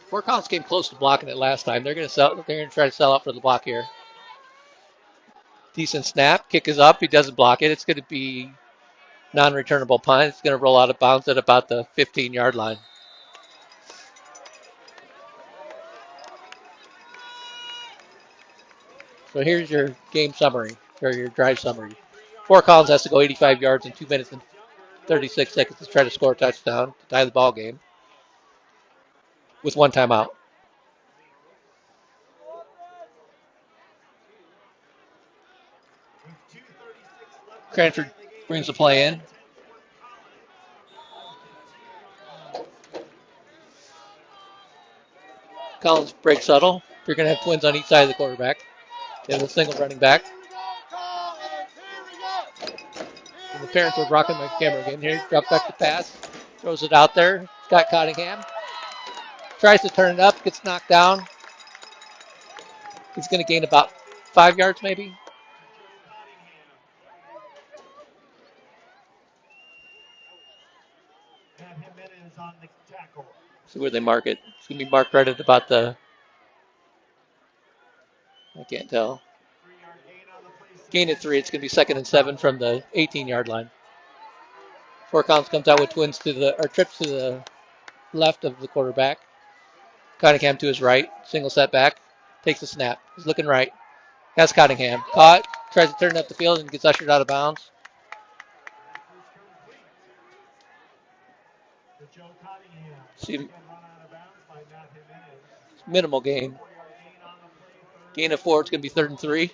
Fort Collins came close to blocking it last time. They're going to try to sell out for the block here. Decent snap. Kick is up. He doesn't block it. It's going to be non-returnable punt. It's going to roll out of bounds at about the 15-yard line. So here's your game summary, or your drive summary. Fort Collins has to go 85 yards in 2 minutes and 36 seconds to try to score a touchdown to tie the ball game with 1 timeout. Cranford brings the play in. Collins breaks huddle. You're going to have twins on each side of the quarterback. They have a single running back. And the parents are rocking my camera again. Here, drops back to pass. Throws it out there. Scott Cottingham. Tries to turn it up. Gets knocked down. He's going to gain about 5 yards maybe. See where they mark it. It's going to be marked right at about the, I can't tell. Gain at 3. It's going to be 2nd and 7 from the 18-yard line. Fort Collins comes out with trips to the left of the quarterback. Cottingham to his right. Single setback. Takes a snap. He's looking right. Has Cottingham. Caught. Tries to turn up the field and gets ushered out of bounds. See, minimal gain. Gain of 4. It's going to be 3rd and 3.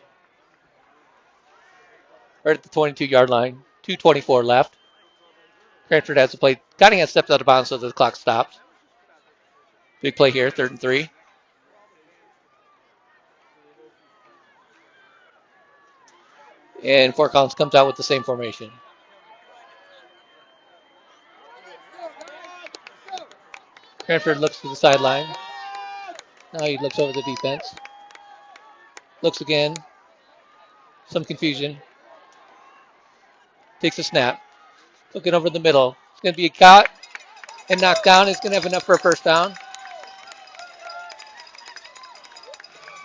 Right at the 22-yard line. 2:24 left. Cranford has to play. Cottingham steps out of bounds so the clock stops. Big play here, 3rd and 3. And Fort Collins comes out with the same formation. Cranford looks to the sideline. Now he looks over the defense. Looks again. Some confusion. Takes a snap. Looking over the middle. It's going to be caught and knocked down. It's going to have enough for a 1st down.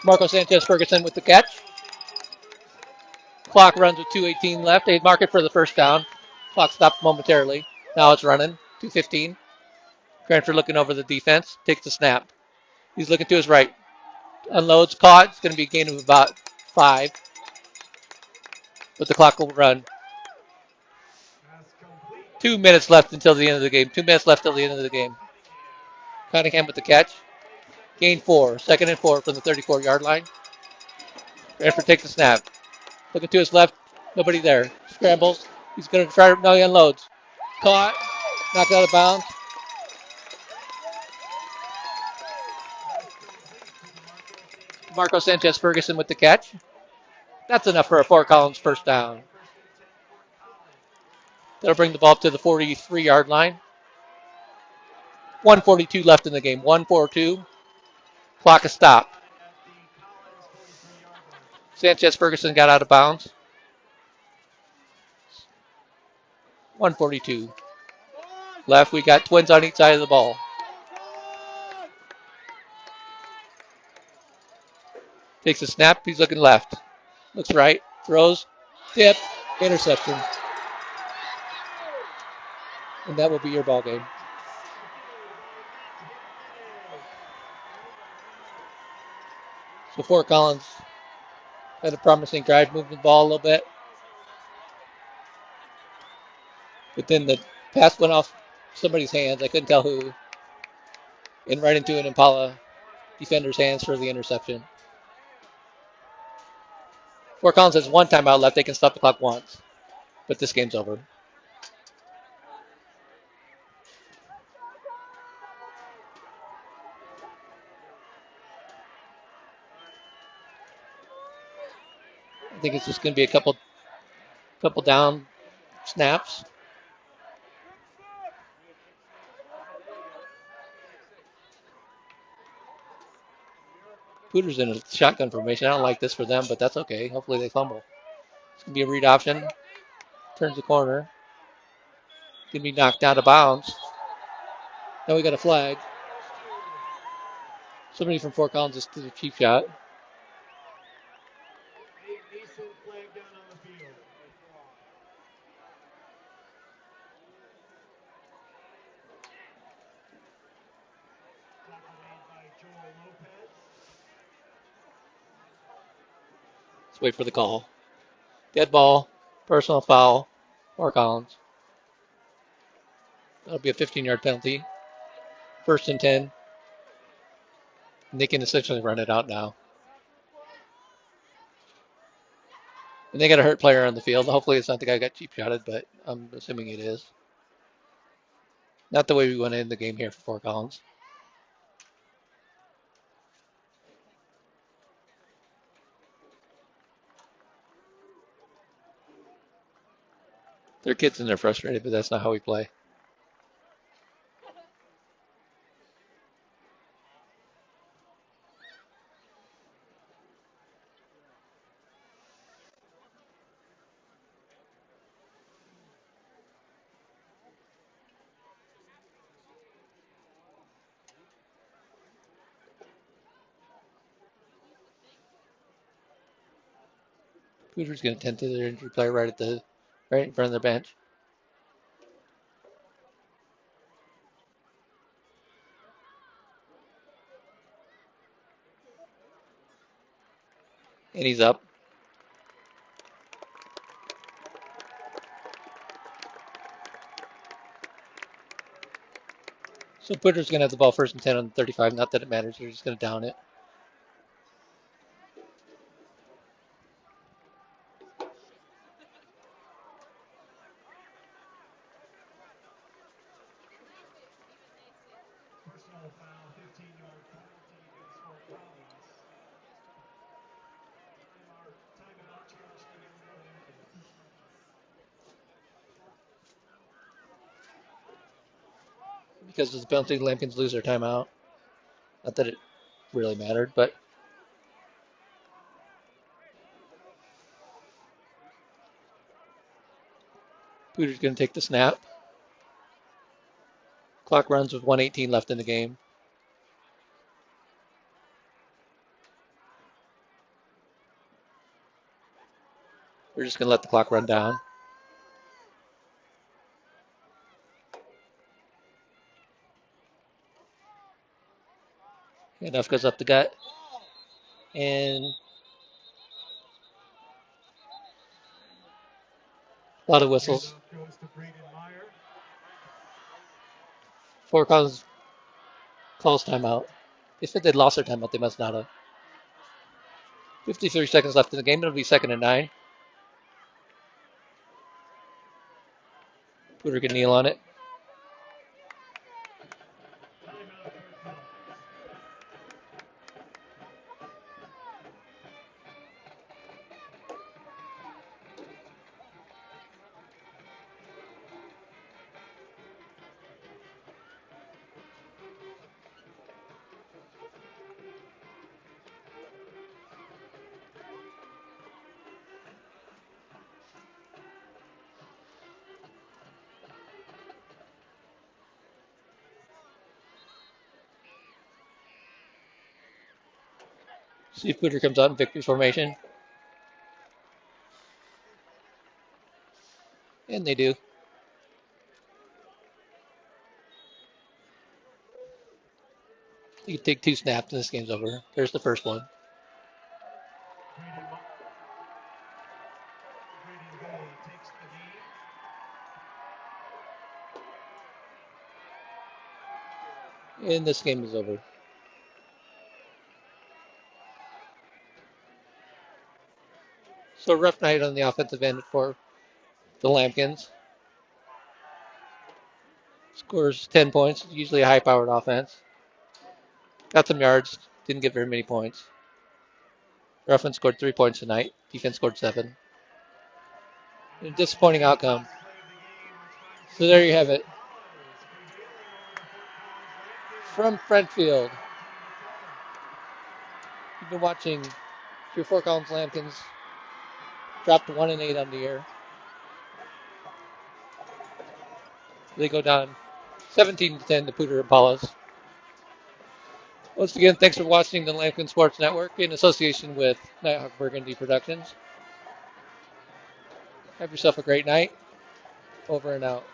Marco Sanchez Ferguson with the catch. Clock runs with 2:18 left. They mark it for the 1st down. Clock stops momentarily. Now it's running. 2:15. Cranford looking over the defense. Takes the snap. He's looking to his right. Unloads, caught. It's going to be a gain of about 5. But the clock will run. 2 minutes left until the end of the game. 2 minutes left till the end of the game. Cunningham with the catch. Gain 4. 2nd and 4 from the 34-yard line. Bradford takes the snap. Looking to his left. Nobody there. Scrambles. He's going to try. No, he unloads. Caught. Knocked out of bounds. Marco Sanchez Ferguson with the catch. That's enough for a Fort Collins first down. That'll bring the ball up to the 43-yard line. 1:42 left in the game. 1:42. Clock is stopped. Sanchez Ferguson got out of bounds. 1:42 left. We got Twins on each side of the ball. Takes a snap. He's looking left. Looks right. Throws. Tip. Interception. And that will be your ball game. So Fort Collins had a promising drive, moved the ball a little bit. But then the pass went off somebody's hands. I couldn't tell who. And right into an Impala defender's hands for the interception. Fort Collins has 1 timeout left. They can stop the clock once. But this game's over. I think it's just going to be a couple down snaps. Poudre's in a shotgun formation. I don't like this for them, but that's okay. Hopefully they fumble. It's going to be a read option. Turns the corner. Going to be knocked out of bounds. Now we got a flag. Somebody from Fort Collins just did a cheap shot. Let's wait for the call. Dead ball. Personal foul. Fort Collins. That'll be a 15-yard penalty. 1st and 10. And they can essentially run it out now. And they got a hurt player on the field. Hopefully it's not the guy who got cheap shotted, but I'm assuming it is. Not the way we went in the game here for Fort Collins. They're kids and they're frustrated, but that's not how we play. Poudre's going to tend to their injury player right in front of their bench. And he's up. So Poudre's going to have the ball 1st and 10 on 35. Not that it matters. They're just going to down it. Because of the penalty, Lambkins lose their timeout. Not that it really mattered, but Poudre's going to take the snap. Clock runs with 1:18 left in the game. We're just going to let the clock run down. Enough goes up the gut. And a lot of whistles. Four calls timeout. They said they'd lost their timeout. They must not have. 53 seconds left in the game. It'll be 2nd and 9. Poudre can kneel on it. See if Poudre comes out in victory formation. And they do. You can take 2 snaps and this game's over. There's the first one. And this game is over. So rough night on the offensive end for the Lambkins. Scores 10 points, usually a high-powered offense. Got some yards, didn't get very many points. Ruffin scored 3 points tonight. Defense scored 7. A disappointing outcome. So there you have it. From Brentfield, you've been watching your Fort Collins Lambkins drop to 1-8 on the year. They go down 17-10 to Poudre Impalas. Once again, thanks for watching the Lambkin Sports Network in association with Nighthawk Burgundy Productions. Have yourself a great night. Over and out.